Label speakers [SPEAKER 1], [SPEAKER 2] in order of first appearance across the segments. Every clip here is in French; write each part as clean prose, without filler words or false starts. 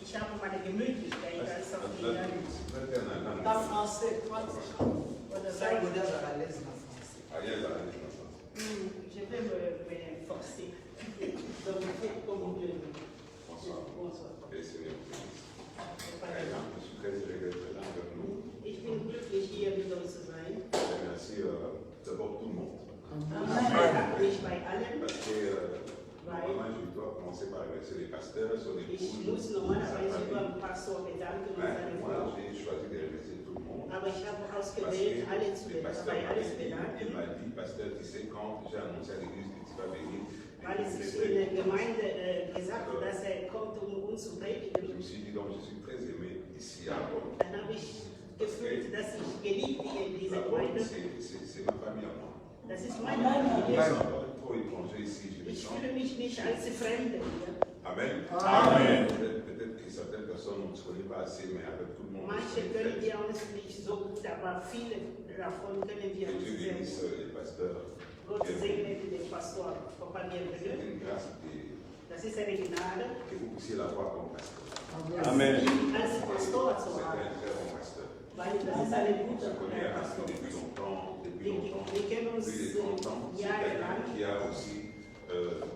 [SPEAKER 1] Ich habe meine Gemütlichkeit als auf die
[SPEAKER 2] En français,
[SPEAKER 1] Oder
[SPEAKER 2] ça
[SPEAKER 1] sei
[SPEAKER 2] vous donne à l'aise en français.
[SPEAKER 1] Je vais me forcer. Donc, faites comme vous voulez. Bonsoir. Ich bin glücklich, hier wieder zu sein.
[SPEAKER 3] Merci d'abord tout le monde.
[SPEAKER 1] Amen. Ich bei allen.
[SPEAKER 3] Parce que normalement, je dois commencer par remercier les pasteurs, son
[SPEAKER 1] Ich
[SPEAKER 3] épouse,
[SPEAKER 1] muss normalerweise über den Pastor bedanken und seine
[SPEAKER 3] moi,
[SPEAKER 1] Frau.
[SPEAKER 3] j'ai choisi de remercier tout le monde.
[SPEAKER 1] Aber ich habe
[SPEAKER 3] Parce
[SPEAKER 1] ausgewählt, alle zu
[SPEAKER 3] que le pasteur
[SPEAKER 1] bei alles
[SPEAKER 3] il
[SPEAKER 1] bedanken,
[SPEAKER 3] m'a dit, pasteur, tu sais, quand j'ai annoncé à l'église que tu vas venir,
[SPEAKER 1] weil es sich in der Gemeinde gesagt hat, dass kommt, uns zu
[SPEAKER 3] je
[SPEAKER 1] predigen.
[SPEAKER 3] me suis dit, donc je suis très aimé ici à Rome.
[SPEAKER 1] Dann habe ich gefühlt, dass ich geliebt bin in dieser Gemeinde.
[SPEAKER 3] C'est ma famille à moi.
[SPEAKER 1] Das ist meine Familie.
[SPEAKER 3] Je suis trop étranger ici, je me
[SPEAKER 1] Ich
[SPEAKER 3] sens.
[SPEAKER 1] fühle mich nicht als Fremde hier.
[SPEAKER 3] Amen.
[SPEAKER 4] Amen.
[SPEAKER 3] Peut-être que certaines personnes ne se connaissent pas assez, mais avec tout le monde.
[SPEAKER 1] Manche können wir uns nicht so gut, aber viele davon können wir
[SPEAKER 3] Que
[SPEAKER 1] uns
[SPEAKER 3] Dieu
[SPEAKER 1] sehr
[SPEAKER 3] bénisse
[SPEAKER 1] gut.
[SPEAKER 3] les pasteurs.
[SPEAKER 1] Gott segne den Pastor Papa
[SPEAKER 3] C'est
[SPEAKER 1] Bienvenu.
[SPEAKER 3] une grâce de-
[SPEAKER 1] Das ist eine Gnade,
[SPEAKER 3] que vous puissiez l'avoir comme pasteur.
[SPEAKER 4] Amen.
[SPEAKER 1] ihn als Pastor zu
[SPEAKER 3] C'est
[SPEAKER 1] haben.
[SPEAKER 3] un très bon pasteur.
[SPEAKER 1] Weil das ist eine
[SPEAKER 3] On
[SPEAKER 1] gute
[SPEAKER 3] se connaît
[SPEAKER 1] Pastor.
[SPEAKER 3] depuis longtemps,
[SPEAKER 1] Wir kennen uns
[SPEAKER 3] depuis longtemps. C'est
[SPEAKER 1] jahrelang.
[SPEAKER 3] quelqu'un qui a aussi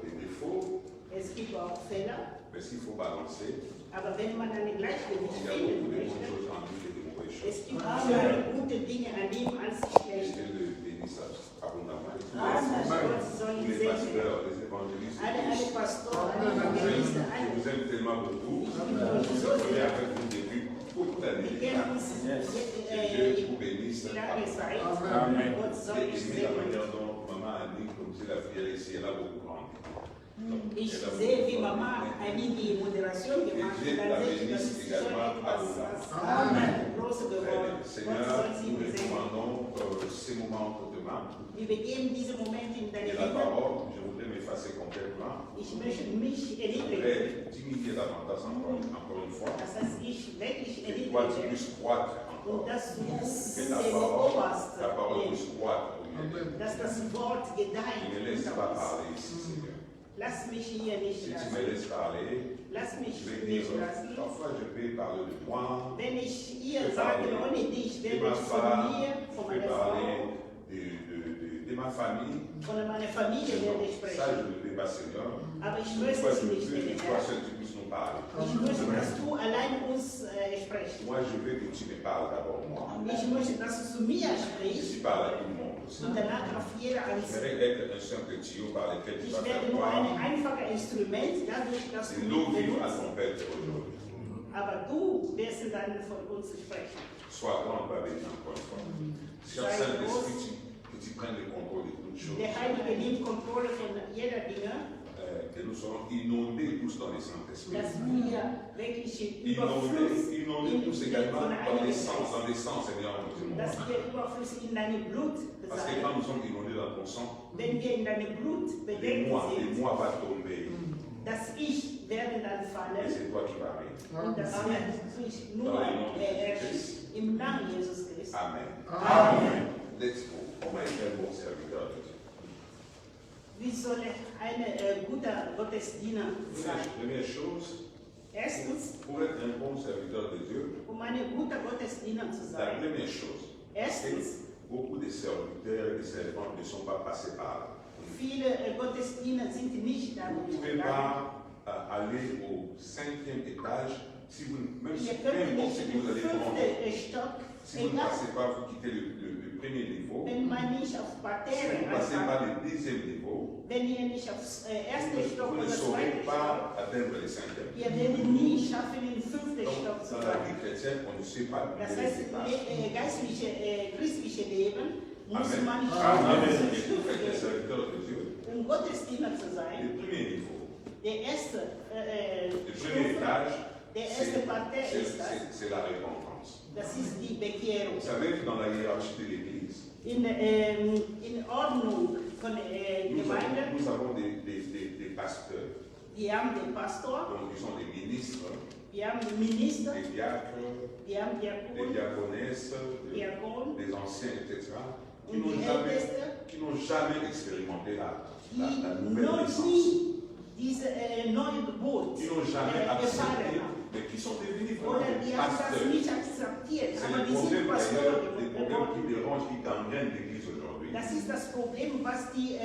[SPEAKER 3] des défauts,
[SPEAKER 1] Es gibt auch Fehler,
[SPEAKER 3] mais s'il faut balancer,
[SPEAKER 1] aber wenn man eine Gleichgewicht
[SPEAKER 3] il y a
[SPEAKER 1] finden
[SPEAKER 3] beaucoup de bonnes
[SPEAKER 1] möchte,
[SPEAKER 3] choses en lui et de mauvaises choses.
[SPEAKER 1] es gibt auch gute Dinge an ihm als
[SPEAKER 3] Que
[SPEAKER 1] schlechte.
[SPEAKER 3] Dieu le bénisse abondamment. Et tous
[SPEAKER 1] Gott soll ihn
[SPEAKER 3] les
[SPEAKER 1] segnen.
[SPEAKER 3] pasteurs, les évangélistes,
[SPEAKER 1] Alle Pastoren, alle Evangelisten,
[SPEAKER 3] je
[SPEAKER 1] alle.
[SPEAKER 3] vous aime tellement beaucoup.
[SPEAKER 1] Ich
[SPEAKER 3] Je
[SPEAKER 1] liebe euch so
[SPEAKER 3] connais
[SPEAKER 1] sehr.
[SPEAKER 3] avec vous depuis beaucoup
[SPEAKER 1] Wir
[SPEAKER 3] d'années.
[SPEAKER 1] kennen uns
[SPEAKER 3] Que Dieu vous bénisse.
[SPEAKER 1] lange Zeit.
[SPEAKER 4] Amen.
[SPEAKER 1] Gott soll ihn
[SPEAKER 3] J'ai aimé la
[SPEAKER 1] segnen.
[SPEAKER 3] manière dont maman a dit, comme si la prière ici, elle a beaucoup grandi.
[SPEAKER 1] Ich sehe, wie Mama einige Moderation gemacht hat. Dann sehe ich, dass es schon etwas groß geworden. Gott
[SPEAKER 3] Seigneur,
[SPEAKER 1] soll sie
[SPEAKER 3] nous
[SPEAKER 1] segnen.
[SPEAKER 3] demandons ces moments entre tes mains.
[SPEAKER 1] Wir begeben diese Momente in deine
[SPEAKER 3] Et la
[SPEAKER 1] Hände.
[SPEAKER 3] parole, je voudrais m'effacer complètement.
[SPEAKER 1] Ich möchte mich
[SPEAKER 3] Je
[SPEAKER 1] erniedrigen.
[SPEAKER 3] voudrais diminuer davantage encore une fois.
[SPEAKER 1] Das heißt, ich wirklich
[SPEAKER 3] Et toi, tu
[SPEAKER 1] erniedrige.
[SPEAKER 3] puisses croître
[SPEAKER 1] Und
[SPEAKER 3] encore.
[SPEAKER 1] dass du
[SPEAKER 3] Que
[SPEAKER 1] beobachtest,
[SPEAKER 3] ta parole puisse croître. Amen.
[SPEAKER 1] dass das Wort
[SPEAKER 3] Ne
[SPEAKER 1] gedeiht.
[SPEAKER 3] me laisse pas parler ici, Seigneur.
[SPEAKER 1] Lass mich hier nicht
[SPEAKER 3] Si tu me
[SPEAKER 1] lassen.
[SPEAKER 3] laisses parler,
[SPEAKER 1] Lass mich
[SPEAKER 3] je vais dire,
[SPEAKER 1] nicht lassen.
[SPEAKER 3] parfois je vais parler de moi,
[SPEAKER 1] Wenn ich ihr sage, ohne dich,
[SPEAKER 3] de
[SPEAKER 1] werde
[SPEAKER 3] ma
[SPEAKER 1] ich von
[SPEAKER 3] femme,
[SPEAKER 1] mir,
[SPEAKER 3] je
[SPEAKER 1] von
[SPEAKER 3] vais
[SPEAKER 1] meiner
[SPEAKER 3] parler
[SPEAKER 1] Frau,
[SPEAKER 3] de ma famille.
[SPEAKER 1] von meiner Familie werde ich
[SPEAKER 3] Ça, je
[SPEAKER 1] sprechen.
[SPEAKER 3] ne le fais pas, Seigneur.
[SPEAKER 1] Aber ich
[SPEAKER 3] Toi,
[SPEAKER 1] möchte
[SPEAKER 3] je
[SPEAKER 1] es
[SPEAKER 3] veux
[SPEAKER 1] nicht,
[SPEAKER 3] que
[SPEAKER 1] Herr.
[SPEAKER 3] toi seul tu puisses nous parler.
[SPEAKER 1] Ich möchte, dass du allein uns sprichst.
[SPEAKER 3] Moi, je veux que tu me parles d'abord, moi.
[SPEAKER 1] Ich möchte, dass du zu mir
[SPEAKER 3] Que
[SPEAKER 1] sprichst
[SPEAKER 3] tu parles à tout le monde aussi.
[SPEAKER 1] und danach auf jeder Ansicht.
[SPEAKER 3] J'aimerais être un simple tuyau par lequel tu
[SPEAKER 1] Ich
[SPEAKER 3] vas
[SPEAKER 1] werde
[SPEAKER 3] faire
[SPEAKER 1] nur ein
[SPEAKER 3] croire
[SPEAKER 1] einfaches Instrument, dadurch, dass du
[SPEAKER 3] de
[SPEAKER 1] mich
[SPEAKER 3] l'eau vive à
[SPEAKER 1] benutzt.
[SPEAKER 3] ton Père aujourd'hui.
[SPEAKER 1] Aber du wirst dann von uns sprechen.
[SPEAKER 3] Sois grand, pas béni encore une fois. Cher Saint-Esprit, que tu prennes le contrôle de toutes choses.
[SPEAKER 1] Der Heilige nimmt Kontrolle von jeder Dinge,
[SPEAKER 3] Que nous soyons inondés tous dans le Saint-Esprit.
[SPEAKER 1] dass wir wirklich
[SPEAKER 3] Inondés
[SPEAKER 1] Überfluss
[SPEAKER 3] tous également dans les sens, Seigneur, nous demandons.
[SPEAKER 1] dass wir Überfluss in deinem Blut
[SPEAKER 3] Parce que
[SPEAKER 1] sein.
[SPEAKER 3] quand nous sommes inondés dans ton sang,
[SPEAKER 1] Wenn wir in deinem Blut
[SPEAKER 3] les
[SPEAKER 1] bedeckt
[SPEAKER 3] mois
[SPEAKER 1] sind,
[SPEAKER 3] va tomber.
[SPEAKER 1] das Ich werden dann
[SPEAKER 3] Et
[SPEAKER 1] fallen
[SPEAKER 3] c'est toi qui vas régner.
[SPEAKER 1] und das wird sich nur herrschen. Im Namen Jesus Christus.
[SPEAKER 3] Amen.
[SPEAKER 4] Amen.
[SPEAKER 3] Let's go. On va être un bon serviteur de Dieu.
[SPEAKER 1] Wie soll ein guter Gottesdiener sein?
[SPEAKER 3] Première chose,
[SPEAKER 1] Erstens,
[SPEAKER 3] pour être un bon serviteur de Dieu,
[SPEAKER 1] ein guter Gottesdiener zu
[SPEAKER 3] la
[SPEAKER 1] sein.
[SPEAKER 3] première chose,
[SPEAKER 1] Erstens,
[SPEAKER 3] beaucoup de serviteurs et de servantes ne sont pas passés par là.
[SPEAKER 1] viele Gottesdiener sind nicht
[SPEAKER 3] Vous
[SPEAKER 1] dadurch
[SPEAKER 3] ne pouvez
[SPEAKER 1] gegangen.
[SPEAKER 3] pas aller au 5e étage si vous, même si
[SPEAKER 1] Wir
[SPEAKER 3] peu
[SPEAKER 1] können
[SPEAKER 3] importe
[SPEAKER 1] nicht
[SPEAKER 3] ce que
[SPEAKER 1] im
[SPEAKER 3] vous allez prendre,
[SPEAKER 1] 5. Stock,
[SPEAKER 3] si vous ne
[SPEAKER 1] egal,
[SPEAKER 3] passez pas, vous quittez le premier niveau.
[SPEAKER 1] wenn man nicht auf
[SPEAKER 3] Si
[SPEAKER 1] Parterre
[SPEAKER 3] vous ne passez
[SPEAKER 1] anfängt,
[SPEAKER 3] pas le deuxième niveau,
[SPEAKER 1] wenn ihr nicht aufs erste Stock
[SPEAKER 3] vous
[SPEAKER 1] oder
[SPEAKER 3] ne saurez
[SPEAKER 1] zweite Stock,
[SPEAKER 3] pas atteindre le 5e.
[SPEAKER 1] ihr werdet nie schaffen, im 5.
[SPEAKER 3] Donc,
[SPEAKER 1] Stock zu
[SPEAKER 3] dans la
[SPEAKER 1] sein.
[SPEAKER 3] vie chrétienne, on ne sait pas
[SPEAKER 1] Das
[SPEAKER 3] les
[SPEAKER 1] heißt,
[SPEAKER 3] étages.
[SPEAKER 1] geistliche, christliche Leben muss
[SPEAKER 3] Amen.
[SPEAKER 1] man nicht
[SPEAKER 3] Amen.
[SPEAKER 1] auf
[SPEAKER 3] Et pour être un
[SPEAKER 1] gehen.
[SPEAKER 3] serviteur de Dieu,
[SPEAKER 1] Gottesdiener zu sein,
[SPEAKER 3] le premier niveau,
[SPEAKER 1] der erste
[SPEAKER 3] le premier
[SPEAKER 1] Stufe,
[SPEAKER 3] étage,
[SPEAKER 1] der erste Parterre ist das.
[SPEAKER 3] c'est la récompense.
[SPEAKER 1] Das ist die Bekehrung.
[SPEAKER 3] Vous savez que dans la hiérarchie de l'Église,
[SPEAKER 1] In Ordnung von Gemeinde,
[SPEAKER 3] nous avons des pasteurs,
[SPEAKER 1] wir haben den Pastor,
[SPEAKER 3] donc ils sont des ministres,
[SPEAKER 1] wir haben den Minister,
[SPEAKER 3] des diacres,
[SPEAKER 1] wir haben
[SPEAKER 3] des
[SPEAKER 1] Diakon,
[SPEAKER 3] diaconesses,
[SPEAKER 1] Diakon
[SPEAKER 3] des anciens, etc., qui
[SPEAKER 1] und die Älteste,
[SPEAKER 3] n'ont jamais expérimenté la
[SPEAKER 1] die
[SPEAKER 3] nouvelle
[SPEAKER 1] noch
[SPEAKER 3] naissance,
[SPEAKER 1] nie diese neue Geburt
[SPEAKER 3] qui n'ont jamais accepté
[SPEAKER 1] erfahren haben.
[SPEAKER 3] mais qui sont devenus
[SPEAKER 1] Oder
[SPEAKER 3] vraiment
[SPEAKER 1] die haben das
[SPEAKER 3] pasteurs.
[SPEAKER 1] nicht akzeptiert,
[SPEAKER 3] C'est
[SPEAKER 1] aber
[SPEAKER 3] les
[SPEAKER 1] die sind
[SPEAKER 3] problèmes
[SPEAKER 1] Pastoren
[SPEAKER 3] d'ailleurs, des problèmes
[SPEAKER 1] geworden.
[SPEAKER 3] qui dérangent, qui gangrènent l'Église aujourd'hui.
[SPEAKER 1] Das ist das Problem, was die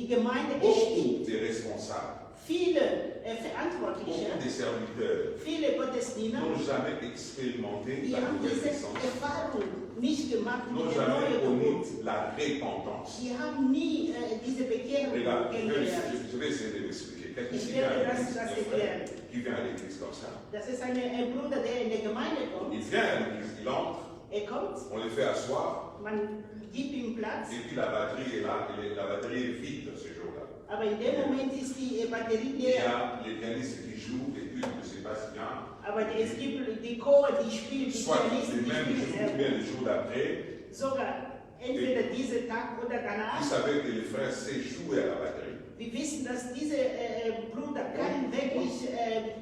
[SPEAKER 1] Gemeinde
[SPEAKER 3] Beaucoup
[SPEAKER 1] bestimmt.
[SPEAKER 3] des responsables,
[SPEAKER 1] Viele
[SPEAKER 3] beaucoup
[SPEAKER 1] Verantwortliche,
[SPEAKER 3] des serviteurs
[SPEAKER 1] viele Gottesdiener,
[SPEAKER 3] n'ont jamais expérimenté
[SPEAKER 1] die
[SPEAKER 3] la
[SPEAKER 1] haben
[SPEAKER 3] nouvelle
[SPEAKER 1] diese
[SPEAKER 3] naissance,
[SPEAKER 1] Erfahrung nicht gemacht mit
[SPEAKER 3] n'ont
[SPEAKER 1] der
[SPEAKER 3] jamais
[SPEAKER 1] neuen
[SPEAKER 3] connu
[SPEAKER 1] Geburt.
[SPEAKER 3] la repentance.
[SPEAKER 1] Die haben nie diese Bekehrung
[SPEAKER 3] Regarde,
[SPEAKER 1] kennengelernt.
[SPEAKER 3] je vais essayer de m'expliquer. Quelqu'un
[SPEAKER 1] Ich
[SPEAKER 3] qui vient
[SPEAKER 1] werde
[SPEAKER 3] à
[SPEAKER 1] das
[SPEAKER 3] l'église, un
[SPEAKER 1] erklären.
[SPEAKER 3] frère qui vient à l'église comme ça,
[SPEAKER 1] Das ist ein Bruder, der in der Gemeinde kommt.
[SPEAKER 3] il vient à l'église, il entre,
[SPEAKER 1] Kommt,
[SPEAKER 3] on le fait asseoir,
[SPEAKER 1] man gibt ihm Platz,
[SPEAKER 3] et puis la batterie est là, et la batterie est vide ce jour-là.
[SPEAKER 1] aber in dem Moment ist die Batterie
[SPEAKER 3] Il y
[SPEAKER 1] leer.
[SPEAKER 3] a les pianistes qui jouent, et puis ne se passe bien.
[SPEAKER 1] Aber es gibt die Chor, die spielt, die
[SPEAKER 3] Soit
[SPEAKER 1] Pianisten,
[SPEAKER 3] le
[SPEAKER 1] die
[SPEAKER 3] même jour
[SPEAKER 1] spielen
[SPEAKER 3] ou bien le jour d'après,
[SPEAKER 1] sogar entweder diesen Tag oder
[SPEAKER 3] vous
[SPEAKER 1] danach.
[SPEAKER 3] savez que le frère sait jouer à la batterie.
[SPEAKER 1] Wir wissen, dass dieser Bruder kann wirklich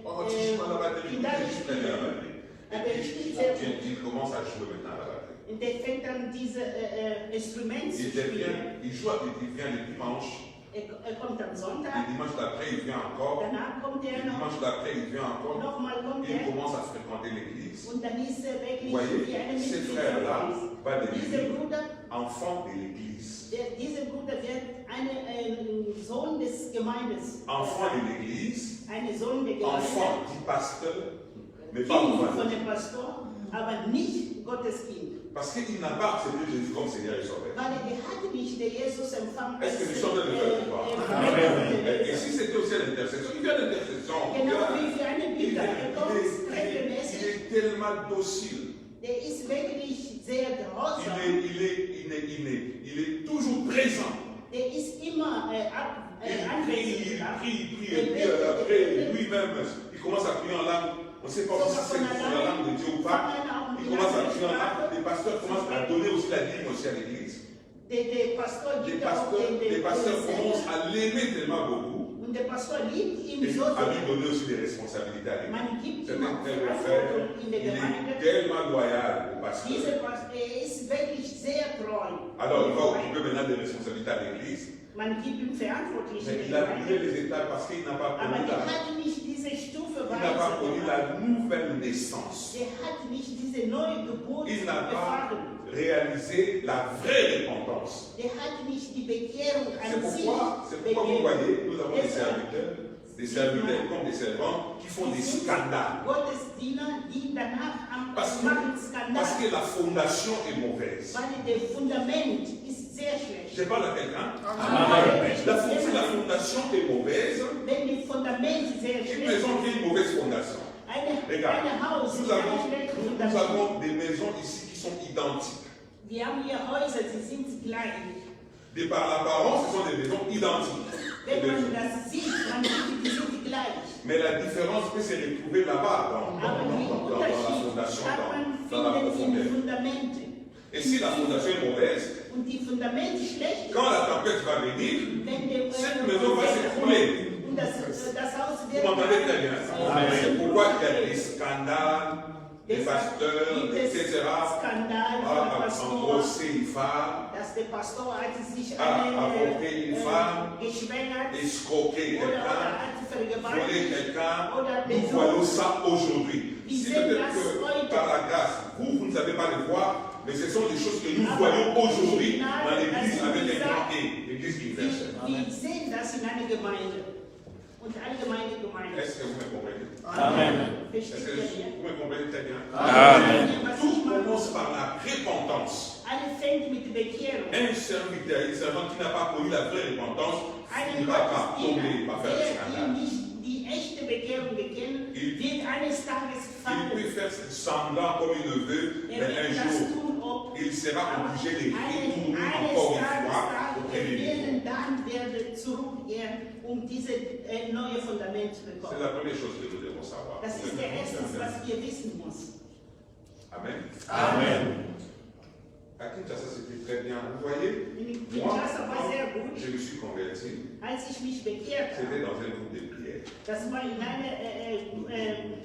[SPEAKER 3] Oh, tu joues à la batterie, oui,
[SPEAKER 1] Gitarre
[SPEAKER 3] je joue très bien à la
[SPEAKER 1] spielen.
[SPEAKER 3] batterie.
[SPEAKER 1] Aber
[SPEAKER 3] Et
[SPEAKER 1] er
[SPEAKER 3] puis,
[SPEAKER 1] spielt sehr gut.
[SPEAKER 3] il commence à jouer maintenant à la batterie.
[SPEAKER 1] Und der fängt dann diese Instrumente zu
[SPEAKER 3] Il
[SPEAKER 1] spielen.
[SPEAKER 3] devient, il joue, il vient le dimanche,
[SPEAKER 1] Kommt am
[SPEAKER 3] le
[SPEAKER 1] Sonntag,
[SPEAKER 3] dimanche d'après, il vient encore,
[SPEAKER 1] danach kommt
[SPEAKER 3] le
[SPEAKER 1] er noch,
[SPEAKER 3] dimanche d'après, il vient encore,
[SPEAKER 1] nochmal kommt
[SPEAKER 3] il
[SPEAKER 1] er
[SPEAKER 3] commence à fréquenter l'église.
[SPEAKER 1] und dann ist er wirklich
[SPEAKER 3] Vous voyez,
[SPEAKER 1] wie eine
[SPEAKER 3] ce
[SPEAKER 1] Mitglied
[SPEAKER 3] frère-là va
[SPEAKER 1] Dieser
[SPEAKER 3] devenir
[SPEAKER 1] Bruder,
[SPEAKER 3] enfant de l'église.
[SPEAKER 1] dieser Bruder wird ein Sohn des Gemeindes.
[SPEAKER 3] Enfant de l'église,
[SPEAKER 1] Ein Sohn der Gemeinde.
[SPEAKER 3] enfant du pasteur, mais pas
[SPEAKER 1] Kind
[SPEAKER 3] enfant.
[SPEAKER 1] von dem Pastor, aber nicht Gottes Kind.
[SPEAKER 3] Parce qu'il n'a pas accepté Jésus comme Seigneur et Sauveur.
[SPEAKER 1] Weil der hatte nicht der Jesus empfangen.
[SPEAKER 3] Est-ce que nous sommes dans le peuple ou pas? Et si c'était aussi à l'intercession, il vient à l'intercession.
[SPEAKER 1] Genau wie für eine
[SPEAKER 3] Il
[SPEAKER 1] Bitte. Er kommt regelmäßig.
[SPEAKER 3] est tellement docile.
[SPEAKER 1] Der ist wirklich sehr gehorsam.
[SPEAKER 3] Il est toujours présent.
[SPEAKER 1] Der ist immer
[SPEAKER 3] Il prie,
[SPEAKER 1] anwesend.
[SPEAKER 3] et puis après, lui-même, il commence à prier en langue. On ne sait pas si c'est la langue de Dieu ou pas. Il commence à prier en langue. Les pasteurs commencent à donner aussi la ligne aussi à l'église.
[SPEAKER 1] Der Pastor
[SPEAKER 3] Les
[SPEAKER 1] gibt auch den
[SPEAKER 3] pasteurs commencent à l'aimer tellement beaucoup.
[SPEAKER 1] Und der Pastor liebt ihn
[SPEAKER 3] Et
[SPEAKER 1] so
[SPEAKER 3] à lui
[SPEAKER 1] sehr.
[SPEAKER 3] donner aussi des responsabilités à l'église.
[SPEAKER 1] Man gibt
[SPEAKER 3] C'est
[SPEAKER 1] ihm
[SPEAKER 3] un
[SPEAKER 1] auch
[SPEAKER 3] tel frère.
[SPEAKER 1] Verantwortung in der
[SPEAKER 3] Il est
[SPEAKER 1] Gemeinde.
[SPEAKER 3] tellement loyal au pasteur.
[SPEAKER 1] Dieser Pastor ist wirklich sehr treu.
[SPEAKER 3] Alors, il va occuper maintenant des responsabilités à l'église.
[SPEAKER 1] Man gibt ihm Verantwortliche
[SPEAKER 3] Mais
[SPEAKER 1] in
[SPEAKER 3] il
[SPEAKER 1] der
[SPEAKER 3] a brûlé
[SPEAKER 1] Gemeinde.
[SPEAKER 3] les étapes parce qu'il n'a pas
[SPEAKER 1] Aber
[SPEAKER 3] connu
[SPEAKER 1] der
[SPEAKER 3] la,
[SPEAKER 1] hat nicht diese Stufe
[SPEAKER 3] il n'a pas connu
[SPEAKER 1] weiter.
[SPEAKER 3] la nouvelle naissance.
[SPEAKER 1] Der hat nicht diese neue Geburt
[SPEAKER 3] Il n'a pas
[SPEAKER 1] erfahren.
[SPEAKER 3] réalisé la vraie repentance.
[SPEAKER 1] Der hat nicht die Bekehrung
[SPEAKER 3] C'est
[SPEAKER 1] an sich
[SPEAKER 3] pourquoi vous voyez, nous avons des
[SPEAKER 1] Deshalb
[SPEAKER 3] serviteurs comme des servantes qui font des scandales.
[SPEAKER 1] Gottesdiener, die danach
[SPEAKER 3] Parce
[SPEAKER 1] machen
[SPEAKER 3] que,
[SPEAKER 1] Skandal.
[SPEAKER 3] parce que la fondation est mauvaise.
[SPEAKER 1] Weil der Fundament ist sehr schlecht.
[SPEAKER 3] Je parle à quelqu'un.
[SPEAKER 1] Amen.
[SPEAKER 3] Si la fondation est mauvaise,
[SPEAKER 1] Wenn die Fundament sehr
[SPEAKER 3] une
[SPEAKER 1] schlecht
[SPEAKER 3] maison
[SPEAKER 1] ist,
[SPEAKER 3] qui a une mauvaise fondation. Regarde,
[SPEAKER 1] eine Haus,
[SPEAKER 3] nous
[SPEAKER 1] die
[SPEAKER 3] avons,
[SPEAKER 1] eine schlechte
[SPEAKER 3] nous
[SPEAKER 1] Fundament.
[SPEAKER 3] avons des maisons ici qui sont identiques.
[SPEAKER 1] Wir haben hier Häuser, sie sind gleich.
[SPEAKER 3] De par l'apparence, ce sont des maisons identiques.
[SPEAKER 1] Wenn man das sieht, man sieht, die sind gleich.
[SPEAKER 3] Mais la différence peut se retrouver là-bas, dans
[SPEAKER 1] Aber die
[SPEAKER 3] la
[SPEAKER 1] Unterschied
[SPEAKER 3] fondation,
[SPEAKER 1] kann man
[SPEAKER 3] dans la
[SPEAKER 1] finden in
[SPEAKER 3] profondeur.
[SPEAKER 1] Fundamente.
[SPEAKER 3] Et si la fondation est mauvaise,
[SPEAKER 1] Und die Fundamente schlecht
[SPEAKER 3] quand la tempête va venir,
[SPEAKER 1] wenn der
[SPEAKER 3] cette maison va s'écrouler.
[SPEAKER 1] und das Haus
[SPEAKER 3] Vous
[SPEAKER 1] wird
[SPEAKER 3] m'entendez très bien. C'est pourquoi il y a des scandales, des pasteurs, etc. En procès une femme,
[SPEAKER 1] dass der Pastor hat sich
[SPEAKER 3] apporter une femme,
[SPEAKER 1] geschwängert
[SPEAKER 3] escroquer
[SPEAKER 1] oder
[SPEAKER 3] quelqu'un,
[SPEAKER 1] hat
[SPEAKER 3] voler
[SPEAKER 1] vergewaltigt.
[SPEAKER 3] quelqu'un.
[SPEAKER 1] Oder
[SPEAKER 3] Nous voyons ça aujourd'hui.
[SPEAKER 1] Wie
[SPEAKER 3] Si
[SPEAKER 1] sehen
[SPEAKER 3] peut-être
[SPEAKER 1] das
[SPEAKER 3] que
[SPEAKER 1] heute?
[SPEAKER 3] par la grâce, vous ne savez pas le voir, mais ce sont des choses que nous voyons aujourd'hui dans l'église avec un grand E, l'église universelle.
[SPEAKER 1] Wir sehen das in einer Gemeinde und allgemeine Gemeinde.
[SPEAKER 3] Est-ce que vous me comprenez?
[SPEAKER 4] Amen.
[SPEAKER 3] Est-ce que vous me comprenez très bien?
[SPEAKER 4] Amen.
[SPEAKER 3] Tout commence par la repentance.
[SPEAKER 1] Alle fängt mit Bekehrung.
[SPEAKER 3] Un serviteur, une servante qui n'a pas connu la vraie repentance,
[SPEAKER 1] Einen
[SPEAKER 3] il ne va pas tomber,
[SPEAKER 1] Gottesdiener,
[SPEAKER 3] il va faire un
[SPEAKER 1] der
[SPEAKER 3] scandale.
[SPEAKER 1] nicht die echte Bekehrung bekennt, wird eines Tages
[SPEAKER 3] Il
[SPEAKER 1] fallen.
[SPEAKER 3] peut faire semblant comme il le veut, mais un
[SPEAKER 1] Wird das
[SPEAKER 3] jour,
[SPEAKER 1] tun, ob
[SPEAKER 3] il sera obligé de retourner
[SPEAKER 1] eines
[SPEAKER 3] encore une
[SPEAKER 1] Tages
[SPEAKER 3] fois auprès de Dieu.
[SPEAKER 1] werden dann werde zurückkehren, dieses neue Fundament zu
[SPEAKER 3] C'est
[SPEAKER 1] bekommen.
[SPEAKER 3] la première chose que nous devons savoir.
[SPEAKER 1] Das ist der erste, was wir wissen müssen.
[SPEAKER 3] Amen.
[SPEAKER 4] Amen.
[SPEAKER 3] À Kinshasa, c'était très bien. Vous voyez,
[SPEAKER 1] In
[SPEAKER 3] moi,
[SPEAKER 1] Kinshasa war
[SPEAKER 3] quand
[SPEAKER 1] sehr gut.
[SPEAKER 3] je me suis converti,
[SPEAKER 1] Als ich mich bekehrt
[SPEAKER 3] c'était
[SPEAKER 1] habe,
[SPEAKER 3] dans un groupe de prière.
[SPEAKER 1] das war in einer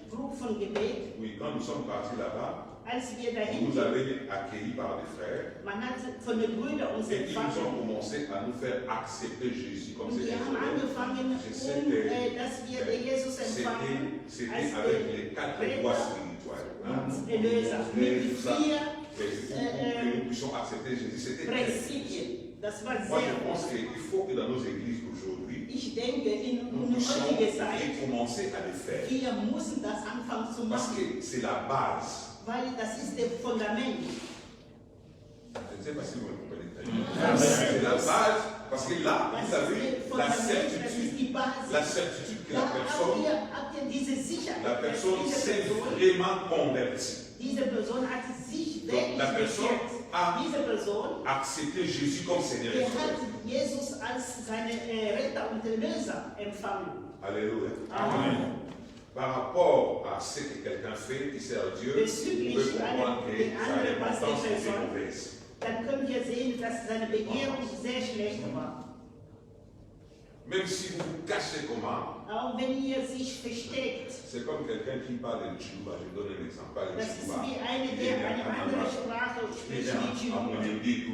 [SPEAKER 1] Gruppe von Gebet,
[SPEAKER 3] Oui, quand nous sommes partis là-bas,
[SPEAKER 1] als wir
[SPEAKER 3] on
[SPEAKER 1] dahin
[SPEAKER 3] nous avait accueillis par des frères
[SPEAKER 1] man hat von den Brüdern uns
[SPEAKER 3] et ils nous
[SPEAKER 1] empfangen.
[SPEAKER 3] ont commencé à nous faire accepter Jésus comme
[SPEAKER 1] Und wir
[SPEAKER 3] Seigneur.
[SPEAKER 1] haben angefangen, dass wir den Jesus empfangen.
[SPEAKER 3] c'était avec les 4 lois spirituelles.
[SPEAKER 1] Erlöser mit
[SPEAKER 3] Tout ça,
[SPEAKER 1] 4
[SPEAKER 3] que nous puissions accepter Jésus, c'était très difficile.
[SPEAKER 1] Prinzipien. Das war
[SPEAKER 3] Moi,
[SPEAKER 1] sehr
[SPEAKER 3] je pense
[SPEAKER 1] gut.
[SPEAKER 3] qu'il faut que dans nos églises d'aujourd'hui,
[SPEAKER 1] Ich denke, in
[SPEAKER 3] nous puissions
[SPEAKER 1] heutiger Zeit,
[SPEAKER 3] recommencer à le faire.
[SPEAKER 1] wir müssen das anfangen zu
[SPEAKER 3] Parce
[SPEAKER 1] machen,
[SPEAKER 3] que c'est la base.
[SPEAKER 1] weil das ist das Fundament.
[SPEAKER 3] Je ne sais pas si vous me comprenez très bien. C'est la base, parce que là,
[SPEAKER 1] Das
[SPEAKER 3] vous
[SPEAKER 1] ist
[SPEAKER 3] avez
[SPEAKER 1] das
[SPEAKER 3] la
[SPEAKER 1] Fundament, das ist
[SPEAKER 3] certitude,
[SPEAKER 1] die Basis.
[SPEAKER 3] la certitude que
[SPEAKER 1] Da
[SPEAKER 3] la
[SPEAKER 1] habt ihr diese Sicherheit,
[SPEAKER 3] la
[SPEAKER 1] dass
[SPEAKER 3] personne s'est
[SPEAKER 1] diese Person,
[SPEAKER 3] vraiment convertie.
[SPEAKER 1] diese Person hat sich wirklich
[SPEAKER 3] la personne
[SPEAKER 1] bekehrt.
[SPEAKER 3] a
[SPEAKER 1] Diese Person,
[SPEAKER 3] accepté Jésus comme Seigneur et
[SPEAKER 1] die hat
[SPEAKER 3] Sauveur.
[SPEAKER 1] Jesus als seine Retter und Erlöser empfangen.
[SPEAKER 3] Alléluia.
[SPEAKER 1] Amen.
[SPEAKER 3] Par rapport à ce que quelqu'un fait qui sert Dieu, vous pouvez comprendre que sa repentance est mauvaise.
[SPEAKER 1] Dann könnt ihr sehen, dass seine Bekehrung sehr schlecht war.
[SPEAKER 3] Même si vous vous cachez comment,
[SPEAKER 1] Auch wenn ihr sich versteckt,
[SPEAKER 3] c'est comme quelqu'un qui parle de Tchouba. Je donne un exemple. Parle de
[SPEAKER 1] das ist
[SPEAKER 3] Tchouba.
[SPEAKER 1] wie eine, der eine andere Sprache
[SPEAKER 3] Il
[SPEAKER 1] spricht,
[SPEAKER 3] était
[SPEAKER 1] wie
[SPEAKER 3] en
[SPEAKER 1] Juden.
[SPEAKER 3] Moniambique,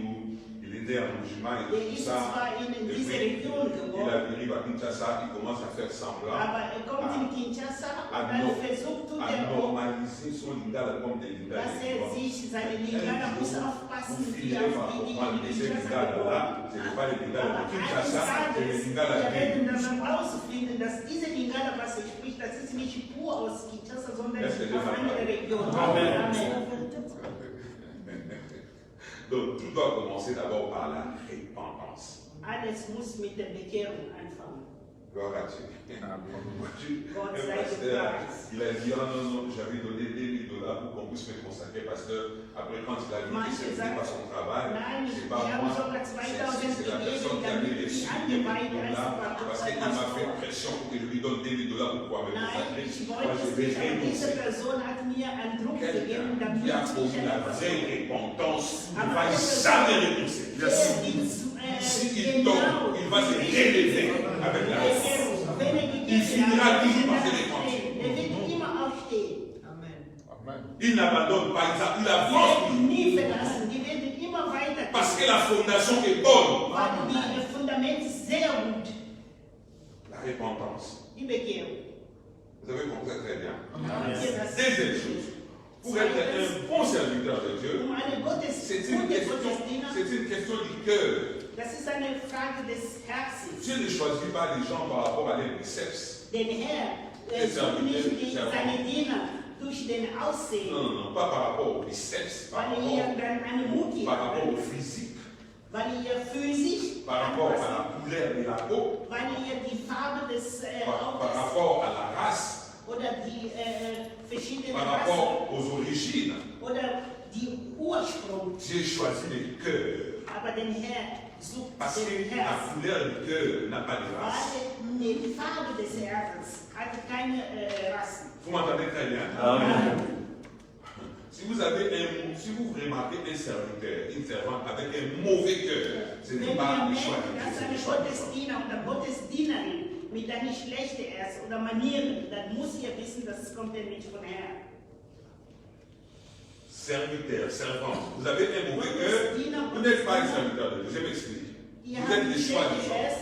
[SPEAKER 3] il était en Mujima et
[SPEAKER 1] Der
[SPEAKER 3] tout
[SPEAKER 1] ist
[SPEAKER 3] ça.
[SPEAKER 1] zwar in
[SPEAKER 3] Et
[SPEAKER 1] diese
[SPEAKER 3] puis,
[SPEAKER 1] Region
[SPEAKER 3] il
[SPEAKER 1] geboren,
[SPEAKER 3] arrive à Kinshasa, il commence à faire semblant,
[SPEAKER 1] aber er kommt in Kinshasa und dann versucht
[SPEAKER 3] à
[SPEAKER 1] er auch,
[SPEAKER 3] normaliser son lingala comme des lingala.
[SPEAKER 1] dass er sich, seine Lingala muss aufpassen,
[SPEAKER 3] Vous
[SPEAKER 1] wie
[SPEAKER 3] finirez
[SPEAKER 1] auf
[SPEAKER 3] par
[SPEAKER 1] die
[SPEAKER 3] comprendre que ces
[SPEAKER 1] Kinshasa
[SPEAKER 3] lingala
[SPEAKER 1] geboren.
[SPEAKER 3] là, ce n'est pas les lingala
[SPEAKER 1] Aber
[SPEAKER 3] de Kinshasa,
[SPEAKER 1] eines
[SPEAKER 3] c'est les
[SPEAKER 1] Tages,
[SPEAKER 3] lingala
[SPEAKER 1] wir werden
[SPEAKER 3] de
[SPEAKER 1] dann herausfinden, dass diese Lingala, was er spricht, das ist nicht pur aus Kinshasa, sondern
[SPEAKER 3] Est-ce que
[SPEAKER 1] aus
[SPEAKER 3] Dieu
[SPEAKER 1] einer
[SPEAKER 3] va
[SPEAKER 1] Region.
[SPEAKER 4] Amen.
[SPEAKER 3] Donc tout doit commencer d'abord par la repentance.
[SPEAKER 1] Alles muss mit der Bekehrung anfangen.
[SPEAKER 3] Gloire à Dieu.
[SPEAKER 1] Gott
[SPEAKER 3] Un
[SPEAKER 1] sei
[SPEAKER 3] pasteur,
[SPEAKER 1] gepreist.
[SPEAKER 3] il a dit, ah non, j'avais donné $2 000 pour qu'on puisse me consacrer, pasteur. Après, quand il a vu que ce n'était pas son travail,
[SPEAKER 1] Nein,
[SPEAKER 3] c'est
[SPEAKER 1] wir
[SPEAKER 3] pas
[SPEAKER 1] haben
[SPEAKER 3] moi,
[SPEAKER 1] sogar
[SPEAKER 3] c'est
[SPEAKER 1] 2000
[SPEAKER 3] la personne qui avait reçu
[SPEAKER 1] gegeben,
[SPEAKER 3] $2 000
[SPEAKER 1] damit
[SPEAKER 3] parce qu'il m'a fait pression pour que je lui donne $2 000 pour pouvoir me
[SPEAKER 1] Nein,
[SPEAKER 3] consacrer.
[SPEAKER 1] ich
[SPEAKER 3] Moi,
[SPEAKER 1] wollte
[SPEAKER 3] je
[SPEAKER 1] es
[SPEAKER 3] vais
[SPEAKER 1] nicht, aber diese
[SPEAKER 3] renoncer.
[SPEAKER 1] Person hat mir einen Druck
[SPEAKER 3] Quelqu'un
[SPEAKER 1] gegeben,
[SPEAKER 3] qui
[SPEAKER 1] damit
[SPEAKER 3] a
[SPEAKER 1] ich
[SPEAKER 3] connu la
[SPEAKER 1] etwas
[SPEAKER 3] vraie
[SPEAKER 1] tue.
[SPEAKER 3] repentance ne
[SPEAKER 1] Aber
[SPEAKER 3] va
[SPEAKER 1] eine
[SPEAKER 3] jamais
[SPEAKER 1] Person,
[SPEAKER 3] renoncer.
[SPEAKER 1] der
[SPEAKER 3] S'il tombe, il va se relever avec la repentance. Il finira toujours par se repentir.
[SPEAKER 1] Er wird immer aufstehen.
[SPEAKER 3] Il n'abandonne pas, il avance
[SPEAKER 1] Die werden nie verlassen, die werden immer weiter.
[SPEAKER 3] parce que la fondation est bonne.
[SPEAKER 1] Weil das Fundament ist sehr gut.
[SPEAKER 3] La repentance.
[SPEAKER 1] Die Bekehrung.
[SPEAKER 3] Vous avez compris ça très bien.
[SPEAKER 1] Habt ihr das?
[SPEAKER 3] Deuxième chose, pour être un bon serviteur de Dieu,
[SPEAKER 1] Um eine
[SPEAKER 3] c'est
[SPEAKER 1] gute
[SPEAKER 3] une
[SPEAKER 1] Gottesdiener,
[SPEAKER 3] question du cœur.
[SPEAKER 1] das ist eine Frage des Herzens.
[SPEAKER 3] Dieu ne choisit pas les gens par rapport à leurs biceps.
[SPEAKER 1] Den Herr sucht nicht seine Diener durch den Aussehen,
[SPEAKER 3] Non, non, non, pas par rapport aux biceps, par
[SPEAKER 1] weil ihr
[SPEAKER 3] rapport,
[SPEAKER 1] dann eine Mutti
[SPEAKER 3] par rapport au
[SPEAKER 1] habt,
[SPEAKER 3] physique,
[SPEAKER 1] weil ihr physisch
[SPEAKER 3] par rapport à
[SPEAKER 1] anpasst,
[SPEAKER 3] la couleur de la peau,
[SPEAKER 1] weil ihr die Farbe des
[SPEAKER 3] par
[SPEAKER 1] Auges
[SPEAKER 3] rapport à la race,
[SPEAKER 1] oder die verschiedenen
[SPEAKER 3] par
[SPEAKER 1] Rassen
[SPEAKER 3] rapport aux origines.
[SPEAKER 1] oder die Ursprung,
[SPEAKER 3] Dieu choisit le cœur.
[SPEAKER 1] aber den Herr sucht
[SPEAKER 3] Parce que
[SPEAKER 1] den
[SPEAKER 3] la
[SPEAKER 1] Herz.
[SPEAKER 3] couleur du cœur n'a pas de race.
[SPEAKER 1] Weil die Farbe des Herzens hat keine Rassen.
[SPEAKER 3] Vous m'entendez très bien?
[SPEAKER 4] Amen.
[SPEAKER 3] Si vous remarquez un serviteur, une servante avec un mauvais cœur, ce
[SPEAKER 1] Wenn
[SPEAKER 3] n'est
[SPEAKER 1] ihr
[SPEAKER 3] pas le
[SPEAKER 1] merkt,
[SPEAKER 3] choix de Dieu,
[SPEAKER 1] dass
[SPEAKER 3] c'est
[SPEAKER 1] eine
[SPEAKER 3] le choix de Dieu.
[SPEAKER 1] Gottesdiener oder Gottesdienerin mit einem schlechten Herz oder Manieren, dann muss ihr wissen, dass es kommt nicht von Herrn.
[SPEAKER 3] Serviteur, servante, vous avez un mauvais cœur, vous n'êtes pas un serviteur de Dieu, je m'explique.
[SPEAKER 1] Ihr
[SPEAKER 3] Vous êtes
[SPEAKER 1] habt
[SPEAKER 3] le choix de
[SPEAKER 1] schlechtes
[SPEAKER 3] Dieu.
[SPEAKER 1] Herz,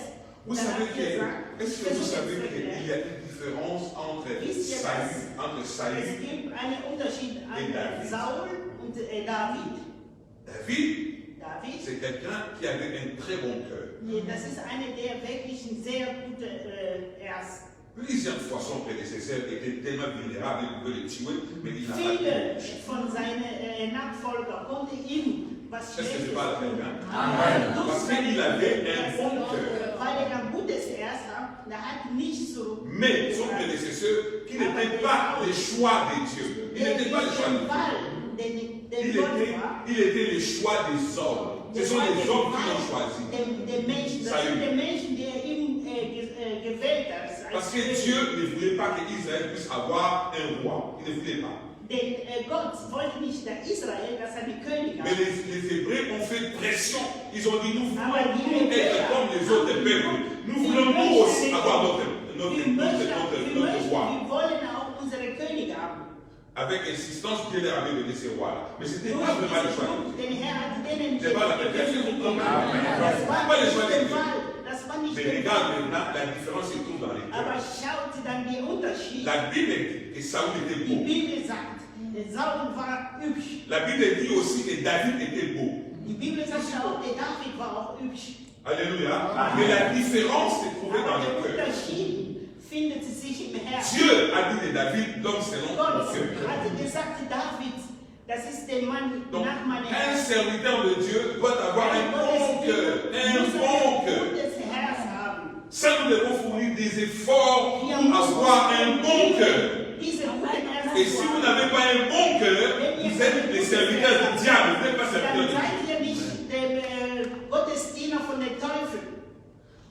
[SPEAKER 3] Vous
[SPEAKER 1] dann
[SPEAKER 3] savez
[SPEAKER 1] habt ihr gesagt,
[SPEAKER 3] que, est-ce que vous savez qu'il y a une différence entre
[SPEAKER 1] Wisst ihr
[SPEAKER 3] Saül,
[SPEAKER 1] es gibt einen Unterschied an
[SPEAKER 3] David.
[SPEAKER 1] Saul und David.
[SPEAKER 3] David,
[SPEAKER 1] David,
[SPEAKER 3] c'est quelqu'un qui avait un très bon cœur.
[SPEAKER 1] das ist einer, der wirklich ein sehr guter Herz.
[SPEAKER 3] Plusieurs fois son prédécesseur était tellement vulnérable, il pouvait le tuer, mais il n'a pas
[SPEAKER 1] Viele
[SPEAKER 3] tué.
[SPEAKER 1] von seinen Nachfolgern konnten ihm was
[SPEAKER 3] Est-ce que
[SPEAKER 1] Schlechtes
[SPEAKER 3] je parle très
[SPEAKER 1] tun.
[SPEAKER 3] bien?
[SPEAKER 1] Amen.
[SPEAKER 3] Parce qu'il avait un bon cœur.
[SPEAKER 1] Weil er ein gutes Herz hat, der hat nicht so.
[SPEAKER 3] Mais son prédécesseur, qui n'était pas le choix de Dieu, il n'était pas le choix de Dieu. Il était le choix des hommes. Ce sont les hommes qui l'ont choisi.
[SPEAKER 1] Das sind die Menschen, die er ihm gewählt hat.
[SPEAKER 3] Parce que Dieu ne voulait pas qu'Israël puisse avoir un roi. Il ne voulait pas.
[SPEAKER 1] Denn Gott wollte nicht, dass Israel, dass er die König
[SPEAKER 3] Mais
[SPEAKER 1] hat.
[SPEAKER 3] les Hébreux ont fait pression. Ils ont dit, nous voulons
[SPEAKER 1] Aber die
[SPEAKER 3] nous être comme les autres peuples. Nous voulons nous aussi avoir notre roi.
[SPEAKER 1] Wir wollen auch unsere Könige haben.
[SPEAKER 3] Avec insistance, Dieu leur avait donné ces rois-là. Mais ce n'était
[SPEAKER 1] Durch
[SPEAKER 3] pas vraiment le
[SPEAKER 1] diesen
[SPEAKER 3] choix de
[SPEAKER 1] Druck,
[SPEAKER 3] Dieu.
[SPEAKER 1] den Herr hat denen
[SPEAKER 3] C'est pas la
[SPEAKER 1] gegeben.
[SPEAKER 3] Est-ce que vous comprenez?
[SPEAKER 1] Das
[SPEAKER 3] Pas
[SPEAKER 1] war
[SPEAKER 3] le
[SPEAKER 1] nicht
[SPEAKER 3] choix de
[SPEAKER 1] der
[SPEAKER 3] Dieu.
[SPEAKER 1] Wahl. Das war nicht
[SPEAKER 3] Mais regarde maintenant, la différence se trouve dans les
[SPEAKER 1] Aber
[SPEAKER 3] cœurs.
[SPEAKER 1] schaut dann die Unterschiede.
[SPEAKER 3] La Bible dit que Saül était
[SPEAKER 1] Die
[SPEAKER 3] beau.
[SPEAKER 1] Bibel sagt, der Saul war hübsch.
[SPEAKER 3] La Bible dit aussi que David était beau.
[SPEAKER 1] Die Bibel sagt auch, der David war auch hübsch.
[SPEAKER 3] Alléluia. Mais la différence se trouvait dans
[SPEAKER 1] Aber
[SPEAKER 3] les
[SPEAKER 1] der
[SPEAKER 3] cœurs.
[SPEAKER 1] Unterschied findet sich im Herzen.
[SPEAKER 3] Dieu a dit de David, l'homme selon
[SPEAKER 1] Gott
[SPEAKER 3] son cœur.
[SPEAKER 1] hatte gesagt, David, das ist der Mann
[SPEAKER 3] Donc,
[SPEAKER 1] nach meinem
[SPEAKER 3] un
[SPEAKER 1] Herzen.
[SPEAKER 3] serviteur de Dieu doit avoir un bon cœur. Un bon cœur.
[SPEAKER 1] Gutes Herz haben.
[SPEAKER 3] Ça, nous devons fournir des efforts pour avoir un bon cœur.
[SPEAKER 1] Diese guten Herzen
[SPEAKER 3] Et si vous n'avez pas un bon cœur, vous êtes des serviteurs du diable, vous n'êtes pas serviteurs de
[SPEAKER 1] dann
[SPEAKER 3] Dieu.
[SPEAKER 1] seid ihr nicht der Gottesdiener von der Teufel.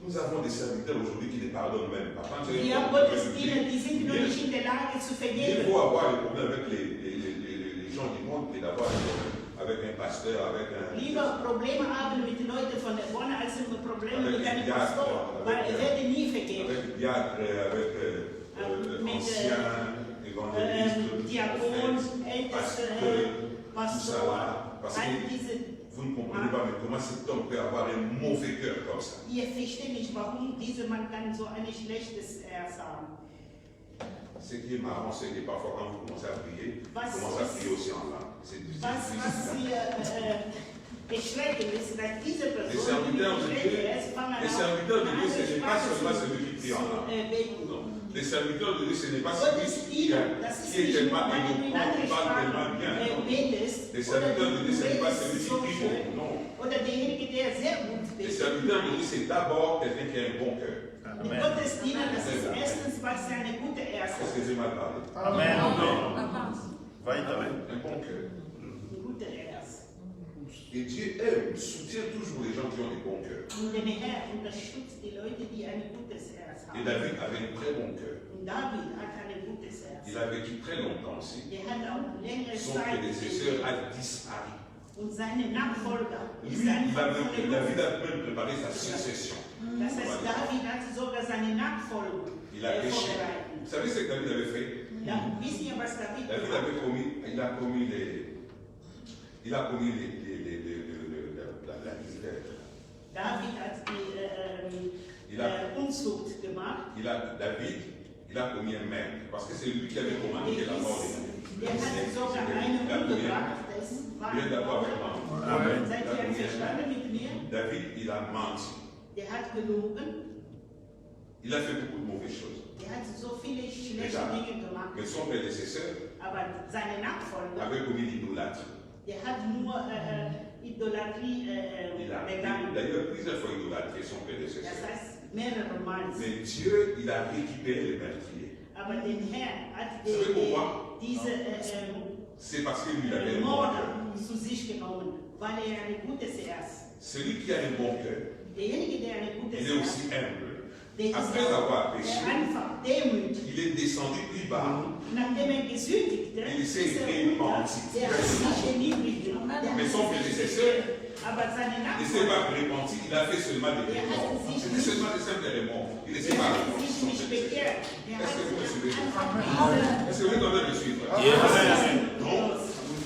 [SPEAKER 3] Nous avons des serviteurs aujourd'hui qui ne pardonnent même pas. Quand
[SPEAKER 1] Wir haben Gottesdiener, die sind noch nicht in der Lage zu
[SPEAKER 3] il
[SPEAKER 1] vergeben.
[SPEAKER 3] faut avoir des problèmes avec les gens du monde que d'avoir des problèmes avec un pasteur, avec un...
[SPEAKER 1] Lieber Probleme haben mit den Leuten von der Vorne als Probleme mit einem
[SPEAKER 3] Avec
[SPEAKER 1] Pastor, weil er wird nie vergeben.
[SPEAKER 3] avec diacre, avec ancien, évangéliste,
[SPEAKER 1] Diakon,
[SPEAKER 3] pasteur,
[SPEAKER 1] Pastor,
[SPEAKER 3] parce
[SPEAKER 1] all
[SPEAKER 3] que
[SPEAKER 1] diese.
[SPEAKER 3] vous ne comprenez pas, mais comment cet homme peut avoir un mauvais cœur comme ça?
[SPEAKER 1] Ihr versteht nicht, warum dieser Mann kann so ein schlechtes Herz haben.
[SPEAKER 3] Ce qui est marrant, c'est que parfois quand vous commencez à prier, vous
[SPEAKER 1] Was
[SPEAKER 3] commencez à prier aussi en langue. C'est
[SPEAKER 1] Was
[SPEAKER 3] difficile.
[SPEAKER 1] hier erschreckend ist, dass diese
[SPEAKER 3] Les
[SPEAKER 1] Person, die
[SPEAKER 3] serviteurs de Dieu,
[SPEAKER 1] erst fangen
[SPEAKER 3] les
[SPEAKER 1] an,
[SPEAKER 3] serviteurs de Dieu, ce n'est pas
[SPEAKER 1] Sprache
[SPEAKER 3] seulement celui qui prie en langue.
[SPEAKER 1] beten.
[SPEAKER 3] Non. Les serviteurs de Dieu, ce n'est pas celui qui
[SPEAKER 1] Gottesdiener, das ist
[SPEAKER 3] est
[SPEAKER 1] nicht nur,
[SPEAKER 3] tellement
[SPEAKER 1] weil du in
[SPEAKER 3] éloquent,
[SPEAKER 1] andere
[SPEAKER 3] qui parle
[SPEAKER 1] Sprachen
[SPEAKER 3] tellement bien. Non.
[SPEAKER 1] betest,
[SPEAKER 3] Les
[SPEAKER 1] oder
[SPEAKER 3] serviteurs de
[SPEAKER 1] du
[SPEAKER 3] Dieu, ce n'est pas
[SPEAKER 1] redest
[SPEAKER 3] celui qui
[SPEAKER 1] so
[SPEAKER 3] prie
[SPEAKER 1] schön,
[SPEAKER 3] beaucoup. Non.
[SPEAKER 1] oder derjenige, der sehr gut
[SPEAKER 3] Les
[SPEAKER 1] betet.
[SPEAKER 3] serviteurs de Dieu, c'est d'abord quelqu'un qui a un bon cœur.
[SPEAKER 1] Der Gottesdiener, das ist erstens, was er eine gute Erste
[SPEAKER 3] Est-ce que j'ai mal parlé?
[SPEAKER 4] Amen.
[SPEAKER 3] Un bon cœur.
[SPEAKER 1] eine gute Erste.
[SPEAKER 3] Et Dieu aime, soutient toujours les gens qui ont des bons cœurs.
[SPEAKER 1] Und der Herr unterstützt die Leute, die ein gutes Herz
[SPEAKER 3] Et
[SPEAKER 1] haben.
[SPEAKER 3] David avait un très bon cœur.
[SPEAKER 1] Und David hat ein gutes Herz.
[SPEAKER 3] Il a vécu très longtemps aussi.
[SPEAKER 1] Der hat auch längere
[SPEAKER 3] Son
[SPEAKER 1] Zeit
[SPEAKER 3] prédécesseur
[SPEAKER 1] gelebt.
[SPEAKER 3] a disparu.
[SPEAKER 1] Und seine Nachfolger
[SPEAKER 3] Lui,
[SPEAKER 1] ist einfach von der
[SPEAKER 3] David
[SPEAKER 1] Luft.
[SPEAKER 3] a même préparé sa succession.
[SPEAKER 1] Das heißt, David hat sogar seine Nachfolger
[SPEAKER 3] Il a péché.
[SPEAKER 1] vorbereitet.
[SPEAKER 3] Vous savez ce que David avait fait?
[SPEAKER 1] Ja, wisst ihr, was David
[SPEAKER 3] David
[SPEAKER 1] gemacht
[SPEAKER 3] avait commis, il a commis la misère.
[SPEAKER 1] David hat
[SPEAKER 3] Il a-
[SPEAKER 1] die Unzucht gemacht.
[SPEAKER 3] David, il a commis un meurtre. Parce que c'est lui qui avait commandé la mort de
[SPEAKER 1] Der hat sogar einen umgebracht. Das war
[SPEAKER 3] Il est
[SPEAKER 1] ein
[SPEAKER 3] d'accord avec
[SPEAKER 1] Mörder.
[SPEAKER 3] moi.
[SPEAKER 4] Amen.
[SPEAKER 1] Seid ihr einverstanden mit mir?
[SPEAKER 3] David, il a menti.
[SPEAKER 1] Der hat gelogen.
[SPEAKER 3] Il a fait beaucoup de mauvaises choses.
[SPEAKER 1] Der hat so viele schlechte
[SPEAKER 3] Déjà.
[SPEAKER 1] Dinge gemacht.
[SPEAKER 3] Mais son prédécesseur
[SPEAKER 1] Aber seine Nachfolger,
[SPEAKER 3] avait commis l'idolâtrie.
[SPEAKER 1] der hat nur Idolatrie
[SPEAKER 3] Il a
[SPEAKER 1] begangen.
[SPEAKER 3] d'ailleurs plusieurs fois idolâtré son
[SPEAKER 1] Das
[SPEAKER 3] prédécesseur.
[SPEAKER 1] heißt, mehrere Mal.
[SPEAKER 3] Mais Dieu, il a récupéré les meurtriers.
[SPEAKER 1] Aber den Herrn hat
[SPEAKER 3] Savez pourquoi?
[SPEAKER 1] diese
[SPEAKER 3] C'est parce que lui, il avait un bon
[SPEAKER 1] Morde
[SPEAKER 3] cœur.
[SPEAKER 1] zu sich genommen, weil er ein gutes Herz.
[SPEAKER 3] Celui qui a un bon cœur,
[SPEAKER 1] Derjenige, der ein gutes
[SPEAKER 3] il est
[SPEAKER 1] Herz
[SPEAKER 3] aussi humble.
[SPEAKER 1] der ist
[SPEAKER 3] Après
[SPEAKER 1] auch
[SPEAKER 3] avoir péché,
[SPEAKER 1] einfach demütig.
[SPEAKER 3] il est descendu plus bas.
[SPEAKER 1] Nachdem er gesündigt hat,
[SPEAKER 3] Il s'est
[SPEAKER 1] ist er
[SPEAKER 3] repenti.
[SPEAKER 1] runter, der hat sich erniedrigt. Der
[SPEAKER 3] Mais
[SPEAKER 1] hat
[SPEAKER 3] son
[SPEAKER 1] sich
[SPEAKER 3] prédécesseur,
[SPEAKER 1] aber seine
[SPEAKER 3] il ne s'est
[SPEAKER 1] Nachfolger,
[SPEAKER 3] pas repenti, il a fait seulement des remords. C'était seulement des simples remords. Il ne s'est
[SPEAKER 1] der
[SPEAKER 3] pas
[SPEAKER 1] hat
[SPEAKER 3] repenti.
[SPEAKER 1] sich
[SPEAKER 3] son
[SPEAKER 1] nicht
[SPEAKER 3] prédécesseur.
[SPEAKER 1] bekehrt. Der hat
[SPEAKER 3] Est-ce que vous me suivez?
[SPEAKER 1] einfach
[SPEAKER 3] Est-ce que vous êtes en train de me suivre? Donc,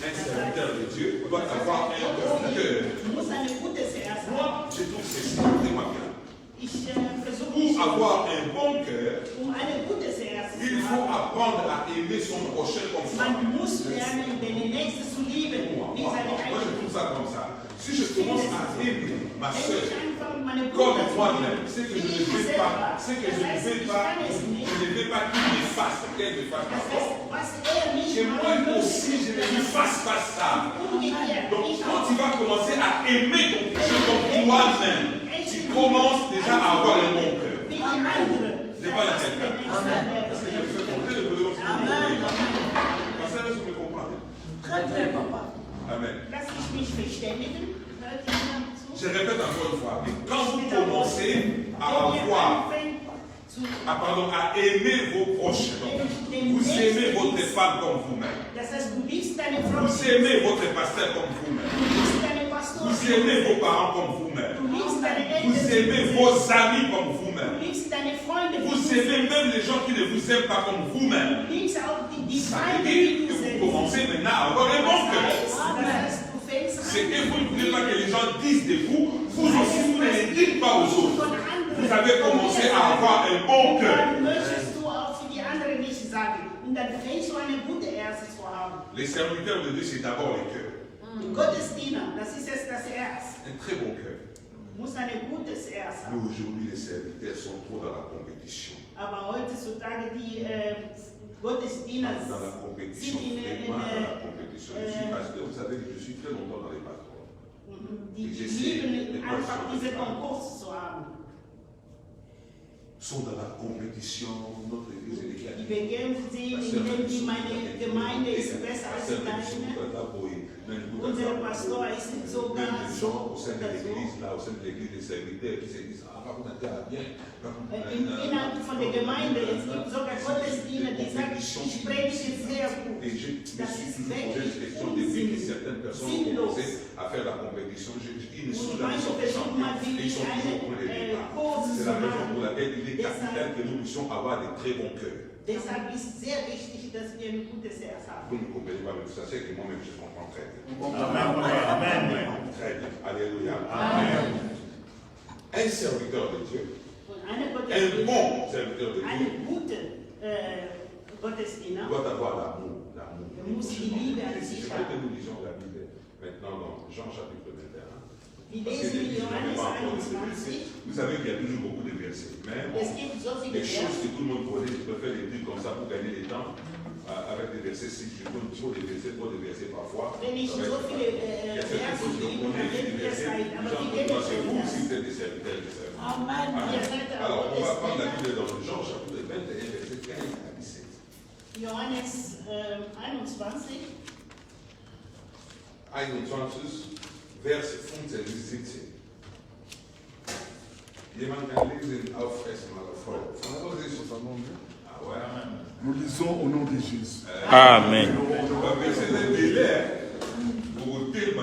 [SPEAKER 3] un serviteur de Dieu doit avoir un bon cœur.
[SPEAKER 1] muss ein gutes Herz haben.
[SPEAKER 3] Moi, je trouve ceci, écoutez-moi bien.
[SPEAKER 1] Ich versuche
[SPEAKER 3] Pour avoir un bon cœur,
[SPEAKER 1] ein gutes Herz zu
[SPEAKER 3] il faut
[SPEAKER 1] haben.
[SPEAKER 3] apprendre à aimer son prochain comme soi.
[SPEAKER 1] Man muss lernen, den Nächsten zu lieben,
[SPEAKER 3] Moi,
[SPEAKER 1] wie seine
[SPEAKER 3] je
[SPEAKER 1] eigenen.
[SPEAKER 3] trouve ça comme ça. Si je commence à aimer ma
[SPEAKER 1] Wenn
[SPEAKER 3] soeur
[SPEAKER 1] ich anfange, meine
[SPEAKER 3] comme
[SPEAKER 1] Brüder zu
[SPEAKER 3] moi-même,
[SPEAKER 1] lieben,
[SPEAKER 3] c'est que
[SPEAKER 1] wie
[SPEAKER 3] je ne
[SPEAKER 1] ich
[SPEAKER 3] veux
[SPEAKER 1] selber,
[SPEAKER 3] pas, c'est que je
[SPEAKER 1] das
[SPEAKER 3] ne
[SPEAKER 1] heißt,
[SPEAKER 3] veux
[SPEAKER 1] ich
[SPEAKER 3] pas,
[SPEAKER 1] kann es nicht.
[SPEAKER 3] je ne veux pas qu'il me fasse, qu'elle me fasse
[SPEAKER 1] Das
[SPEAKER 3] pas.
[SPEAKER 1] heißt, was er nicht
[SPEAKER 3] Et moi
[SPEAKER 1] machen muss,
[SPEAKER 3] aussi, je ne lui fasse pas ça.
[SPEAKER 1] umgekehrt.
[SPEAKER 3] Donc,
[SPEAKER 1] Ich
[SPEAKER 3] quand
[SPEAKER 1] auch.
[SPEAKER 3] tu vas commencer à aimer ton prochain comme toi-même, tu commences déjà à avoir un bon cœur.
[SPEAKER 1] Wie die andere.
[SPEAKER 3] C'est pas la
[SPEAKER 1] Das ist
[SPEAKER 3] quelqu'un.
[SPEAKER 1] der
[SPEAKER 3] Parce que je
[SPEAKER 1] Nächste.
[SPEAKER 3] fais compter le bonheur que
[SPEAKER 1] Amen.
[SPEAKER 3] Parce que vous me comprenez.
[SPEAKER 1] Très bien, Papa.
[SPEAKER 3] Amen.
[SPEAKER 1] Lass ich mich verständigen. Hört jemand zu?
[SPEAKER 3] Je répète encore une fois, quand vous
[SPEAKER 1] Wiederholen.
[SPEAKER 3] commencez à
[SPEAKER 1] Wenn ihr
[SPEAKER 3] avoir,
[SPEAKER 1] anfängt zu
[SPEAKER 3] à aimer vos proches, vous aimez votre femme comme vous-même.
[SPEAKER 1] Das heißt, du liebst deine Frau,
[SPEAKER 3] Vous aimez votre pasteur comme vous-même.
[SPEAKER 1] du liebst deine Pastoren,
[SPEAKER 3] Vous aimez vos parents comme
[SPEAKER 1] du
[SPEAKER 3] vous-même.
[SPEAKER 1] liebst deine
[SPEAKER 3] Vous
[SPEAKER 1] Eltern,
[SPEAKER 3] aimez vos amis comme
[SPEAKER 1] du
[SPEAKER 3] vous-même.
[SPEAKER 1] liebst deine Freunde,
[SPEAKER 3] Vous aimez même les gens qui ne vous aiment pas comme vous-même.
[SPEAKER 1] du liebst auch die
[SPEAKER 3] Ça veut
[SPEAKER 1] Feinde,
[SPEAKER 3] dire
[SPEAKER 1] die
[SPEAKER 3] que
[SPEAKER 1] du
[SPEAKER 3] vous
[SPEAKER 1] selbst.
[SPEAKER 3] commencez maintenant à avoir un bon cœur.
[SPEAKER 1] Das heißt, du fängst
[SPEAKER 3] C'est
[SPEAKER 1] an,
[SPEAKER 3] que vous ne voulez pas que les gens disent de vous, vous aussi vous ne les dites pas aux autres.
[SPEAKER 1] von anderen
[SPEAKER 3] vous avez commencé à avoir un bon cœur.
[SPEAKER 1] Dann möchtest du auch für die anderen nicht sagen. Und dann fängst du eine gute Herz zu haben.
[SPEAKER 3] Les serviteurs de Dieu, c'est d'abord le cœur.
[SPEAKER 1] Gottesdiener, das ist jetzt das Herz.
[SPEAKER 3] Un très bon cœur.
[SPEAKER 1] Muss ein gutes Herz
[SPEAKER 3] Mais
[SPEAKER 1] haben.
[SPEAKER 3] aujourd'hui, les serviteurs sont trop dans la compétition.
[SPEAKER 1] Aber heutzutage die Gottesdiener
[SPEAKER 3] Dans la compétition,
[SPEAKER 1] sind
[SPEAKER 3] vraiment dans la compétition. Je suis pasteur, vous savez, je suis très longtemps dans les patrons.
[SPEAKER 1] die lieben einfach diese Konkurs zu haben.
[SPEAKER 3] Sont dans la compétition, notre église est
[SPEAKER 1] Die
[SPEAKER 3] éclatée.
[SPEAKER 1] bekämpfen sie, indem die meine Gemeinde ist besser als die deine. Unser Pastor ist sogar so
[SPEAKER 3] au sein de l'église, là, au sein de l'église des serviteurs qui se disent, ah, vous n'êtes pas bien.
[SPEAKER 1] Innerhalb von der Gemeinde, es gibt sogar Gottesdiener, die sagen, ich predige sehr gut.
[SPEAKER 3] Et je me
[SPEAKER 1] Das
[SPEAKER 3] suis
[SPEAKER 1] ist
[SPEAKER 3] toujours posé
[SPEAKER 1] wirklich
[SPEAKER 3] cette question depuis que
[SPEAKER 1] unsinnig.
[SPEAKER 3] certaines personnes ont commencé à faire la compétition. Je dis, ils ne sont
[SPEAKER 1] Und
[SPEAKER 3] jamais
[SPEAKER 1] manche
[SPEAKER 3] sortis
[SPEAKER 1] versuchen mal
[SPEAKER 3] champions. Ils
[SPEAKER 1] wirklich
[SPEAKER 3] sont toujours pour les
[SPEAKER 1] eine
[SPEAKER 3] débats.
[SPEAKER 1] Kurse
[SPEAKER 3] C'est
[SPEAKER 1] zu
[SPEAKER 3] la raison pour
[SPEAKER 1] machen.
[SPEAKER 3] laquelle il est capital que nous puissions avoir des très bons cœurs.
[SPEAKER 1] Deshalb ist sehr wichtig, dass wir ein gutes Herz haben.
[SPEAKER 3] Vous ne comprenez pas, mais ça c'est que moi-même je comprends très bien.
[SPEAKER 4] Amen.
[SPEAKER 3] Très bien. Alléluia.
[SPEAKER 1] Amen.
[SPEAKER 3] Un serviteur de Dieu,
[SPEAKER 1] Und eine
[SPEAKER 3] un
[SPEAKER 1] Gottesdiener,
[SPEAKER 3] bon serviteur de Dieu,
[SPEAKER 1] eine gute Gottesdiener,
[SPEAKER 3] doit avoir l'amour. L'amour.
[SPEAKER 1] muss die Liebe an
[SPEAKER 3] Je
[SPEAKER 1] sich
[SPEAKER 3] voudrais que
[SPEAKER 1] haben.
[SPEAKER 3] nous lisions la Bible maintenant dans Jean chapitre 21.
[SPEAKER 1] Wir
[SPEAKER 3] Parce que
[SPEAKER 1] lesen
[SPEAKER 3] l'Église
[SPEAKER 1] in
[SPEAKER 3] ne met
[SPEAKER 1] Johannes
[SPEAKER 3] pas encore de
[SPEAKER 1] 21.
[SPEAKER 3] versets. Vous savez qu'il y a toujours beaucoup de versets. Mais bon,
[SPEAKER 1] Es gibt so viele
[SPEAKER 3] les choses
[SPEAKER 1] Verse.
[SPEAKER 3] que tout le monde connaît, je peux faire des trucs comme ça pour gagner du temps. Avec des versets, si je donne trop de versets parfois.
[SPEAKER 1] Wenn ich
[SPEAKER 3] ça va
[SPEAKER 1] so
[SPEAKER 3] être-
[SPEAKER 1] viele
[SPEAKER 3] Il y a
[SPEAKER 1] Verse
[SPEAKER 3] certaines choses que je
[SPEAKER 1] gebe,
[SPEAKER 3] connais,
[SPEAKER 1] dann
[SPEAKER 3] des
[SPEAKER 1] wird mir
[SPEAKER 3] versets.
[SPEAKER 1] Zeit. Aber
[SPEAKER 3] Jean,
[SPEAKER 1] wie
[SPEAKER 3] pour
[SPEAKER 1] geht
[SPEAKER 3] moi,
[SPEAKER 1] es
[SPEAKER 3] c'est
[SPEAKER 1] denn
[SPEAKER 3] vous
[SPEAKER 1] das?
[SPEAKER 3] aussi, vous êtes des serviteurs et des serviteurs.
[SPEAKER 1] Amen. Ihr seid
[SPEAKER 3] Alors, on va prendre la
[SPEAKER 1] Gottesdiener.
[SPEAKER 3] Bible dans Jean chapitre 21, verset 15 à 17.
[SPEAKER 1] Johannes 21.
[SPEAKER 3] 21, Vers 15 bis 17. Jemand kann lesen auf erstmal auf Französisch. Ah ouais.
[SPEAKER 5] Nous lisons au nom de Jésus.
[SPEAKER 4] Amen.
[SPEAKER 3] Mais c'est le délai pour vous dire,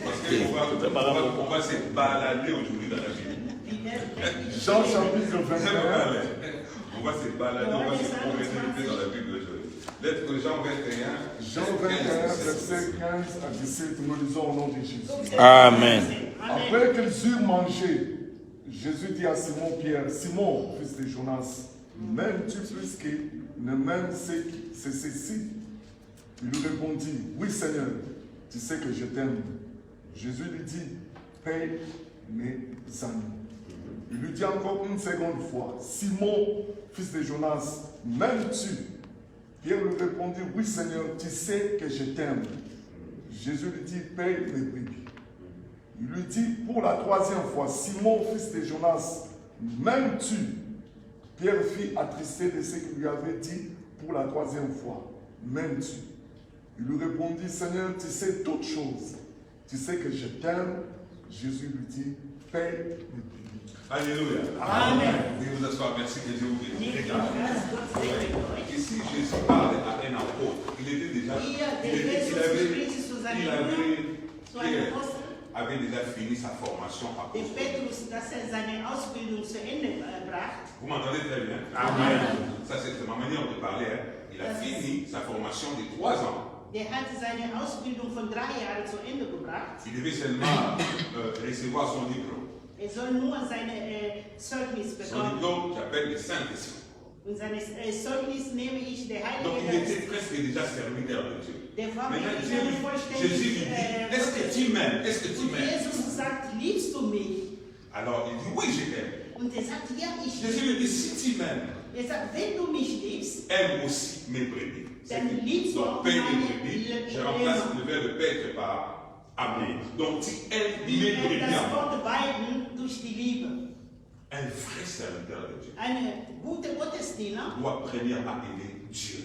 [SPEAKER 3] parce qu'on va se balader aujourd'hui dans la Bible.
[SPEAKER 5] Jean chapitre 21,
[SPEAKER 3] On va se balader, on va se promener dans la Bible aujourd'hui. Lettre de Jean 21,
[SPEAKER 5] Jean 21, verset 15 à 17, nous lisons au nom de Jésus.
[SPEAKER 4] Amen.
[SPEAKER 5] Après qu'ils eurent mangé, Jésus dit à Simon-Pierre, Simon, fils de Jonas, m'aimes-tu plus que ne m'aimes c'est ceci? Il lui répondit, oui Seigneur, tu sais que je t'aime. Jésus lui dit, paye mes amis. Il lui dit encore une seconde fois, Simon, fils de Jonas, m'aimes-tu? Pierre lui répondit, oui Seigneur, tu sais que je t'aime. Jésus lui dit, paye mes brebis. Il lui dit pour la troisième fois, Simon, fils de Jonas, m'aimes-tu? Pierre fut attristé de ce qu'il lui avait dit pour la troisième fois, m'aimes-tu? Il lui répondit, Seigneur, tu sais toutes choses. Tu sais que je t'aime. Jésus lui dit, paye mes brebis.
[SPEAKER 3] Alléluia.
[SPEAKER 1] Amen.
[SPEAKER 3] Veuillez vous asseoir, merci que Dieu vous bénisse.
[SPEAKER 1] Nicht nur das, Gott segne euch.
[SPEAKER 3] Ici, Jésus parle à un apôtre. Il était déjà. Pierre avait déjà fini sa formation
[SPEAKER 1] Der
[SPEAKER 3] apostolique.
[SPEAKER 1] Petrus, dass seine Ausbildung zu Ende brachte.
[SPEAKER 3] Vous m'entendez très bien?
[SPEAKER 4] Amen.
[SPEAKER 3] Ça, c'est ma manière de parler. Hein. Il a fini sa formation de 3 ans.
[SPEAKER 1] Der hat seine Ausbildung von 3 Jahren zu Ende gebracht.
[SPEAKER 3] Il devait seulement recevoir son diplôme.
[SPEAKER 1] Soll nur seine Zeugnis
[SPEAKER 3] Son
[SPEAKER 1] bekommen.
[SPEAKER 3] diplôme, j'appelle le Saint-Esprit.
[SPEAKER 1] Und seine Zeugnis nehme ich der
[SPEAKER 3] Donc,
[SPEAKER 1] Heilige
[SPEAKER 3] il
[SPEAKER 1] Geist.
[SPEAKER 3] était presque déjà serviteur de Dieu.
[SPEAKER 1] Der war
[SPEAKER 3] Maintenant,
[SPEAKER 1] wirklich
[SPEAKER 3] Dieu
[SPEAKER 1] eine
[SPEAKER 3] lui- Jésus lui dit, est-ce que tu m'aimes? Est-ce que tu
[SPEAKER 1] Und
[SPEAKER 3] m'aimes?
[SPEAKER 1] Jesus sagt, liebst du mich?
[SPEAKER 3] Alors, il dit, oui, je t'aime.
[SPEAKER 1] Und er sagt, ja, ich
[SPEAKER 3] Jésus lui dit, si tu m'aimes,
[SPEAKER 1] Er sagt, wenn du mich liebst,
[SPEAKER 3] aime aussi mes brebis.
[SPEAKER 1] dann liebst du
[SPEAKER 3] Donc,
[SPEAKER 1] auch
[SPEAKER 3] paye mes
[SPEAKER 1] meine
[SPEAKER 3] brebis. Je remplace le verbe paître par amour. Donc, tu aimes mes brebis.
[SPEAKER 1] das
[SPEAKER 3] à moi.
[SPEAKER 1] Wort weiden durch die Liebe.
[SPEAKER 3] Un vrai serviteur de Dieu
[SPEAKER 1] Eine gute Gottesdiener,
[SPEAKER 3] doit premièrement aimer Dieu.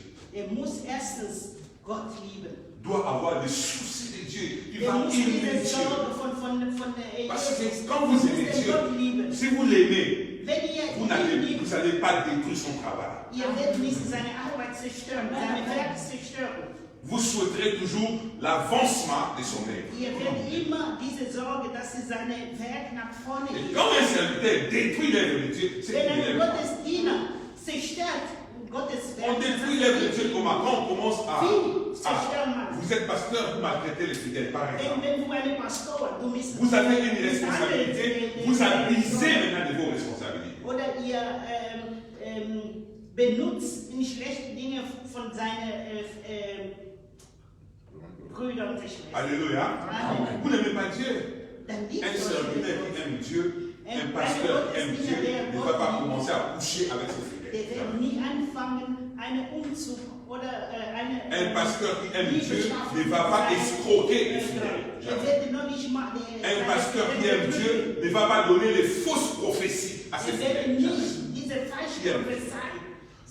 [SPEAKER 1] muss erstens Gott lieben.
[SPEAKER 3] Doit avoir le souci de Dieu. Il va
[SPEAKER 1] Muss
[SPEAKER 3] aimer
[SPEAKER 1] diese
[SPEAKER 3] Dieu.
[SPEAKER 1] Sorge von
[SPEAKER 3] Parce que
[SPEAKER 1] Jesus.
[SPEAKER 3] quand vous aimez
[SPEAKER 1] Muss den Gott
[SPEAKER 3] Dieu,
[SPEAKER 1] lieben.
[SPEAKER 3] si vous l'aimez,
[SPEAKER 1] Wenn ihr
[SPEAKER 3] vous
[SPEAKER 1] ihn
[SPEAKER 3] n'allez
[SPEAKER 1] liebt,
[SPEAKER 3] pas détruire son travail.
[SPEAKER 1] ihr werdet nicht seine Arbeit zerstören, seine Werke zerstören.
[SPEAKER 3] Vous souhaiterez toujours l'avancement de son œuvre.
[SPEAKER 1] Ihr werdet immer diese Sorge, dass sie seine Werke nach vorne
[SPEAKER 3] Et
[SPEAKER 1] gehen.
[SPEAKER 3] quand un serviteur détruit l'œuvre de Dieu, c'est
[SPEAKER 1] Wenn
[SPEAKER 3] qu'il
[SPEAKER 1] ein
[SPEAKER 3] aime.
[SPEAKER 1] Gottesdiener zerstört Gottes
[SPEAKER 3] On détruit l'œuvre de Dieu comment? Quand on commence à vous êtes pasteur, vous maltraitez les fidèles, par exemple. Vous avez une responsabilité, vous abusez maintenant de vos responsabilités.
[SPEAKER 1] Oder ihr benutzt in schlechte Dinge von seinen Brüdern und Geschwistern.
[SPEAKER 3] Alléluia. Vous n'aimez pas Dieu. Un serviteur qui aime Dieu, un pasteur qui aime Dieu, ne va pas commencer à coucher avec ses fidèles.
[SPEAKER 1] Der wird nie anfangen, einen Umzug oder
[SPEAKER 3] Un pasteur qui aime Dieu ne va pas escroquer les fidèles. Un pasteur qui aime Dieu ne va pas donner les fausses prophéties à ses fidèles.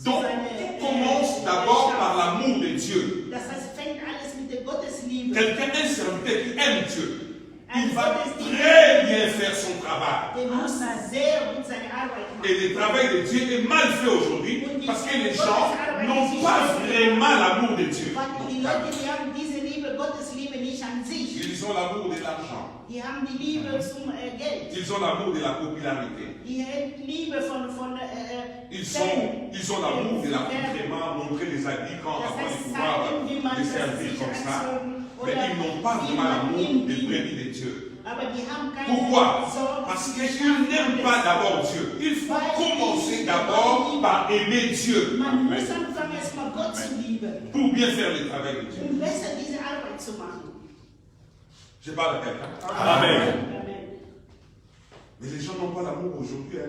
[SPEAKER 3] Donc, tout commence d'abord par l'amour de Dieu. Quelqu'un, un serviteur qui aime Dieu, il va très bien faire son travail. Et le travail de Dieu est mal fait aujourd'hui parce que les gens n'ont pas vraiment l'amour de Dieu. Ils ont l'amour de l'argent. Ils ont l'amour de la popularité. Ils ont l'amour de l'accoutrement, montrer les habits quand on va pouvoir les servir comme ça. Mais ils n'ont pas vraiment l'amour des brebis de Dieu. Pourquoi? Parce qu'ils n'aiment pas d'abord Dieu. Il faut commencer d'abord par aimer Dieu. Pour bien faire le travail de Dieu. Je parle à quelqu'un. Amen. Mais les gens n'ont pas l'amour aujourd'hui.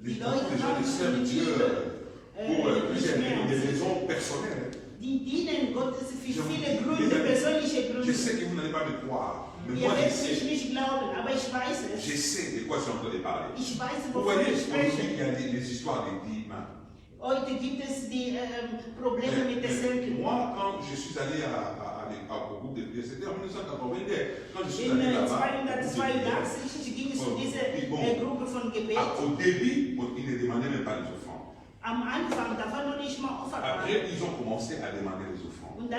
[SPEAKER 3] Les gens servent Dieu pour des raisons personnelles. Je sais que vous n'allez pas me croire. Mais moi, je sais de quoi je suis en train de parler. Vous voyez, aujourd'hui, il y a des histoires de dîmes. Moi, quand je suis allé au groupe de prière, c'était en 1982. Quand je suis allé là-bas, au début, ils ne demandaient même pas les offrandes. Après, ils ont commencé à demander les offrandes. Il y a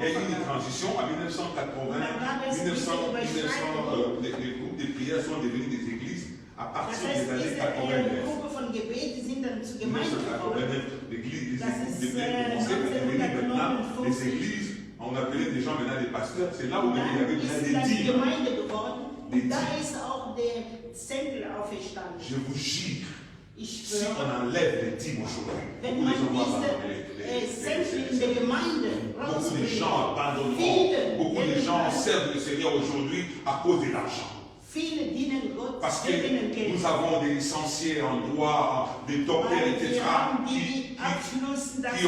[SPEAKER 3] eu une transition en 1980. Les groupes de prière sont devenus des églises à partir des années 89. 1989, les groupes de prière commençaient à devenir maintenant des églises. On appelait des gens maintenant des pasteurs. C'est là où il y avait déjà des dîmes. Je vous jure. Si on enlève les dîmes aujourd'hui, beaucoup de gens abandonneront, beaucoup de gens servent le Seigneur aujourd'hui à cause de l'argent. Parce que nous avons des licenciés en droit, des docteurs, etc., qui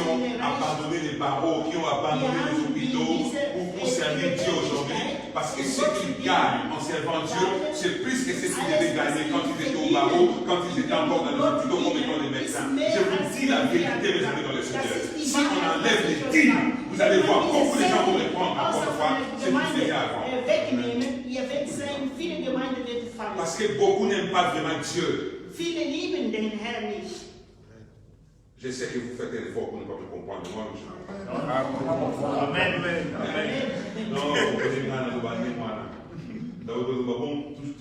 [SPEAKER 3] ont abandonné les barreaux, qui ont abandonné les hôpitaux pour servir Dieu aujourd'hui. Parce que ce qu'ils gagnent en servant Dieu, c'est plus que ce qu'ils devaient gagner quand ils étaient au barreau, quand ils étaient encore dans les hôpitaux comme étant des médecins. Je vous dis la vérité, mes amis, dans le Seigneur. Si on enlève les dîmes, vous allez voir beaucoup de gens vont répondre encore une fois ce qu'ils faisaient avant. Parce que beaucoup n'aiment pas vraiment Dieu. Je sais que vous faites un effort pour ne pas me comprendre. Moi, je... Amen. Non,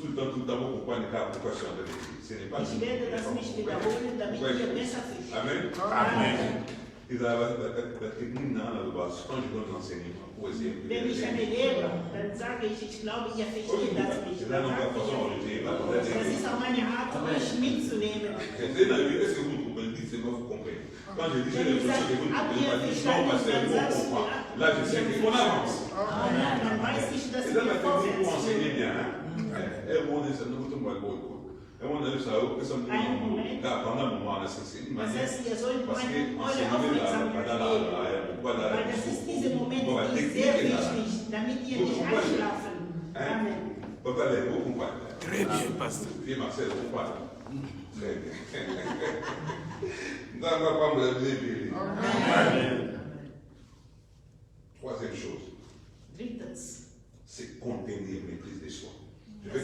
[SPEAKER 3] tout le temps, vous comprenez pourquoi je suis en train de dire. Ce n'est pas Amen. Quand je donne l'enseignement pour essayer de quand je dis que vous ne comprenez pas, non, parce que vous comprend. Là, je sais qu'on avance. C'est dans la technique pour enseigner bien. Et on est ça, nous sommes pas beaux. Et on a eu ça, que ça nous a pendant un moment, c'est une manière. Parce que enseigner la technique très bien, pasteur. Puis Marcel, vous comprenez. Très bien. Troisième chose, c'est contenir maîtrise de soi. Je vais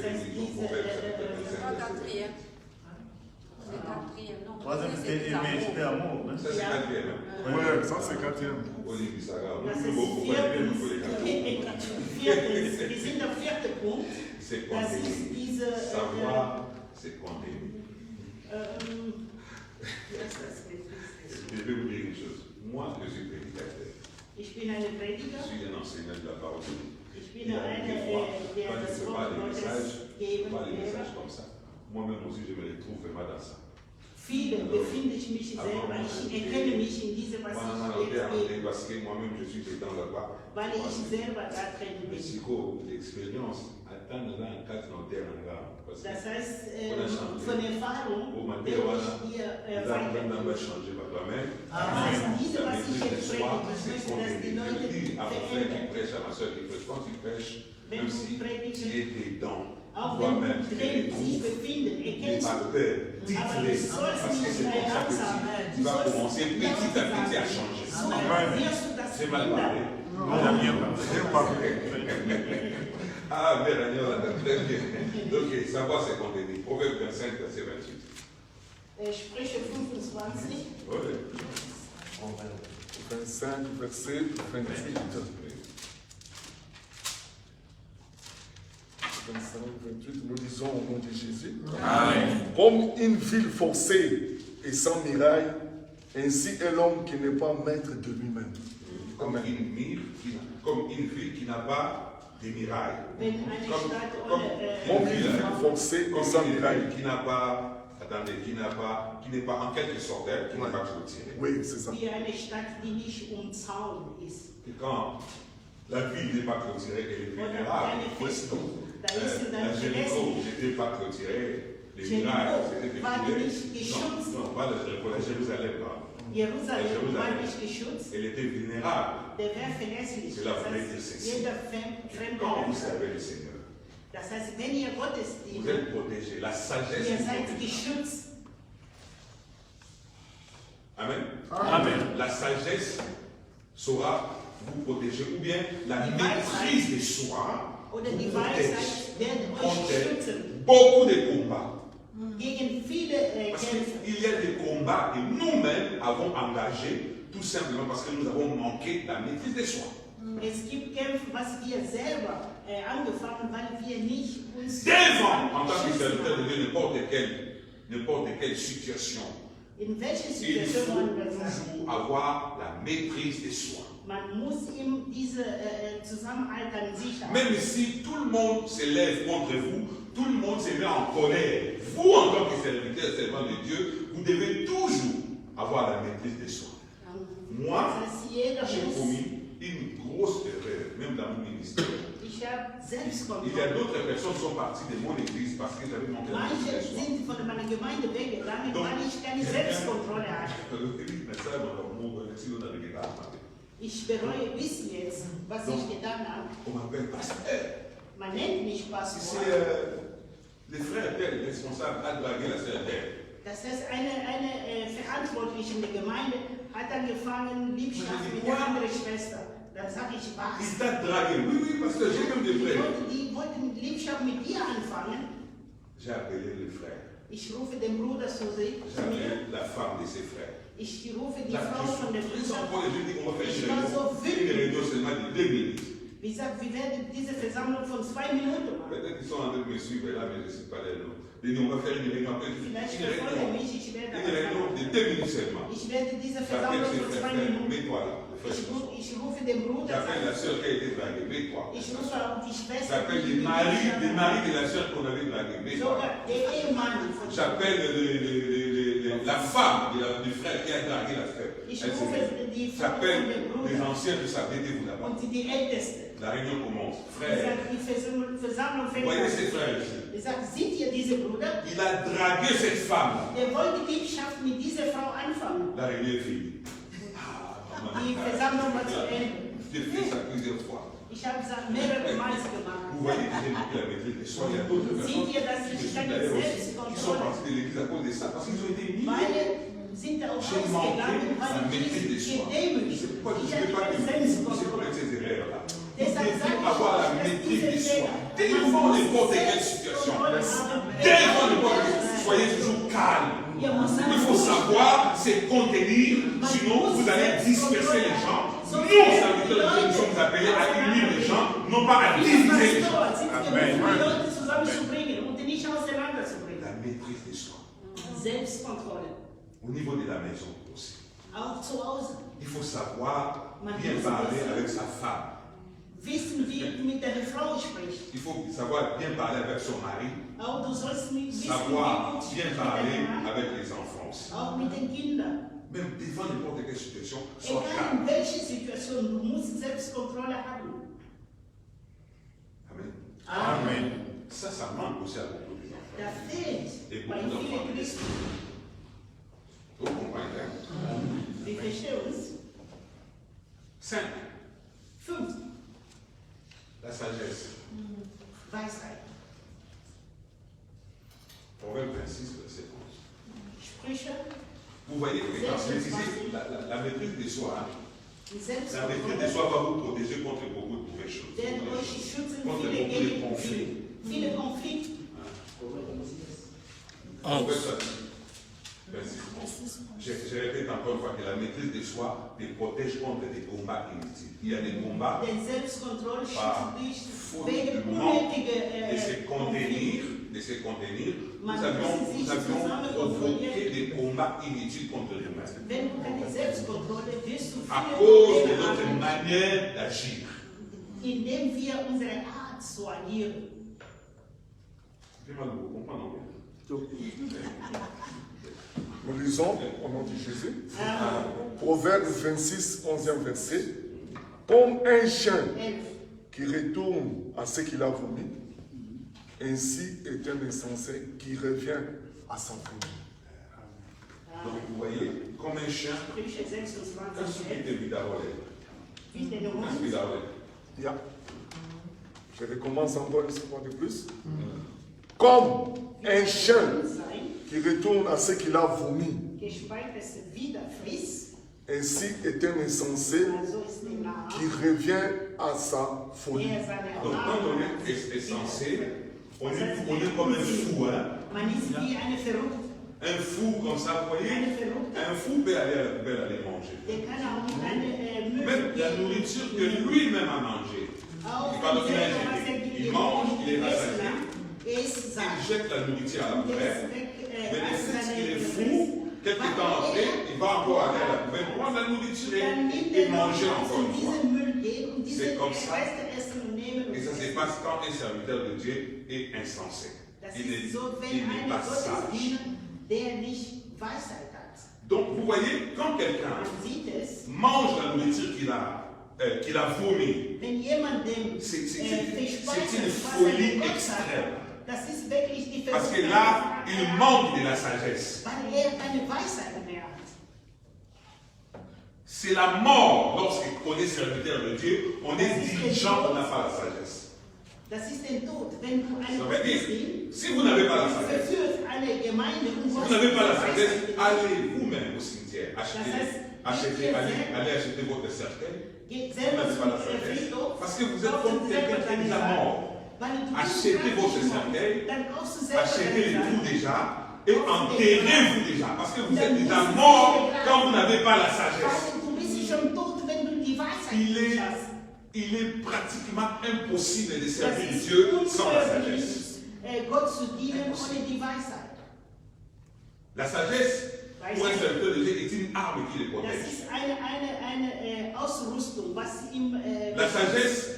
[SPEAKER 4] Troisième, c'est aimer, c'était amour.
[SPEAKER 3] Ça, c'est quatrième.
[SPEAKER 5] Ouais, ça c'est quatrième.
[SPEAKER 3] Olivier Saga. C'est contenir. Savoir, c'est contenir. Moi, je suis prédicateur.
[SPEAKER 1] Ich bin eine
[SPEAKER 3] Je
[SPEAKER 1] Prediger.
[SPEAKER 3] suis un enseignant de la parole de Dieu.
[SPEAKER 1] Ich bin eine, der
[SPEAKER 3] Quand je
[SPEAKER 1] das
[SPEAKER 3] fais
[SPEAKER 1] Wort
[SPEAKER 3] pas les
[SPEAKER 1] Gottes
[SPEAKER 3] messages,
[SPEAKER 1] geben
[SPEAKER 3] pas les
[SPEAKER 1] werde.
[SPEAKER 3] messages comme ça. Moi-même aussi, je me retrouve vraiment dans ça.
[SPEAKER 1] Viele befinde ich mich selber, ich erkenne mich in diese, was ich jetzt gebe,
[SPEAKER 3] Parce que moi-même, je suis dedans là-bas.
[SPEAKER 1] weil ich selber da drin
[SPEAKER 3] Mais
[SPEAKER 1] bin.
[SPEAKER 3] psycho, l'expérience, attendre là, en cas de terre en gare. Parce que
[SPEAKER 1] Das heißt, von Erfahrung
[SPEAKER 3] au matin,
[SPEAKER 1] werde
[SPEAKER 3] voilà,
[SPEAKER 1] ich dir
[SPEAKER 3] là, on va
[SPEAKER 1] weitergeben.
[SPEAKER 3] changer par toi-même.
[SPEAKER 1] Das heißt, diese,
[SPEAKER 3] La
[SPEAKER 1] was ich
[SPEAKER 3] maîtrise de
[SPEAKER 1] jetzt
[SPEAKER 3] soi,
[SPEAKER 1] predige, ich
[SPEAKER 3] c'est
[SPEAKER 1] möchte,
[SPEAKER 3] qu'on
[SPEAKER 1] dass die
[SPEAKER 3] je
[SPEAKER 1] Leute
[SPEAKER 3] le dis à mon frère qui
[SPEAKER 1] verändern.
[SPEAKER 3] prêche, à ma soeur qui prêche, quand tu prêches,
[SPEAKER 1] Wenn
[SPEAKER 3] même
[SPEAKER 1] du
[SPEAKER 3] si
[SPEAKER 1] predigst,
[SPEAKER 3] tu es dedans,
[SPEAKER 1] auch
[SPEAKER 3] toi-même,
[SPEAKER 1] wenn
[SPEAKER 3] tu
[SPEAKER 1] du drin sich
[SPEAKER 3] retrouves.
[SPEAKER 1] befinden,
[SPEAKER 3] N'aie
[SPEAKER 1] erkennst
[SPEAKER 3] pas
[SPEAKER 1] du.
[SPEAKER 3] peur,
[SPEAKER 1] Aber
[SPEAKER 3] dites-les,
[SPEAKER 1] du sollst
[SPEAKER 3] parce que
[SPEAKER 1] nicht
[SPEAKER 3] c'est comme ça que
[SPEAKER 1] langsam,
[SPEAKER 3] tu vas commencer petit à petit à changer.
[SPEAKER 1] So wirst du das
[SPEAKER 3] C'est mal parlé.
[SPEAKER 1] ändern.
[SPEAKER 3] Ah, Mélanie, on a très bien. Ok, savoir c'est contenu. Proverbe 25, verset 28.
[SPEAKER 1] Sprüche 25.
[SPEAKER 3] Oui.
[SPEAKER 5] 25, verset 28. 25, 28, nous lisons au nom de Jésus. Amen. Comme une ville forcée et sans muraille, ainsi est l'homme qui n'est pas maître de lui-même.
[SPEAKER 3] Comme une ville qui n'a pas de murailles.
[SPEAKER 1] Wenn eine Stadt
[SPEAKER 5] Comme
[SPEAKER 1] ohne
[SPEAKER 5] une ville forcée et sans muraille.
[SPEAKER 3] Qui n'a pas, attendez, qui n'est pas en quelque sorte, qui n'est pas clôturée.
[SPEAKER 5] Oui, c'est ça.
[SPEAKER 1] wie eine Stadt, die nicht umzaunt ist.
[SPEAKER 3] Et quand la ville n'est pas clôturée, elle est
[SPEAKER 1] Oder
[SPEAKER 3] vulnérable.
[SPEAKER 1] eine Festung, da ist sie
[SPEAKER 3] La
[SPEAKER 1] dann
[SPEAKER 3] Jéricho
[SPEAKER 1] verlässlich.
[SPEAKER 3] n'était pas clôturée, les
[SPEAKER 1] Jéricho
[SPEAKER 3] murailles, c'était
[SPEAKER 1] war
[SPEAKER 3] découvert.
[SPEAKER 1] nicht geschützt.
[SPEAKER 3] Non, pas la Jéricho, la Jérusalem, pardon.
[SPEAKER 1] Jerusalem war nicht geschützt.
[SPEAKER 3] Elle était vulnérable.
[SPEAKER 1] Der wäre verlässlich.
[SPEAKER 3] C'est la
[SPEAKER 1] Das
[SPEAKER 3] fenêtre
[SPEAKER 1] heißt,
[SPEAKER 3] ceci.
[SPEAKER 1] jeder fremde
[SPEAKER 3] Quand vous
[SPEAKER 1] Mensch.
[SPEAKER 3] servez le Seigneur,
[SPEAKER 1] Das heißt, wenn ihr Gottes
[SPEAKER 3] vous
[SPEAKER 1] dient,
[SPEAKER 3] êtes protégé. La sagesse
[SPEAKER 1] ihr
[SPEAKER 3] vous
[SPEAKER 1] seid
[SPEAKER 3] protège.
[SPEAKER 1] geschützt.
[SPEAKER 3] Amen.
[SPEAKER 4] Amen.
[SPEAKER 3] La sagesse saura vous protéger. Ou bien la maîtrise de soi
[SPEAKER 1] Oder die
[SPEAKER 3] vous protège
[SPEAKER 1] Weisheit werden euch
[SPEAKER 3] contre
[SPEAKER 1] schützen
[SPEAKER 3] beaucoup de combats.
[SPEAKER 1] gegen viele
[SPEAKER 3] Parce
[SPEAKER 1] Kämpfe.
[SPEAKER 3] qu'il y a des combats que nous-mêmes avons engagés tout simplement parce que nous avons manqué la maîtrise de soi.
[SPEAKER 1] Es gibt Kämpfe, was wir selber angefangen, weil wir nicht uns
[SPEAKER 3] Devant, en tant que
[SPEAKER 1] schützen
[SPEAKER 3] serviteur de
[SPEAKER 1] haben.
[SPEAKER 3] Dieu, n'importe quelle situation,
[SPEAKER 1] In welcher
[SPEAKER 3] il
[SPEAKER 1] Situation
[SPEAKER 3] faut
[SPEAKER 1] man das sagt.
[SPEAKER 3] toujours avoir la maîtrise de soi.
[SPEAKER 1] Man muss ihm diese Zusammenhalt an sich haben.
[SPEAKER 3] Même si tout le monde se lève contre vous, tout le monde se met en colère, vous en tant que serviteur, servant de Dieu, vous devez toujours avoir la maîtrise de soi. Moi,
[SPEAKER 1] Das heißt, jeder
[SPEAKER 3] j'ai
[SPEAKER 1] muss.
[SPEAKER 3] commis une grosse erreur, même dans mon ministère.
[SPEAKER 1] Ich habe
[SPEAKER 3] Il y a
[SPEAKER 1] Selbstkontrolle.
[SPEAKER 3] d'autres personnes qui sont parties de mon église parce qu'ils avaient manqué la
[SPEAKER 1] Manche
[SPEAKER 3] maîtrise de soi.
[SPEAKER 1] sind von meiner Gemeinde weggegangen, weil ich keine Selbstkontrolle hatte. Ich bereue bis jetzt, was ich getan habe.
[SPEAKER 3] On m'appelle pasteur.
[SPEAKER 1] Man nennt mich
[SPEAKER 3] Si
[SPEAKER 1] Pastor.
[SPEAKER 3] le frère tel responsable a dragué la sœur tel,
[SPEAKER 1] Das heißt, eine Verantwortliche in der Gemeinde hat angefangen, Liebschaft mit der anderen Schwester. Dann sage ich,
[SPEAKER 3] il
[SPEAKER 1] was?
[SPEAKER 3] t'a dragué. Oui, oui, parce que j'ai même des frères.
[SPEAKER 1] Die wollten Liebschaft mit dir anfangen.
[SPEAKER 3] J'ai appelé le frère.
[SPEAKER 1] Ich rufe den Bruder zu
[SPEAKER 3] J'ai
[SPEAKER 1] mir.
[SPEAKER 3] appelé la femme de ses frères.
[SPEAKER 1] Ich rufe die
[SPEAKER 3] Là,
[SPEAKER 1] Frau von der
[SPEAKER 3] je suis
[SPEAKER 1] Bruder.
[SPEAKER 3] encore je dis on va faire
[SPEAKER 1] Ich war so
[SPEAKER 3] une
[SPEAKER 1] wütend.
[SPEAKER 3] réunion seulement de 2 minutes.
[SPEAKER 1] Wie gesagt, wir werden diese Versammlung von 2 Minuten machen.
[SPEAKER 3] Peut-être qu'ils sont en train de me suivre là, mais je ne sais pas les noms. Ils disent on va faire une réunion après.
[SPEAKER 1] Vielleicht
[SPEAKER 3] Une
[SPEAKER 1] verfolgen
[SPEAKER 3] réunion,
[SPEAKER 1] mich, ich werde
[SPEAKER 3] une réunion de 2 minutes seulement.
[SPEAKER 1] Ich werde diese
[SPEAKER 3] J'appelle
[SPEAKER 1] Versammlung
[SPEAKER 3] ses
[SPEAKER 1] von 2
[SPEAKER 3] frères,
[SPEAKER 1] Minuten.
[SPEAKER 3] mets-toi là. le frère.
[SPEAKER 1] Ich rufe den Bruder,
[SPEAKER 3] J'appelle la sœur qui a été draguée, mets-toi.
[SPEAKER 1] ich rufe auch die Schwester.
[SPEAKER 3] J'appelle les maris de la sœur qu'on avait draguée, mets-toi.
[SPEAKER 1] Sogar der Ehemann von
[SPEAKER 3] J'appelle la femme du frère qui a dragué la sœur.
[SPEAKER 1] Ich
[SPEAKER 3] Elle s'est
[SPEAKER 1] rufe
[SPEAKER 3] mise.
[SPEAKER 1] die Frau von
[SPEAKER 3] J'appelle
[SPEAKER 1] dem
[SPEAKER 3] les
[SPEAKER 1] Bruder
[SPEAKER 3] anciens de sa mettez-vous là-bas.
[SPEAKER 1] und die Älteste.
[SPEAKER 3] La réunion commence.
[SPEAKER 1] Ich
[SPEAKER 3] Frère,
[SPEAKER 1] sage, die Versammlung fängt
[SPEAKER 3] voyez
[SPEAKER 1] an.
[SPEAKER 3] ces frères ici.
[SPEAKER 1] Ich sage, seht ihr diese Bruder?
[SPEAKER 3] Il a dragué cette femme.
[SPEAKER 1] Der wollte Liebschaft mit dieser Frau anfangen.
[SPEAKER 3] La réunion est finie.
[SPEAKER 1] Die Versammlung war zu Ende.
[SPEAKER 3] J'ai fait ça plusieurs fois.
[SPEAKER 1] Ich habe es mehrere Mal gemacht.
[SPEAKER 3] Vous voyez que j'ai manqué la maîtrise de soi. Il y a d'autres personnes
[SPEAKER 1] Seht ihr, dass
[SPEAKER 3] qui
[SPEAKER 1] ich
[SPEAKER 3] sont
[SPEAKER 1] keine
[SPEAKER 3] d'ailleurs aussi, qui sont
[SPEAKER 1] Selbstkontrolle
[SPEAKER 3] parties de l'église à cause de ça. Parce qu'ils ont été mis.
[SPEAKER 1] Beide sind auch
[SPEAKER 3] J'ai manqué
[SPEAKER 1] ausgegangen,
[SPEAKER 3] la
[SPEAKER 1] weil
[SPEAKER 3] maîtrise de
[SPEAKER 1] ich
[SPEAKER 3] soi.
[SPEAKER 1] gedemütigt.
[SPEAKER 3] C'est pourquoi je
[SPEAKER 1] Ich
[SPEAKER 3] ne veux
[SPEAKER 1] hatte
[SPEAKER 3] pas
[SPEAKER 1] keine
[SPEAKER 3] que vous puissiez
[SPEAKER 1] Selbstkontrolle.
[SPEAKER 3] commettre ces erreurs-là. Vous
[SPEAKER 1] Deshalb
[SPEAKER 3] devez
[SPEAKER 1] sage ich
[SPEAKER 3] avoir la
[SPEAKER 1] euch, dass
[SPEAKER 3] maîtrise de
[SPEAKER 1] diese
[SPEAKER 3] soi.
[SPEAKER 1] Fehler,
[SPEAKER 3] Devant
[SPEAKER 1] man muss
[SPEAKER 3] n'importe quelle situation.
[SPEAKER 1] Selbstkontrolle haben.
[SPEAKER 3] Devant n'importe quelle situation. Soyez toujours calme.
[SPEAKER 1] Ihr müsst
[SPEAKER 3] Il faut savoir se contenir, sinon vous allez disperser les gens. Nous, serviteurs de Dieu, nous sommes appelés à unir les gens, non pas à diviser les gens.
[SPEAKER 1] Pastor sind
[SPEAKER 3] Amen.
[SPEAKER 1] gerufen, die Leute zusammenzubringen und nicht auseinanderzubringen.
[SPEAKER 3] La maîtrise de soi.
[SPEAKER 1] Selbstkontrolle.
[SPEAKER 3] Au niveau de la maison aussi.
[SPEAKER 1] Auch zu Hause.
[SPEAKER 3] Il faut savoir bien parler avec sa femme.
[SPEAKER 1] Wissen, wie du mit deiner Frau sprichst.
[SPEAKER 3] Il faut savoir bien parler avec son mari.
[SPEAKER 1] Auch du sollst wissen,
[SPEAKER 3] Savoir
[SPEAKER 1] wie du
[SPEAKER 3] bien
[SPEAKER 1] mit
[SPEAKER 3] parler
[SPEAKER 1] deinem Mann,
[SPEAKER 3] avec les enfants aussi.
[SPEAKER 1] auch mit den Kindern.
[SPEAKER 3] Même devant n'importe quelle situation, sois
[SPEAKER 1] Egal
[SPEAKER 3] calme.
[SPEAKER 1] in welcher Situation, du musst Selbstkontrolle haben.
[SPEAKER 3] Amen.
[SPEAKER 4] Amen.
[SPEAKER 3] Ça manque aussi à beaucoup des enfants.
[SPEAKER 1] Da fehlt
[SPEAKER 3] Et
[SPEAKER 1] bei
[SPEAKER 3] beaucoup
[SPEAKER 1] vielen
[SPEAKER 3] d'enfants.
[SPEAKER 1] Christen.
[SPEAKER 3] Vous comprenez?
[SPEAKER 1] Wir verstehen uns.
[SPEAKER 3] 5.
[SPEAKER 1] 5.
[SPEAKER 3] La sagesse.
[SPEAKER 1] Weisheit.
[SPEAKER 3] Proverbe 26, verset 11.
[SPEAKER 1] Sprüche,
[SPEAKER 3] Vous voyez que quand je disais la maîtrise de soi,
[SPEAKER 1] die
[SPEAKER 3] la maîtrise de
[SPEAKER 1] Selbstkontrolle,
[SPEAKER 3] soi va vous protéger contre beaucoup de mauvaises choses.
[SPEAKER 1] werden euch schützen
[SPEAKER 3] Contre
[SPEAKER 1] viele
[SPEAKER 3] beaucoup de
[SPEAKER 1] gegen
[SPEAKER 3] conflits.
[SPEAKER 1] viele Konflikte.
[SPEAKER 3] Proverbe 26, 11. Je répète encore une fois que la maîtrise de soi te protège contre des combats inutiles. Il y a des combats
[SPEAKER 1] Denn Selbstkontrolle
[SPEAKER 3] par
[SPEAKER 1] schützt dich
[SPEAKER 3] faute
[SPEAKER 1] wegen
[SPEAKER 3] de manque
[SPEAKER 1] unnötiger
[SPEAKER 3] de se contenir, nous avions provoqué des combats inutiles contre nous-mêmes.
[SPEAKER 1] Wenn du keine Selbstkontrolle wirst du
[SPEAKER 3] À
[SPEAKER 1] viele
[SPEAKER 3] cause de
[SPEAKER 1] Probleme
[SPEAKER 3] notre
[SPEAKER 1] haben,
[SPEAKER 3] manière d'agir.
[SPEAKER 1] indem wir unsere Art zu agieren.
[SPEAKER 5] Nous lisons au nom de Jésus. Proverbe 26, 11e verset. Comme un chien
[SPEAKER 1] 11.
[SPEAKER 5] qui retourne à ce qu'il a vomi, ainsi est un insensé qui revient à sa folie.
[SPEAKER 3] Donc vous voyez, comme un chien,
[SPEAKER 1] Sprüche 26,
[SPEAKER 3] un souffle de vie d'arrêt.
[SPEAKER 1] wie der
[SPEAKER 3] Un
[SPEAKER 1] Hund.
[SPEAKER 3] souffle d'arrêt.
[SPEAKER 5] Yeah. Je recommence encore une fois de plus. Comme un chien
[SPEAKER 1] Sein,
[SPEAKER 5] qui retourne à ce qu'il a vomi,
[SPEAKER 1] Gespeichertes wieder frisst,
[SPEAKER 5] ainsi est un insensé
[SPEAKER 1] also ist der Narr,
[SPEAKER 5] qui revient à sa folie.
[SPEAKER 1] der seine
[SPEAKER 3] Donc quand on est censé, on est comme un fou. Hein?
[SPEAKER 1] Man ist wie eine Verrückte.
[SPEAKER 3] Un fou comme ça, vous voyez,
[SPEAKER 1] Eine Verrückte,
[SPEAKER 3] un fou peut aller à la poubelle aller manger.
[SPEAKER 1] der kann auch nicht eine Müll
[SPEAKER 3] Même la
[SPEAKER 1] geben.
[SPEAKER 3] nourriture que lui-même a mangée.
[SPEAKER 1] Auch
[SPEAKER 3] Il va donc
[SPEAKER 1] selber, was er
[SPEAKER 3] il mange, il est rassasié,
[SPEAKER 1] er ist satt.
[SPEAKER 3] il jette la nourriture à la
[SPEAKER 1] Der
[SPEAKER 3] poubelle.
[SPEAKER 1] ist weg,
[SPEAKER 3] Mais le
[SPEAKER 1] als
[SPEAKER 3] fait
[SPEAKER 1] seine
[SPEAKER 3] qu'il est
[SPEAKER 1] Gefäß.
[SPEAKER 3] fou, quelques temps après, il va encore aller à la poubelle, prendre la nourriture
[SPEAKER 1] Dann nimmt
[SPEAKER 3] et
[SPEAKER 1] er noch
[SPEAKER 3] manger
[SPEAKER 1] was
[SPEAKER 3] encore
[SPEAKER 1] in
[SPEAKER 3] une fois.
[SPEAKER 1] diesen Müll geben und diese
[SPEAKER 3] C'est comme ça.
[SPEAKER 1] Reste essen und nehmen und
[SPEAKER 3] Et ça se
[SPEAKER 1] essen.
[SPEAKER 3] passe quand un serviteur de Dieu est insensé.
[SPEAKER 1] Das
[SPEAKER 3] Il
[SPEAKER 1] ist so,
[SPEAKER 3] n'est
[SPEAKER 1] wenn ein
[SPEAKER 3] pas sage.
[SPEAKER 1] Gottesdiener, der nicht Weisheit hat.
[SPEAKER 3] Donc vous voyez, quand quelqu'un
[SPEAKER 1] Man sieht es,
[SPEAKER 3] mange la nourriture qu'il a vomi,
[SPEAKER 1] wenn jemandem
[SPEAKER 3] c'est
[SPEAKER 1] verspeist,
[SPEAKER 3] une
[SPEAKER 1] was
[SPEAKER 3] folie
[SPEAKER 1] er Gott
[SPEAKER 3] extrême.
[SPEAKER 1] hat, das ist wirklich die
[SPEAKER 3] Parce que
[SPEAKER 1] Verrücktheit,
[SPEAKER 3] là, il manque de la sagesse.
[SPEAKER 1] weil er keine Weisheit mehr hat.
[SPEAKER 3] C'est la mort lorsqu'on est serviteur de Dieu, on est dirigeant, on n'a pas la sagesse.
[SPEAKER 1] Das ist der Tod. Wenn du einen
[SPEAKER 3] Ça veut dire,
[SPEAKER 1] Gottesdienst
[SPEAKER 3] si vous n'avez pas la sagesse,
[SPEAKER 1] verführt eine Gemeinde und
[SPEAKER 3] si vous n'avez pas la sagesse, allez vous-même au cimetière, allez acheter votre cercueil.
[SPEAKER 1] Geht
[SPEAKER 3] Vous
[SPEAKER 1] selber
[SPEAKER 3] n'avez
[SPEAKER 1] zum
[SPEAKER 3] pas la sagesse.
[SPEAKER 1] Friedhof,
[SPEAKER 3] Parce que vous êtes
[SPEAKER 1] kauft
[SPEAKER 3] comme
[SPEAKER 1] selber
[SPEAKER 3] quelqu'un qui est
[SPEAKER 1] deine
[SPEAKER 3] déjà
[SPEAKER 1] Sachen.
[SPEAKER 3] mort.
[SPEAKER 1] Weil du
[SPEAKER 3] Achetez
[SPEAKER 1] bist
[SPEAKER 3] votre
[SPEAKER 1] praktisch
[SPEAKER 3] cercueil,
[SPEAKER 1] mort. Dann kaufst du selber
[SPEAKER 3] achetez
[SPEAKER 1] deine
[SPEAKER 3] les
[SPEAKER 1] Sachen.
[SPEAKER 3] trous déjà et enterrez-vous déjà. Parce que vous êtes déjà mort quand vous n'avez pas la sagesse.
[SPEAKER 1] Weil du bist schon tot, wenn du die Weisheit nicht hast.
[SPEAKER 3] Il est pratiquement impossible de
[SPEAKER 1] Das
[SPEAKER 3] servir
[SPEAKER 1] ist
[SPEAKER 3] Dieu sans la
[SPEAKER 1] unmöglich,
[SPEAKER 3] sagesse.
[SPEAKER 1] Gott zu dienen ohne die Weisheit.
[SPEAKER 3] La sagesse, pour un serviteur de Dieu, est une arme qui le
[SPEAKER 1] Das
[SPEAKER 3] protège.
[SPEAKER 1] ist eine Ausrüstung, was ihm
[SPEAKER 3] La sagesse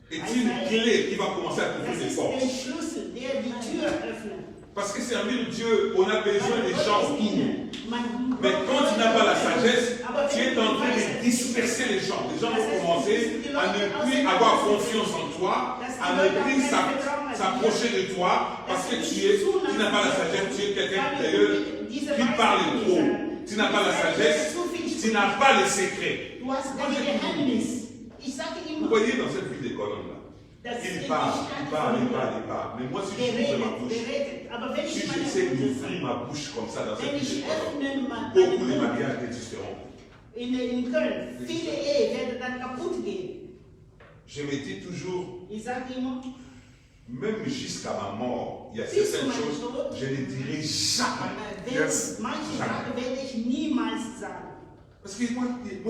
[SPEAKER 3] est une clé qui va commencer à
[SPEAKER 1] das
[SPEAKER 3] ouvrir les
[SPEAKER 1] ist
[SPEAKER 3] portes.
[SPEAKER 1] der Schlüssel, der die Tür öffnet.
[SPEAKER 3] Parce que servir Dieu, on a besoin des gens autour.
[SPEAKER 1] Man
[SPEAKER 3] Mais quand tu n'as pas la sagesse,
[SPEAKER 1] aber
[SPEAKER 3] tu
[SPEAKER 1] wenn
[SPEAKER 3] es
[SPEAKER 1] du
[SPEAKER 3] en
[SPEAKER 1] die
[SPEAKER 3] train de
[SPEAKER 1] Weisheit
[SPEAKER 3] disperser les gens. Les gens vont commencer à ne plus avoir confiance en toi, à ne plus s'approcher de toi, parce que tu n'as pas la sagesse, tu es quelqu'un d'ailleurs qui parle trop. Tu n'as pas la sagesse, tu n'as pas les secrets.
[SPEAKER 1] Du hast dein Geheimnis. Ich sage
[SPEAKER 3] Vous
[SPEAKER 1] immer,
[SPEAKER 3] voyez dans cette vie des colonnes là,
[SPEAKER 1] das
[SPEAKER 3] il
[SPEAKER 1] ist
[SPEAKER 3] parle,
[SPEAKER 1] nicht
[SPEAKER 3] il parle, il parle, il parle. Mais moi si je ouvre ma bouche,
[SPEAKER 1] beredet. Aber wenn
[SPEAKER 3] si
[SPEAKER 1] ich meine
[SPEAKER 3] j'essaie
[SPEAKER 1] Worte
[SPEAKER 3] d'ouvrir
[SPEAKER 1] sage,
[SPEAKER 3] ma bouche comme ça dans cette
[SPEAKER 1] wenn
[SPEAKER 3] vie
[SPEAKER 1] ich
[SPEAKER 3] des colonnes,
[SPEAKER 1] öffne meine
[SPEAKER 3] beaucoup de
[SPEAKER 1] Mund
[SPEAKER 3] mariages existeront.
[SPEAKER 1] in Köln, viele Ehen werden dann kaputt gehen.
[SPEAKER 3] Je me dis toujours,
[SPEAKER 1] Ich sage immer,
[SPEAKER 3] même jusqu'à ma mort, il y a
[SPEAKER 1] Bis
[SPEAKER 3] certaines
[SPEAKER 1] zu meinem
[SPEAKER 3] choses,
[SPEAKER 1] Tod.
[SPEAKER 3] je ne dirai jamais.
[SPEAKER 5] Yes.
[SPEAKER 1] manche Sachen werde ich niemals sagen.
[SPEAKER 3] Parce que moi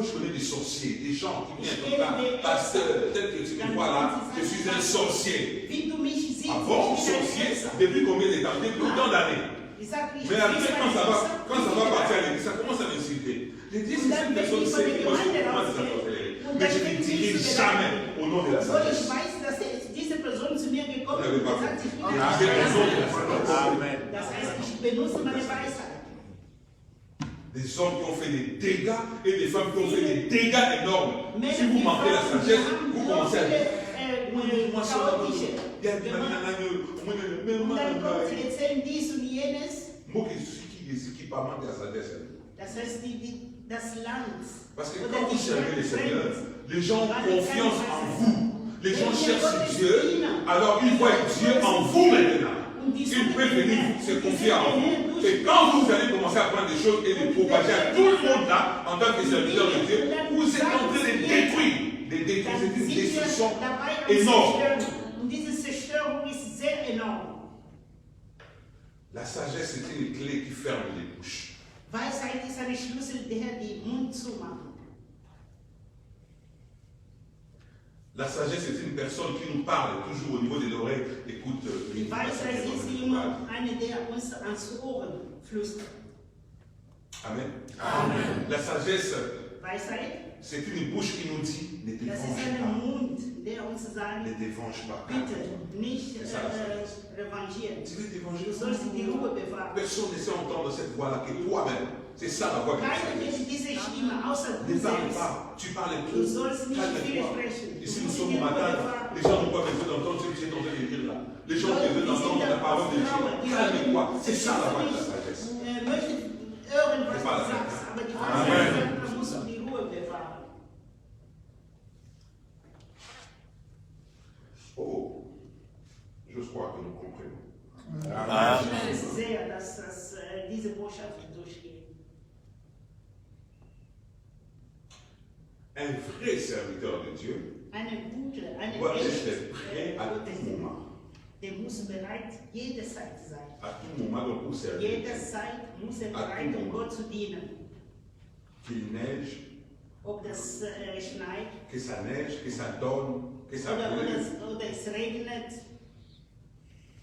[SPEAKER 3] je connais des sorciers, des gens qui viennent
[SPEAKER 1] Ich
[SPEAKER 3] comme
[SPEAKER 1] kenne
[SPEAKER 3] ça,
[SPEAKER 1] des
[SPEAKER 3] pasteur, tel que tu me vois là, je suis un sorcier.
[SPEAKER 1] Wie du mich siehst,
[SPEAKER 3] Ah bon,
[SPEAKER 1] ich bin ein
[SPEAKER 3] sorcier,
[SPEAKER 1] Hexer.
[SPEAKER 3] depuis combien de temps? Depuis autant d'années.
[SPEAKER 1] Ich sage, ich
[SPEAKER 3] Mais
[SPEAKER 1] bin
[SPEAKER 3] après,
[SPEAKER 1] ein
[SPEAKER 3] quand ça
[SPEAKER 1] Hexer.
[SPEAKER 3] va partir à l'église, ça commence à m'insulter. J'ai dit, si cette personne sait que moi, je suis pas sorcellerie. Mais je ne dirai jamais au nom de la
[SPEAKER 1] Soll ich
[SPEAKER 3] sagesse.
[SPEAKER 1] weiß, dass diese Person zu mir gekommen ist und gesagt, ich bin
[SPEAKER 3] Amen.
[SPEAKER 1] Das heißt, ich benutze meine Weisheit.
[SPEAKER 3] Des hommes qui ont fait des dégâts et des femmes qui ont fait des dégâts énormes. Si vous manquez la sagesse, vous commencez à dire, moi,
[SPEAKER 1] chaotische.
[SPEAKER 3] il y a des
[SPEAKER 1] Und dann kommt sie erzählen dies und jenes.
[SPEAKER 3] Moi qui pas manque la sagesse.
[SPEAKER 1] Das heißt, das Land.
[SPEAKER 3] Parce que
[SPEAKER 1] oder
[SPEAKER 3] quand
[SPEAKER 1] die
[SPEAKER 3] vous servez le
[SPEAKER 1] Stadt
[SPEAKER 3] Seigneur,
[SPEAKER 1] brennt.
[SPEAKER 3] les gens ont confiance en vous. Les gens
[SPEAKER 1] Und
[SPEAKER 3] cherchent
[SPEAKER 1] ihr
[SPEAKER 3] Dieu,
[SPEAKER 1] Gottes
[SPEAKER 3] alors ils voient Dieu en vous maintenant.
[SPEAKER 1] Und die
[SPEAKER 3] Ils peuvent venir se
[SPEAKER 1] suchen
[SPEAKER 3] confier en vous. Et quand vous allez commencer à prendre des choses et les propager à tout le monde là, en tant que serviteur de Dieu, vous êtes en train de détruire. C'est une destruction énorme.
[SPEAKER 1] Und diese Zerstörung ist sehr enorm.
[SPEAKER 3] La sagesse, c'est une clé qui ferme les bouches.
[SPEAKER 1] Weisheit ist ein Schlüssel, der die Mund zumacht.
[SPEAKER 3] La sagesse, c'est une personne qui nous parle toujours au niveau de l'oreille. Écoute,
[SPEAKER 1] Die Weisheit ist immer eine, der uns ans Ohren flüstert.
[SPEAKER 3] Amen.
[SPEAKER 1] Amen.
[SPEAKER 3] La sagesse,
[SPEAKER 1] Weisheit,
[SPEAKER 3] c'est une bouche qui nous dit ne
[SPEAKER 1] das ist
[SPEAKER 3] dévenge
[SPEAKER 1] ein
[SPEAKER 3] pas.
[SPEAKER 1] Mund, der uns sagt,
[SPEAKER 3] Ne dévenge pas.
[SPEAKER 1] bitte nicht
[SPEAKER 3] C'est ça, la sagesse.
[SPEAKER 1] revanchieren.
[SPEAKER 3] Tu veux t'évangéliser?
[SPEAKER 1] Du sollst die Ruhe bewahren.
[SPEAKER 3] Personne ne sait entendre cette voix-là que toi-même. C'est ça la voix que
[SPEAKER 1] Keiner
[SPEAKER 3] tu
[SPEAKER 1] wird diese Stimme außer du
[SPEAKER 3] Ne parle
[SPEAKER 1] selbst.
[SPEAKER 3] pas, tu parles
[SPEAKER 1] Du
[SPEAKER 3] peu.
[SPEAKER 1] sollst nicht viel
[SPEAKER 3] Calme-toi.
[SPEAKER 1] sprechen.
[SPEAKER 3] Ici
[SPEAKER 1] Du
[SPEAKER 3] nous
[SPEAKER 1] musst
[SPEAKER 3] sommes
[SPEAKER 1] die
[SPEAKER 3] au
[SPEAKER 1] Ruhe
[SPEAKER 3] matin,
[SPEAKER 1] bewahren.
[SPEAKER 3] les gens n'ont pas besoin d'entendre ce que tu es en train de dire là. Les gens ont besoin d'entendre la parole de Dieu. Calme-toi, c'est ça la voix de la sagesse.
[SPEAKER 1] Möchte hören, was
[SPEAKER 3] C'est pas
[SPEAKER 1] du
[SPEAKER 3] la
[SPEAKER 1] sagst,
[SPEAKER 3] Sagesse.
[SPEAKER 1] aber die
[SPEAKER 3] Amen.
[SPEAKER 1] Weisheit sagt, man muss die Ruhe bewahren.
[SPEAKER 3] Oh, je crois que nous comprenons.
[SPEAKER 1] Ich weiß sehr, dass diese Botschaft durchgeht.
[SPEAKER 3] Un vrai serviteur de Dieu
[SPEAKER 1] Eine
[SPEAKER 3] doit être
[SPEAKER 1] echte
[SPEAKER 3] prêt à tout moment.
[SPEAKER 1] der muss bereit jederzeit sein.
[SPEAKER 3] À tout moment, donc pour servir Dieu.
[SPEAKER 1] Jederzeit muss bereit, um Gott zu dienen.
[SPEAKER 3] Qu'il neige,
[SPEAKER 1] Ob das schneit
[SPEAKER 3] que ça neige, que ça donne, que ça brûle.
[SPEAKER 1] oder es regnet,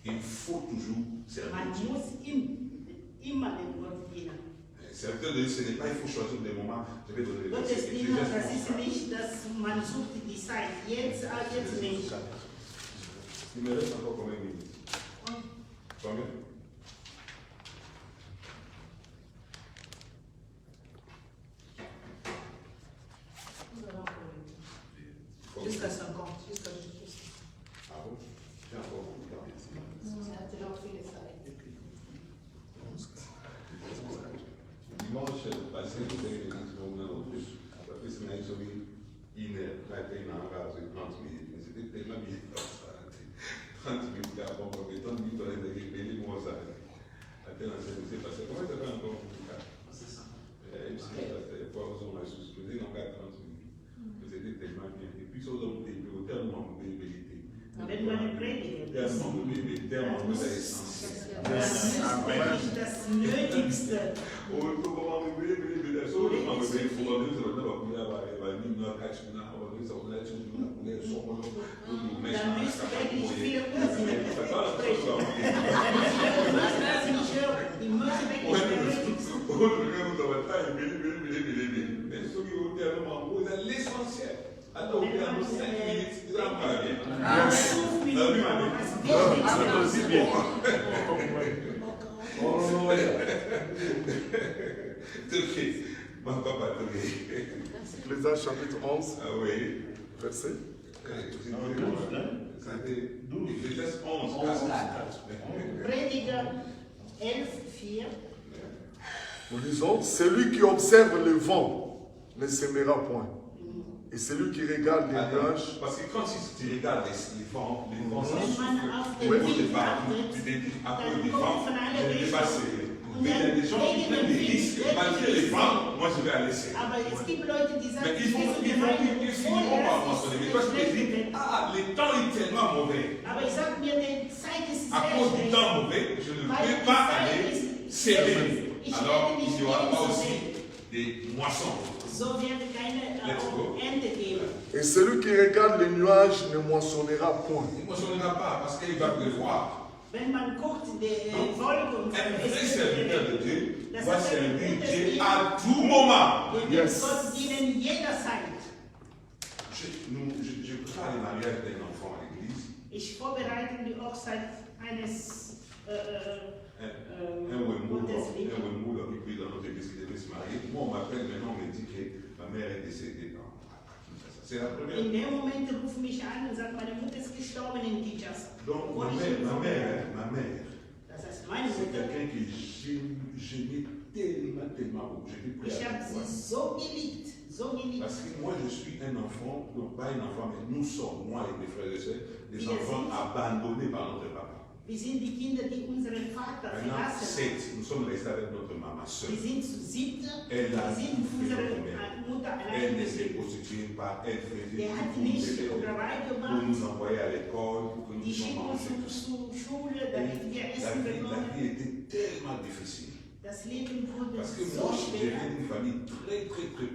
[SPEAKER 3] Il faut toujours servir
[SPEAKER 1] man
[SPEAKER 3] Dieu.
[SPEAKER 1] muss immer dem Gott dienen.
[SPEAKER 3] Serviteur de Dieu, ce n'est pas, il faut choisir des moments. Je vais donner les
[SPEAKER 1] Gottes
[SPEAKER 3] versets.
[SPEAKER 1] Diener, das ist
[SPEAKER 3] Ecclésiaste 11.
[SPEAKER 1] nicht, dass man sucht die Zeit, jetzt nicht.
[SPEAKER 3] Il me reste encore combien de minutes? Combien?
[SPEAKER 1] Jusqu'à 50, jusqu'à
[SPEAKER 3] Ah bon? J'ai encore beaucoup de temps. Dimanche passé, vous avez des questions en plus. Après, c'est une soirée inerte. Là, il y a un gars, c'est 30 minutes. Mais c'était tellement bizarre, ça. 30 minutes avant, on est 30 minutes, on est réglé, moi, ça. Attends, c'est passé. Comment ça fait encore pour ça? C'est ça. Il faut avoir son ressource. Vous avez encore 30 minutes. Mais c'était tellement bien. Et puis, ça, vous avez tellement de vérité.
[SPEAKER 1] Wenn man eine Predigt
[SPEAKER 3] Tellement de vérité, tellement de l'essentiel.
[SPEAKER 1] das ist das Nötigste. Dann müsst du wirklich viel Unsinn sprechen. Das nicht hören. Die müssen wirklich der Nötigste.
[SPEAKER 3] L'essentiel. Attends, on a 5 minutes, il va pas bien.
[SPEAKER 1] 5 Minuten, aber was wichtig
[SPEAKER 3] Ok, mon papa,
[SPEAKER 5] Ecclésiaste chapitre 11,
[SPEAKER 3] ah oui.
[SPEAKER 5] verset.
[SPEAKER 3] C'était 12. Ecclésiaste 11.
[SPEAKER 1] Prediger 11, 4.
[SPEAKER 5] Nous lisons, celui qui observe le vent ne s'aimera point. Et celui qui regarde les nuages,
[SPEAKER 3] Parce que quand tu regardes les vents,
[SPEAKER 1] Wenn man auf den
[SPEAKER 3] oui,
[SPEAKER 1] Wind
[SPEAKER 3] tu
[SPEAKER 1] achtet,
[SPEAKER 3] te dis, à
[SPEAKER 1] dann
[SPEAKER 3] cause des
[SPEAKER 1] kommt
[SPEAKER 3] vents,
[SPEAKER 1] von
[SPEAKER 3] je
[SPEAKER 1] einer
[SPEAKER 3] ne vais pas
[SPEAKER 1] Richtung.
[SPEAKER 3] serrer.
[SPEAKER 1] Und
[SPEAKER 3] Mais il y a
[SPEAKER 1] dann
[SPEAKER 3] des gens qui
[SPEAKER 1] gegen
[SPEAKER 3] prennent
[SPEAKER 1] den
[SPEAKER 3] des
[SPEAKER 1] Wind,
[SPEAKER 3] risques,
[SPEAKER 1] gegen
[SPEAKER 3] malgré
[SPEAKER 1] den
[SPEAKER 3] les
[SPEAKER 1] Wind.
[SPEAKER 3] vents, moi je vais aller serrer.
[SPEAKER 1] Aber es gibt Leute, die sagen,
[SPEAKER 3] Mais ils finiront par mentionner. Mais toi, je te dis, ah, le temps est tellement mauvais.
[SPEAKER 1] Aber ich sag mir, die Zeit ist
[SPEAKER 3] À
[SPEAKER 1] sehr
[SPEAKER 3] cause du
[SPEAKER 1] schlecht.
[SPEAKER 3] temps mauvais, je ne vais pas aller serrer. Alors, il n'y aura pas aussi des moissons.
[SPEAKER 1] So wird keine
[SPEAKER 3] Let's go.
[SPEAKER 1] Ende geben.
[SPEAKER 5] et celui qui regarde les nuages ne moissonnera point.
[SPEAKER 3] Il ne moissonnera pas parce qu'il va pleuvoir.
[SPEAKER 1] Wenn man guckt, die Wolke und
[SPEAKER 3] Un vrai serviteur de Dieu doit servir Dieu à tout moment.
[SPEAKER 1] Yes. Gott dienen jederzeit.
[SPEAKER 3] Je prépare le mariage d'un enfant à l'église.
[SPEAKER 1] Ich vorbereite die Hochzeit eines
[SPEAKER 3] Un Wemboul qui prie dans notre église qui devait se marier. Moi, on m'appelle maintenant, on me dit que ma mère est décédée. C'est la première.
[SPEAKER 1] In dem Moment ruft mich an und sagt, meine Mutter ist gestorben in Kinshasa.
[SPEAKER 3] Donc, ma mère,
[SPEAKER 1] Das heißt, meine
[SPEAKER 3] c'est
[SPEAKER 1] Mutter.
[SPEAKER 3] quelqu'un que j'aimais tellement. J'étais prêt
[SPEAKER 1] Ich
[SPEAKER 3] à
[SPEAKER 1] habe
[SPEAKER 3] le voir.
[SPEAKER 1] sie so geliebt, so geliebt.
[SPEAKER 3] Parce que moi, je suis un enfant, donc pas un enfant, mais nous sommes, moi et mes frères et sœurs, des
[SPEAKER 1] Wir
[SPEAKER 3] enfants
[SPEAKER 1] sind-
[SPEAKER 3] abandonnés par notre papa.
[SPEAKER 1] Wir sind die Kinder, die unseren Vater
[SPEAKER 3] Maintenant,
[SPEAKER 1] verlassen.
[SPEAKER 3] nous sommes restés avec notre maman seule.
[SPEAKER 1] Wir sind zu siebte,
[SPEAKER 3] Elle
[SPEAKER 1] wir
[SPEAKER 3] a
[SPEAKER 1] sind unsere
[SPEAKER 3] fait
[SPEAKER 1] Mutter
[SPEAKER 3] Elle
[SPEAKER 1] allein.
[SPEAKER 3] ne s'est prostituée pas, elle faisait
[SPEAKER 1] Der hat
[SPEAKER 3] tout
[SPEAKER 1] nicht
[SPEAKER 3] pour
[SPEAKER 1] Schulerei
[SPEAKER 3] nous
[SPEAKER 1] gemacht,
[SPEAKER 3] envoyer à l'école, pour que nous
[SPEAKER 1] die
[SPEAKER 3] puissions
[SPEAKER 1] schicken
[SPEAKER 3] manger.
[SPEAKER 1] uns zur Schule, damit wir Essen
[SPEAKER 3] La
[SPEAKER 1] bekommen.
[SPEAKER 3] vie était tellement difficile.
[SPEAKER 1] Das Leben wurde
[SPEAKER 3] Parce que
[SPEAKER 1] so
[SPEAKER 3] moi, je viens
[SPEAKER 1] schwer.
[SPEAKER 3] d'une famille très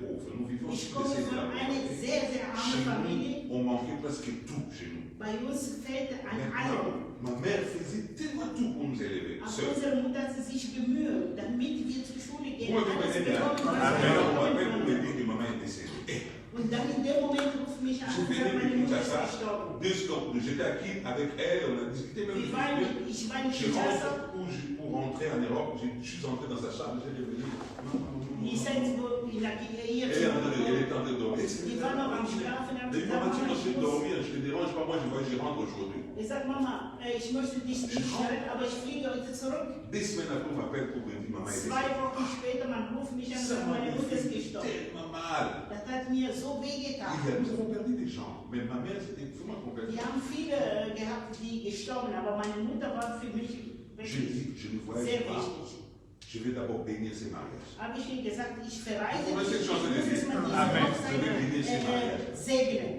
[SPEAKER 3] pauvre. Nous vivions
[SPEAKER 1] Ich
[SPEAKER 3] sous
[SPEAKER 1] komme
[SPEAKER 3] les
[SPEAKER 1] von
[SPEAKER 3] aides de la
[SPEAKER 1] einer
[SPEAKER 3] pauvreté.
[SPEAKER 1] sehr, sehr armen
[SPEAKER 3] Chez
[SPEAKER 1] Familie.
[SPEAKER 3] nous, on manquait presque tout chez nous.
[SPEAKER 1] Bei uns fehlte an allem.
[SPEAKER 3] Maintenant, ma mère faisait tellement tout pour nous élever.
[SPEAKER 1] Aber
[SPEAKER 3] Seule.
[SPEAKER 1] unsere Mutter hat sich bemüht, damit wir zur Schule gehen.
[SPEAKER 3] Moi, je
[SPEAKER 1] alles
[SPEAKER 3] venais
[SPEAKER 1] bekommen, was
[SPEAKER 3] Maintenant,
[SPEAKER 1] wir
[SPEAKER 3] on m'appelle
[SPEAKER 1] bekommen
[SPEAKER 3] pour me
[SPEAKER 1] konnten.
[SPEAKER 3] dire que maman est décédée.
[SPEAKER 1] Und dann in dem Moment ruft mich an
[SPEAKER 3] Je
[SPEAKER 1] und sagt,
[SPEAKER 3] venais
[SPEAKER 1] meine
[SPEAKER 3] de
[SPEAKER 1] Mutter ist
[SPEAKER 3] Kinshasa,
[SPEAKER 1] gestorben.
[SPEAKER 3] j'étais acquis avec elle, on a discuté même.
[SPEAKER 1] Ich war in
[SPEAKER 3] Je
[SPEAKER 1] Kinshasa.
[SPEAKER 3] rentre pour rentrer en Europe, je suis entré dans sa chambre, j'ai revenu.
[SPEAKER 1] Die sind wo in der hier
[SPEAKER 3] Elle est en train de dormir.
[SPEAKER 1] Die war noch am Schlafen. Haben
[SPEAKER 3] Mais
[SPEAKER 1] gesagt,
[SPEAKER 3] maman, tu
[SPEAKER 1] Mama,
[SPEAKER 3] vas
[SPEAKER 1] ich
[SPEAKER 3] te
[SPEAKER 1] muss.
[SPEAKER 3] dormir, je te dérange pas, moi je rentre aujourd'hui.
[SPEAKER 1] Ich sag, Mama, ich möchte dich nicht stören, aber ich fliege heute zurück.
[SPEAKER 3] Des semaines après, on m'appelle pour me dire maman est
[SPEAKER 1] 2
[SPEAKER 3] décédée.
[SPEAKER 1] Wochen später, man ruft mich an und
[SPEAKER 3] Ça
[SPEAKER 1] sagt,
[SPEAKER 3] m'a
[SPEAKER 1] meine Mutter ist
[SPEAKER 3] fait
[SPEAKER 1] gestorben.
[SPEAKER 3] tellement mal.
[SPEAKER 1] Das hat mir so wehgetan.
[SPEAKER 3] Nous avons perdu des gens, mais ma mère c'était vraiment complètement.
[SPEAKER 1] Wir haben viele gehabt, die gestorben, aber meine Mutter war für mich
[SPEAKER 3] Je
[SPEAKER 1] wirklich
[SPEAKER 3] dis, je ne voyage
[SPEAKER 1] sehr
[SPEAKER 3] pas.
[SPEAKER 1] wichtig.
[SPEAKER 3] Je vais d'abord bénir ces mariages.
[SPEAKER 1] Habe ich ihr gesagt, ich verreise
[SPEAKER 3] On va
[SPEAKER 1] nicht,
[SPEAKER 3] cette
[SPEAKER 1] ich
[SPEAKER 3] chanson
[SPEAKER 1] muss
[SPEAKER 3] de
[SPEAKER 1] es mal diese
[SPEAKER 3] Amen.
[SPEAKER 1] Hochzeit
[SPEAKER 3] Je vais bénir ces mariages.
[SPEAKER 1] segnen.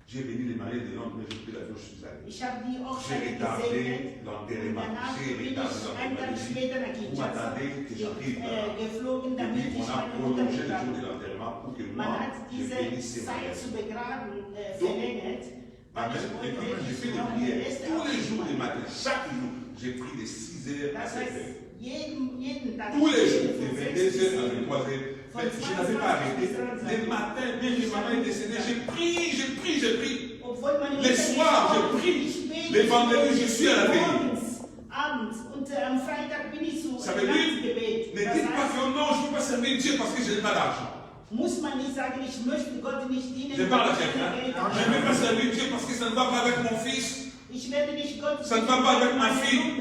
[SPEAKER 3] J'ai béni les mariages de Londres, mais j'ai pris l'avion, je suis allé.
[SPEAKER 1] Ich habe die
[SPEAKER 3] J'ai
[SPEAKER 1] Hochzeit
[SPEAKER 3] retardé
[SPEAKER 1] gesegnet.
[SPEAKER 3] l'enterrement.
[SPEAKER 1] Danach
[SPEAKER 3] J'ai
[SPEAKER 1] bin ich
[SPEAKER 3] retardé
[SPEAKER 1] einen Tag
[SPEAKER 3] l'enterrement.
[SPEAKER 1] später nach
[SPEAKER 3] Vous
[SPEAKER 1] Kinshasa
[SPEAKER 3] m'attendez que j'arrive là.
[SPEAKER 1] geflogen,
[SPEAKER 3] Et
[SPEAKER 1] damit
[SPEAKER 3] puis
[SPEAKER 1] ich
[SPEAKER 3] on a
[SPEAKER 1] meine Mutter
[SPEAKER 3] prolongé le jour de
[SPEAKER 1] begrabe.
[SPEAKER 3] l'enterrement pour que
[SPEAKER 1] Man
[SPEAKER 3] moi,
[SPEAKER 1] hat
[SPEAKER 3] je
[SPEAKER 1] diese
[SPEAKER 3] bénisse ces
[SPEAKER 1] Zeit
[SPEAKER 3] mariages.
[SPEAKER 1] zu begraben
[SPEAKER 3] Donc,
[SPEAKER 1] verlängert.
[SPEAKER 3] Amen. Et puis j'ai fait des prières tous les jours du matin, chaque jour. J'ai pris de 6 heures à
[SPEAKER 1] Das
[SPEAKER 3] 7
[SPEAKER 1] heißt,
[SPEAKER 3] heures.
[SPEAKER 1] jeden Tag.
[SPEAKER 3] Tous les jours,
[SPEAKER 1] von
[SPEAKER 3] de
[SPEAKER 1] 6 bis
[SPEAKER 3] 22 heures à
[SPEAKER 1] 7.
[SPEAKER 3] 23 heures. Mais je n'avais pas arrêté. Les matins, bien que maman est décédée, j'ai pris.
[SPEAKER 1] Obwohl meine
[SPEAKER 3] Les
[SPEAKER 1] Mutter
[SPEAKER 3] soirs, je prie. Les vendredis, je suis à la veille.
[SPEAKER 1] Abends und am Freitag bin ich zu
[SPEAKER 3] Ça veut dire,
[SPEAKER 1] Nachtgebet.
[SPEAKER 3] ne
[SPEAKER 1] Das
[SPEAKER 3] dites pas
[SPEAKER 1] heißt,
[SPEAKER 3] que non, je ne peux pas servir Dieu parce que je n'ai pas d'argent.
[SPEAKER 1] muss man nicht sagen, ich möchte Gott nicht dienen.
[SPEAKER 3] Je parle à
[SPEAKER 1] weil ich
[SPEAKER 3] quelqu'un.
[SPEAKER 1] keine Geld
[SPEAKER 3] Je ne peux pas
[SPEAKER 1] habe.
[SPEAKER 3] servir Dieu parce que ça ne va pas avec mon fils.
[SPEAKER 1] Ich werde nicht Gott
[SPEAKER 3] Ça ne va pas avec ma fille.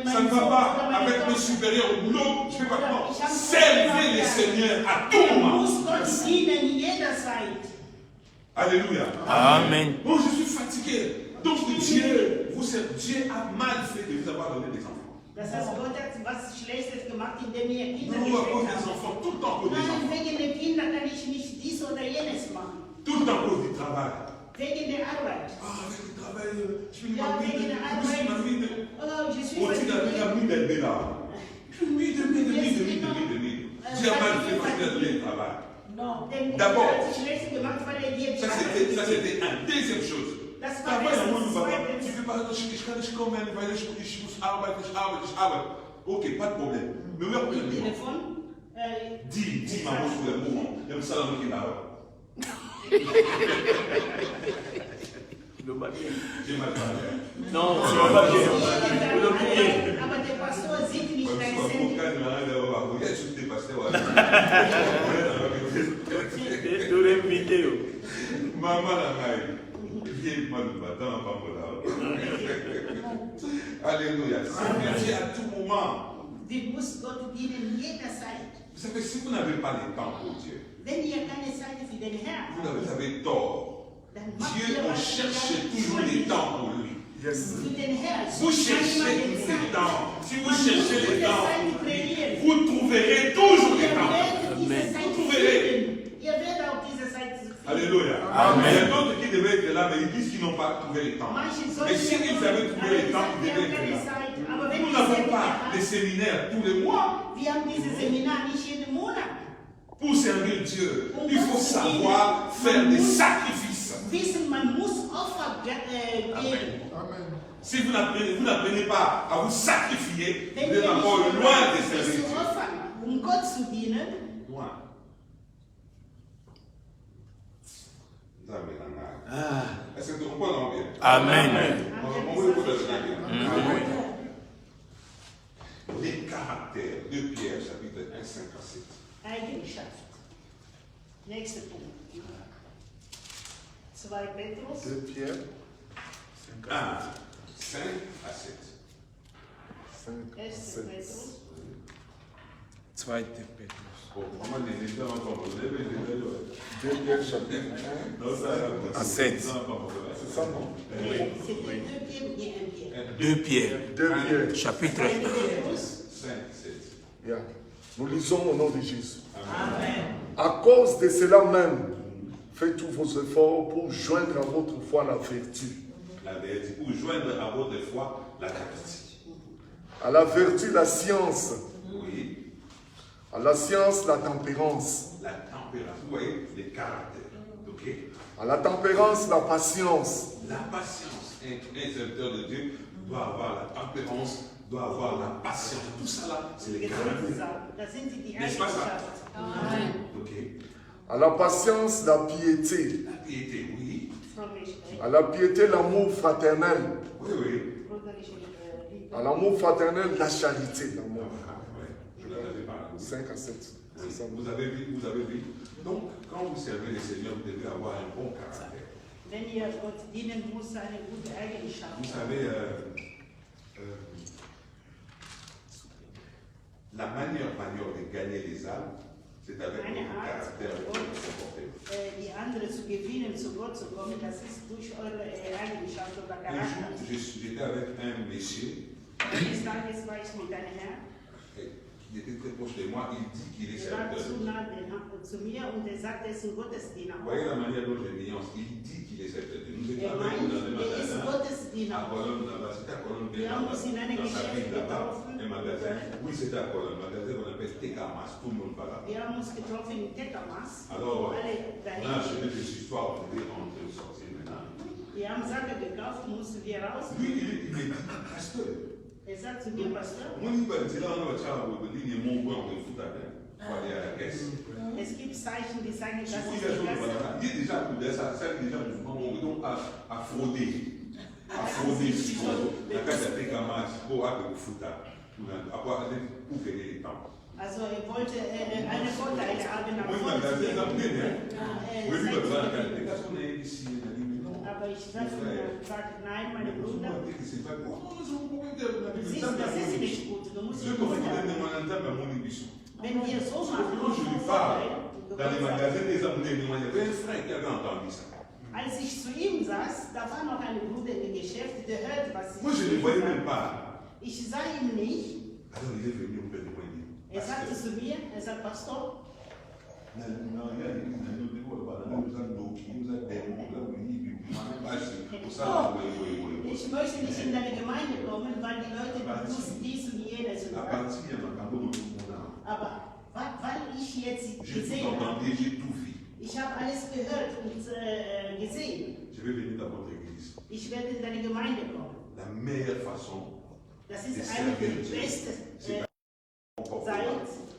[SPEAKER 3] Ça ne va pas avec mes supérieurs au boulot. Je ne peux pas. Non. Servez le Seigneur à tout moment.
[SPEAKER 1] muss Gott dienen jederzeit.
[SPEAKER 3] Alléluia.
[SPEAKER 6] Amen.
[SPEAKER 3] Bon, je suis fatigué. Donc Dieu a mal fait de vous avoir donné des enfants.
[SPEAKER 1] Das heißt, Gott hat was Schlechtes gemacht, indem er Kinder
[SPEAKER 3] Nous, à cause
[SPEAKER 1] geschenkt
[SPEAKER 3] des
[SPEAKER 1] hat.
[SPEAKER 3] enfants, tout le temps à cause des
[SPEAKER 1] Nein,
[SPEAKER 3] enfants.
[SPEAKER 1] wegen der Kinder kann ich nicht dies oder jenes machen.
[SPEAKER 3] Tout le temps à cause du travail.
[SPEAKER 1] Wegen der Arbeit.
[SPEAKER 3] Ah, avec le travail, je suis
[SPEAKER 1] Ja, wegen der Arbeit.
[SPEAKER 3] mamie.
[SPEAKER 1] Oh, je suis
[SPEAKER 3] On dit la
[SPEAKER 1] fatiguée.
[SPEAKER 3] nuit d'être là. Nuit. Dieu a mal fait parce qu'il a donné le travail.
[SPEAKER 1] Non, denn
[SPEAKER 3] D'abord.
[SPEAKER 1] er hat sich schlecht gemacht, weil er dir
[SPEAKER 3] Ça, c'était un. Deuxième chose.
[SPEAKER 1] Das war
[SPEAKER 3] Travail,
[SPEAKER 1] das
[SPEAKER 3] tu
[SPEAKER 1] Zweite.
[SPEAKER 3] fais pas, ich kann nicht kommen, weil ich muss arbeiten. Ok, pas de problème. Mais oui,
[SPEAKER 1] Im
[SPEAKER 3] après,
[SPEAKER 1] Telefon.
[SPEAKER 3] dis, maman, sur le mouvement. Il y a un salon qui est là. J'ai mal parlé.
[SPEAKER 6] Non, tu vas pas bien.
[SPEAKER 1] Aber der Pastor sieht nicht dein Sinn.
[SPEAKER 6] Dure vidéo.
[SPEAKER 3] Maman la maille. Viens mal le matin, pas pour là. Alléluia. C'est Dieu à tout moment.
[SPEAKER 1] Wir müssen Gott dienen jederzeit.
[SPEAKER 3] Vous savez, si vous n'avez pas le temps pour Dieu,
[SPEAKER 1] Wenn ihr keine Zeit für den Herrn
[SPEAKER 3] vous avez tort.
[SPEAKER 1] dann macht
[SPEAKER 3] Dieu,
[SPEAKER 1] ihr
[SPEAKER 3] on
[SPEAKER 1] was
[SPEAKER 3] cherche toujours le temps pour lui.
[SPEAKER 1] für den Herrn.
[SPEAKER 3] Vous cherchez toujours le temps. Si vous cherchez le temps, vous trouverez toujours le temps.
[SPEAKER 1] Ihr werdet auch diese Zeit finden.
[SPEAKER 3] Alléluia.
[SPEAKER 6] Amen.
[SPEAKER 3] Il y a d'autres qui devaient être là, mais ils disent qu'ils n'ont pas trouvé le temps.
[SPEAKER 1] Manche
[SPEAKER 3] Mais si ils avaient trouvé le temps, ils devaient être là. Nous n'avons pas des séminaires tous les mois
[SPEAKER 1] Wir haben dieses Seminar nicht jeden Monat.
[SPEAKER 3] pour servir Dieu. Il faut savoir faire des sacrifices.
[SPEAKER 1] Wissen, man muss Opfer geben.
[SPEAKER 5] Amen.
[SPEAKER 3] Si vous n'apprenez pas à vous sacrifier,
[SPEAKER 1] Wenn
[SPEAKER 3] vous
[SPEAKER 1] wir
[SPEAKER 3] êtes encore loin des
[SPEAKER 1] nicht
[SPEAKER 3] services.
[SPEAKER 1] anfangen, Gott zu dienen,
[SPEAKER 3] Loin. Est-ce que tu comprends bien?
[SPEAKER 6] Amen.
[SPEAKER 3] Les caractères de Pierre, chapitre 1, 5 à 7.
[SPEAKER 1] Eigenschaft. Nächster Punkt. 2 Petrus.
[SPEAKER 5] 2 Pierre
[SPEAKER 3] 1, 5 à 7.
[SPEAKER 5] 5 à
[SPEAKER 1] 1.
[SPEAKER 5] 7.
[SPEAKER 1] Petrus.
[SPEAKER 6] 2. Petrus.
[SPEAKER 3] Bon, maman, les gens encore, vous avez
[SPEAKER 5] 2 Pierre chapitre 1
[SPEAKER 6] À 7.
[SPEAKER 5] C'est ça, non?
[SPEAKER 1] C'était 2 Pierre ou bien 1 Pierre?
[SPEAKER 6] 2 Pierre.
[SPEAKER 5] 2 Pierre.
[SPEAKER 6] Chapitre
[SPEAKER 1] 1 Petrus.
[SPEAKER 3] 5, 7.
[SPEAKER 5] Yeah. Nous lisons au nom de Jésus.
[SPEAKER 1] Amen.
[SPEAKER 5] À cause de cela même, faites tous vos efforts pour joindre à votre foi la vertu.
[SPEAKER 3] La vertu, pour joindre à votre foi la vertu.
[SPEAKER 5] À la vertu, la science.
[SPEAKER 3] Oui,
[SPEAKER 5] À la science, la tempérance.
[SPEAKER 3] la tempérance. Vous voyez, les caractères. Ok?
[SPEAKER 5] À la tempérance, la patience.
[SPEAKER 3] La patience. Un serviteur de Dieu doit avoir la tempérance, doit avoir la patience. Tout ça là, c'est les caractères.
[SPEAKER 1] Da sind sie die
[SPEAKER 3] N'est-ce pas ça?
[SPEAKER 1] Eigenschaften.
[SPEAKER 7] Amen.
[SPEAKER 3] Ok?
[SPEAKER 5] À la patience, la piété.
[SPEAKER 3] La piété, oui.
[SPEAKER 1] Frömmigkeit,
[SPEAKER 5] À la piété, l'amour fraternel.
[SPEAKER 3] Oui, oui.
[SPEAKER 1] brüderliche Liebe.
[SPEAKER 5] À l'amour fraternel, la charité. L'amour.
[SPEAKER 3] Ouais, je vous en avais parlé.
[SPEAKER 5] 5 à 7. C'est ça.
[SPEAKER 3] Vous avez vu, vous avez vu. Donc, quand vous servez le Seigneur, vous devez avoir un bon caractère.
[SPEAKER 1] Wenn ihr Gott dienen, muss eine gute Eigenschaft
[SPEAKER 3] Vous
[SPEAKER 1] haben.
[SPEAKER 3] savez, la manière de gagner les âmes, c'est avec
[SPEAKER 1] Eine
[SPEAKER 3] votre
[SPEAKER 1] Art,
[SPEAKER 3] caractère que vous vous comportez.
[SPEAKER 1] Die andere zu gewinnen, zu Gott zu kommen, das ist durch eure Eigenschaft oder
[SPEAKER 3] Un jour,
[SPEAKER 1] Charakter.
[SPEAKER 3] j'étais avec un monsieur
[SPEAKER 1] Eines Tages war ich mit einem Herrn,
[SPEAKER 3] qui était très proche de moi. Il dit qu'il est
[SPEAKER 1] der war
[SPEAKER 3] serviteur.
[SPEAKER 1] zu nah zu mir und er sagt, er ist ein Gottesdiener.
[SPEAKER 3] Vous voyez la manière dont je nuance. Il dit qu'il est serviteur. Nous étions
[SPEAKER 1] Er
[SPEAKER 3] avec vous dans le
[SPEAKER 1] meint, er ist
[SPEAKER 3] magasin. À
[SPEAKER 1] Gottesdiener.
[SPEAKER 3] Colonne, là-bas, c'était à Colonne,
[SPEAKER 1] Wir haben uns in einem
[SPEAKER 3] dans sa
[SPEAKER 1] Geschäft
[SPEAKER 3] ville là-bas,
[SPEAKER 1] getroffen.
[SPEAKER 3] un magasin. Oui, c'était à Colonne, un magasin qu'on appelle Tekamas. Tout le monde va là.
[SPEAKER 1] Wir haben uns getroffen in Tekamas,
[SPEAKER 3] Alors,
[SPEAKER 1] alle
[SPEAKER 3] on a
[SPEAKER 1] dahin.
[SPEAKER 3] acheté des histoires, on devait rentrer sortir maintenant.
[SPEAKER 1] Wir haben Sachen gekauft, mussten wir raus.
[SPEAKER 3] Lui, il est pasteur.
[SPEAKER 1] Er sagt zu mir, Pastor,
[SPEAKER 3] Moi, il va dire, là, on va faire la ligne, mon point, on est foutu à terre. Il faut aller à la caisse.
[SPEAKER 1] es gibt Zeichen, die sagen, das ist
[SPEAKER 3] Supplication
[SPEAKER 1] die
[SPEAKER 3] de
[SPEAKER 1] Gasse.
[SPEAKER 3] Madame. Il est déjà couvert, ça sert déjà donc à frauder. À frauder, la carte de Tekamas, pour avoir le foutu. Pour gagner les temps.
[SPEAKER 1] Also er wollte eine Vorteile haben nach
[SPEAKER 3] Oui,
[SPEAKER 1] vorne zu
[SPEAKER 3] magasin,
[SPEAKER 1] gehen.
[SPEAKER 3] ça me dit, oui,
[SPEAKER 1] Seid
[SPEAKER 3] mais
[SPEAKER 1] ihr-
[SPEAKER 3] qu'est-ce qu'on est ici, il a dit, mais non.
[SPEAKER 1] Aber ich sagte, nein, meine Brüder,
[SPEAKER 3] On dit que c'est pas bon. Non, c'est un problème de la
[SPEAKER 1] du
[SPEAKER 3] Bible.
[SPEAKER 1] siehst, das ist nicht gut. Du musst
[SPEAKER 3] Je
[SPEAKER 1] nicht
[SPEAKER 3] peux
[SPEAKER 1] gut
[SPEAKER 3] regarder
[SPEAKER 1] sein.
[SPEAKER 3] mon entame à mon émission.
[SPEAKER 1] Wenn wir so machen,
[SPEAKER 3] Quand je lui parle, dans les magasins des abonnés, il y avait un frère qui avait entendu ça.
[SPEAKER 1] als ich zu ihm saß, da war noch ein Bruder im Geschäft, der hört, was
[SPEAKER 3] Moi, je ne
[SPEAKER 1] ich
[SPEAKER 3] le voyais
[SPEAKER 1] sage.
[SPEAKER 3] même pas.
[SPEAKER 1] Ich sah ihn nicht.
[SPEAKER 3] Alors, il est venu auprès de moi et dit,
[SPEAKER 1] Er sagte zu mir, er sagt, Pastor, ich möchte nicht in deine Gemeinde kommen, weil die Leute, du tust dies und jenes. Und das. Aber weil ich jetzt gesehen habe, ich habe alles gehört und gesehen. Ich werde in deine Gemeinde kommen.
[SPEAKER 3] La meilleure façon,
[SPEAKER 1] Das ist eine der besten Zeit,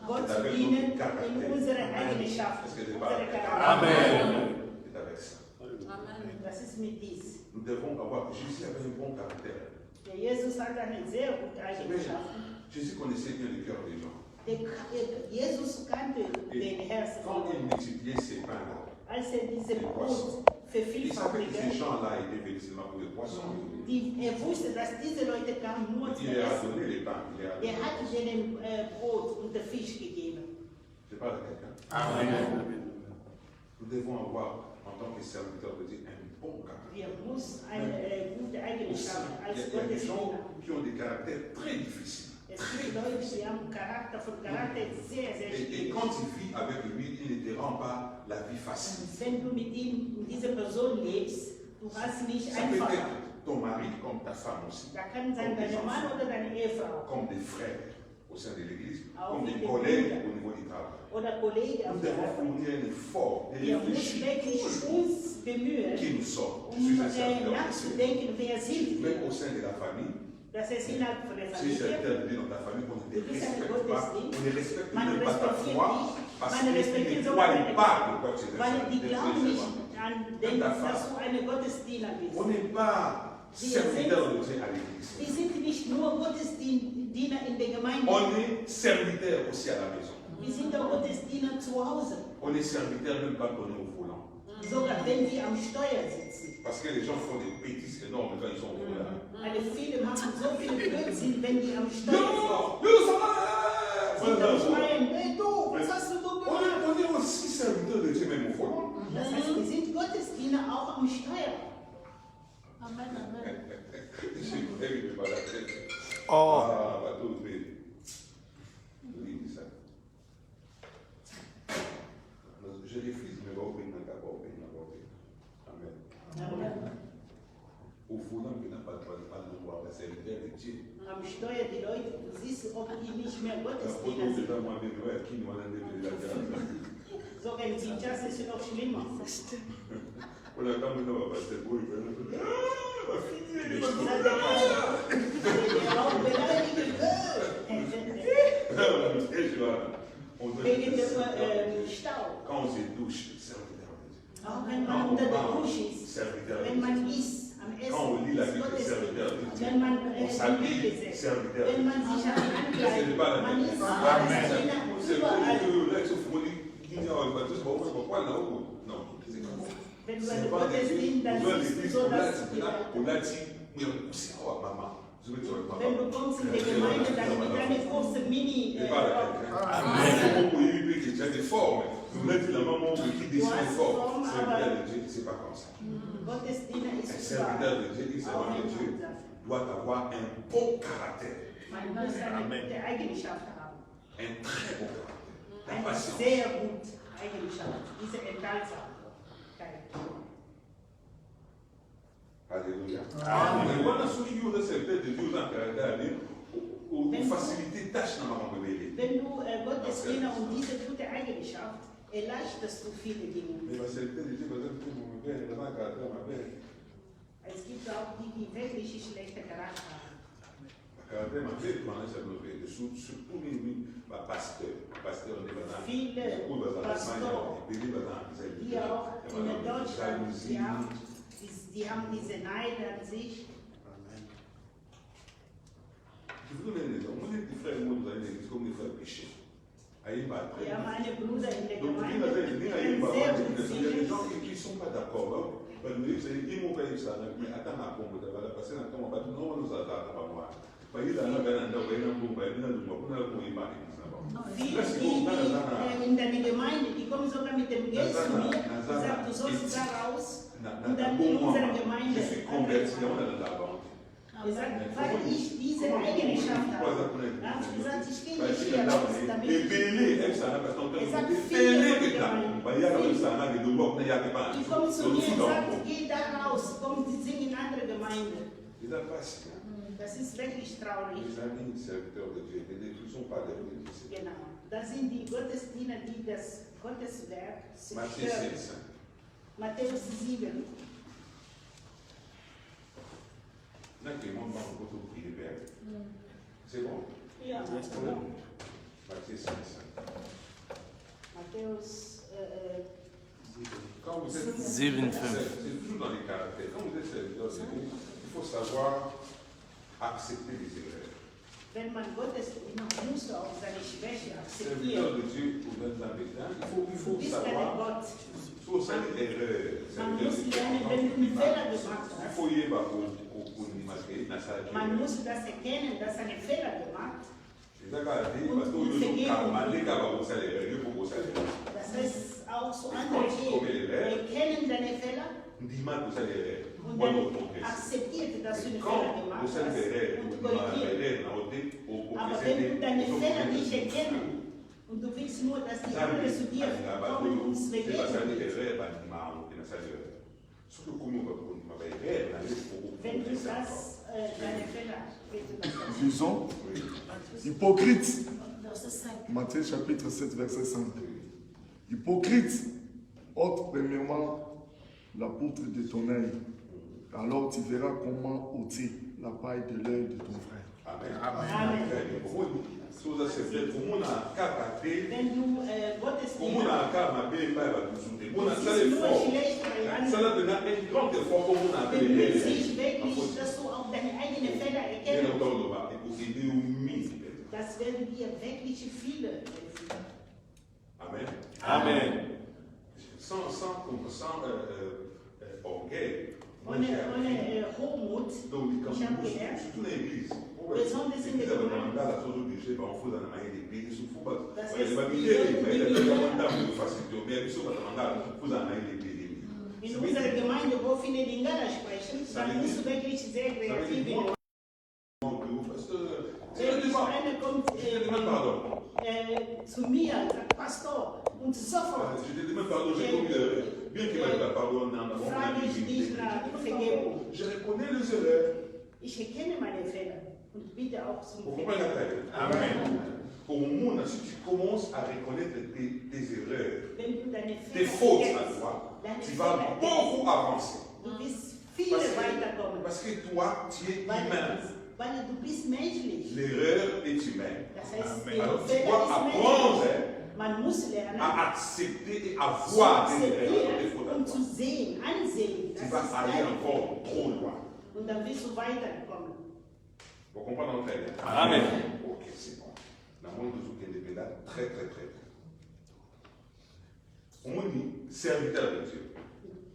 [SPEAKER 1] Gott zu dienen in unsere Eigenschaften, unsere Charakter.
[SPEAKER 6] Amen.
[SPEAKER 3] c'est avec ça.
[SPEAKER 1] Das ist mit dies.
[SPEAKER 3] Nous devons avoir, Jésus avait un bon caractère.
[SPEAKER 1] Der Jesus hat eine sehr gute Eigenschaft.
[SPEAKER 3] Jésus connaissait bien le cœur des gens.
[SPEAKER 1] Jesus kannte den Herzen.
[SPEAKER 3] Quand il multipliait ses pains là,
[SPEAKER 1] Als diese Brot
[SPEAKER 3] il savait que ces
[SPEAKER 1] vervielfältigte,
[SPEAKER 3] gens-là étaient venus seulement pour les poissons.
[SPEAKER 1] wusste, dass diese Leute kamen nur zum
[SPEAKER 3] Il leur a
[SPEAKER 1] Essen.
[SPEAKER 3] donné les pains. Il leur a
[SPEAKER 1] Er
[SPEAKER 3] donné.
[SPEAKER 1] hat ihnen Brot und den Fisch gegeben.
[SPEAKER 3] Je parle à quelqu'un.
[SPEAKER 6] Amen.
[SPEAKER 3] Nous devons avoir, en tant que serviteur de Dieu, un bon caractère.
[SPEAKER 1] Wir müssen eine gute
[SPEAKER 3] Aussi,
[SPEAKER 1] Eigenschaft
[SPEAKER 3] il
[SPEAKER 1] als
[SPEAKER 3] y a des gens
[SPEAKER 1] Gottesdiener.
[SPEAKER 3] qui ont des caractères très difficiles.
[SPEAKER 1] Es gibt Leute, die haben Charakter von Charakter sehr, sehr
[SPEAKER 3] Et
[SPEAKER 1] schwierig.
[SPEAKER 3] quand il vit avec lui, il ne te rend pas la vie facile.
[SPEAKER 1] Wenn du mit ihm, mit dieser Person lebst, du hast nicht
[SPEAKER 3] Ça peut
[SPEAKER 1] einfach.
[SPEAKER 3] être ton mari comme ta femme aussi,
[SPEAKER 1] Da kann sein dein Mann oder deine Ehefrau.
[SPEAKER 3] comme des frères. au sein de l'église, comme des collègues au niveau du travail. Nous devons fournir un effort de réfléchir qui nous sommes. Je suis un serviteur de Dieu. Même au sein de la famille, si serviteur de Dieu dans ta famille, on ne te respecte pas, on ne respecte même pas ta foi, parce qu'ils ne croient pas de quoi tu es on n'est pas serviteur de Dieu à l'église. On est serviteur aussi à la maison. On est serviteur même quand on est au volant. Parce que les gens font des bêtises énormes quand ils sont au volant. On est aussi serviteur de Dieu même au volant.
[SPEAKER 6] Oh.
[SPEAKER 3] Je refuse, mais on paye d'abord. Amen. Au volant, il n'a pas le droit de servir de Dieu. Quand on se douche, serviteur de Dieu. Quand on lit la Bible, serviteur de Dieu. On s'habille, serviteur de Dieu. Ce n'est pas la même chose. C'est là qu'il faut non, c'est comme ça. C'est pas des choses. On a dit, mais c'est quoi, maman?
[SPEAKER 1] Wenn du kommst in die Gemeinde, dann mit deiner großen Mini.
[SPEAKER 3] C'est pas comme ça. Un serviteur de Dieu, un servant de Dieu doit avoir un bon caractère.
[SPEAKER 1] Amen.
[SPEAKER 3] Un très bon caractère. La patience.
[SPEAKER 1] Sehr gut Eigenschaft, diese Enthaltsamkeit.
[SPEAKER 3] Alléluia. Amen. Voilà ce qui est serviteur de Dieu dans le caractère ou faciliter tâches dans ma rebellion.
[SPEAKER 1] Wenn du Gottes Diener und diese gute Eigenschaft erleichterst du viele Dinge.
[SPEAKER 3] Mais la serviteur de Dieu,
[SPEAKER 1] Es gibt auch die, die wirklich schlechte Charakter haben. Viele Pastoren, die auch in Deutschland, die haben diese Neid an sich.
[SPEAKER 3] Je vous donne un exemple. Moi, j'ai des frères moi, dans l'église comme des frères péchés.
[SPEAKER 1] Wir haben einen Bruder in der
[SPEAKER 3] Donc,
[SPEAKER 1] Gemeinde,
[SPEAKER 3] il y a des gens qui ne sont pas d'accord. Mais attends, parce que non, nous attendons pas moi.
[SPEAKER 1] Viele, die in deine Gemeinde, die kommen sogar mit dem Geld zu mir und sagen, du sollst da raus und dann in unserer Gemeinde. Er sagt, weil ich diese Eigenschaft habe. Er hat gesagt, ich gehe nicht hier raus, damit ich... Er sagt, viele von der Gemeinde. Die kommen zu mir und sagen, geh da raus, komm, die singen in andere Gemeinde. Das ist wirklich traurig. Genau. Das sind die Gottesdiener, die das Gotteswerk zerstören. Matthäus 7.
[SPEAKER 3] C'est bon?
[SPEAKER 1] Ja,
[SPEAKER 3] Matthieu 5.
[SPEAKER 1] Matthäus
[SPEAKER 3] Quand vous êtes
[SPEAKER 6] 7, 5.
[SPEAKER 3] c'est toujours dans les caractères. Quand vous êtes serviteur de Dieu, il faut savoir accepter les erreurs.
[SPEAKER 1] Wenn man Gottesdiener musst du auch seine Schwäche
[SPEAKER 3] Serviteur
[SPEAKER 1] akzeptieren.
[SPEAKER 3] de Dieu ou même dans les temps, il
[SPEAKER 1] Du
[SPEAKER 3] faut
[SPEAKER 1] bist keine
[SPEAKER 3] savoir.
[SPEAKER 1] Gott.
[SPEAKER 3] Il faut savoir l'erreur.
[SPEAKER 1] Man muss lernen, wenn du einen Fehler gemacht
[SPEAKER 3] Il
[SPEAKER 1] hast.
[SPEAKER 3] faut y avoir au marqué, dans sa vie.
[SPEAKER 1] Man muss das erkennen, dass er einen Fehler gemacht hat.
[SPEAKER 3] C'est ça qu'a dit, parce que nous sommes calmés, nous avons ça les règles pour vous saluer.
[SPEAKER 1] Das heißt auch so andere Dinge. Erkennen deine Fehler
[SPEAKER 3] Dis-moi que ça les règles.
[SPEAKER 1] und dann akzeptiert, dass du einen Fehler gemacht hast und korrigiert. Aber wenn du deine Fehler nicht erkennen und du willst nur, dass die anderen zu dir kommen und es vergeben, Wenn du das, deine Fehler,
[SPEAKER 5] Disons, hypocrite. Matthieu chapitre 7, verset 5. Hypocrite, ôte premièrement la poutre de ton œil. Alors tu verras comment ôter la paille de l'œil de ton frère.
[SPEAKER 3] Amen.
[SPEAKER 1] Amen. Wenn du Gottes Diener, bemüht sich wirklich, dass du auch deine eigenen Fehler erkennst. Das werden dir wirklich viele helfen.
[SPEAKER 3] Amen.
[SPEAKER 6] Amen.
[SPEAKER 3] Sans orgueil.
[SPEAKER 1] Ohne Hochmut, ich habe gelernt, besonders in der Gemeinde, in unserer Gemeinde, wo viele Lingala sprechen, dann musst du wirklich sehr kreativ sein. Einer kommt zu mir, sagt Pastor, und sofort frage ich dich nach Vergebung. Ich erkenne meine Fehler und bitte auch zum Vergebung.
[SPEAKER 3] Amen. Au moment où tu commences à reconnaître tes erreurs, tes fautes à toi, tu vas beaucoup avancer.
[SPEAKER 1] Du wirst viele weiterkommen.
[SPEAKER 3] Parce que toi, tu es humain.
[SPEAKER 1] Weil du bist menschlich.
[SPEAKER 3] L'erreur est humaine.
[SPEAKER 1] Das heißt,
[SPEAKER 3] Alors tu
[SPEAKER 1] Fehler
[SPEAKER 3] dois
[SPEAKER 1] ist
[SPEAKER 3] apprendre
[SPEAKER 1] menschlich. Man muss lernen,
[SPEAKER 3] à accepter et à voir tes erreurs, tes fautes à
[SPEAKER 1] und zu
[SPEAKER 3] toi.
[SPEAKER 1] sehen, ansehen.
[SPEAKER 3] Tu
[SPEAKER 1] Das
[SPEAKER 3] vas
[SPEAKER 1] ist
[SPEAKER 3] aller
[SPEAKER 1] dein
[SPEAKER 3] encore
[SPEAKER 1] Fehler.
[SPEAKER 3] trop loin.
[SPEAKER 1] Und dann wirst du weiterkommen.
[SPEAKER 3] Vous comprenez très bien?
[SPEAKER 6] Amen.
[SPEAKER 3] Ok, c'est bon. Dans le monde de Zoukendependa, très très très bien. On dit serviteur de Dieu.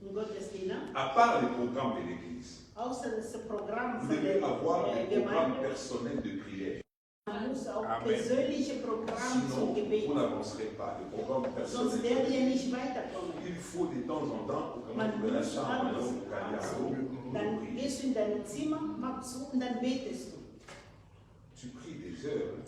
[SPEAKER 1] Ein Gottesdiener,
[SPEAKER 3] À part les programmes de l'Église,
[SPEAKER 1] außer das Programm
[SPEAKER 3] vous
[SPEAKER 1] von
[SPEAKER 3] devez
[SPEAKER 1] der
[SPEAKER 3] avoir des programmes
[SPEAKER 1] Gemeinde,
[SPEAKER 3] personnels de prière.
[SPEAKER 1] man muss auch
[SPEAKER 6] Amen.
[SPEAKER 1] persönliche Programme zum
[SPEAKER 3] Sinon,
[SPEAKER 1] Gebet.
[SPEAKER 3] vous n'avancerez pas. Les programmes
[SPEAKER 1] Sonst
[SPEAKER 3] personnels.
[SPEAKER 1] werdet ihr nicht weiterkommen.
[SPEAKER 3] Il faut de temps en temps, pour
[SPEAKER 1] Man
[SPEAKER 3] commencer la
[SPEAKER 1] muss
[SPEAKER 3] chambre,
[SPEAKER 1] abends,
[SPEAKER 3] au Cagliaro,
[SPEAKER 1] dann gehst du in dein Zimmer, machst zu und dann betest du.
[SPEAKER 3] tu pries des heures.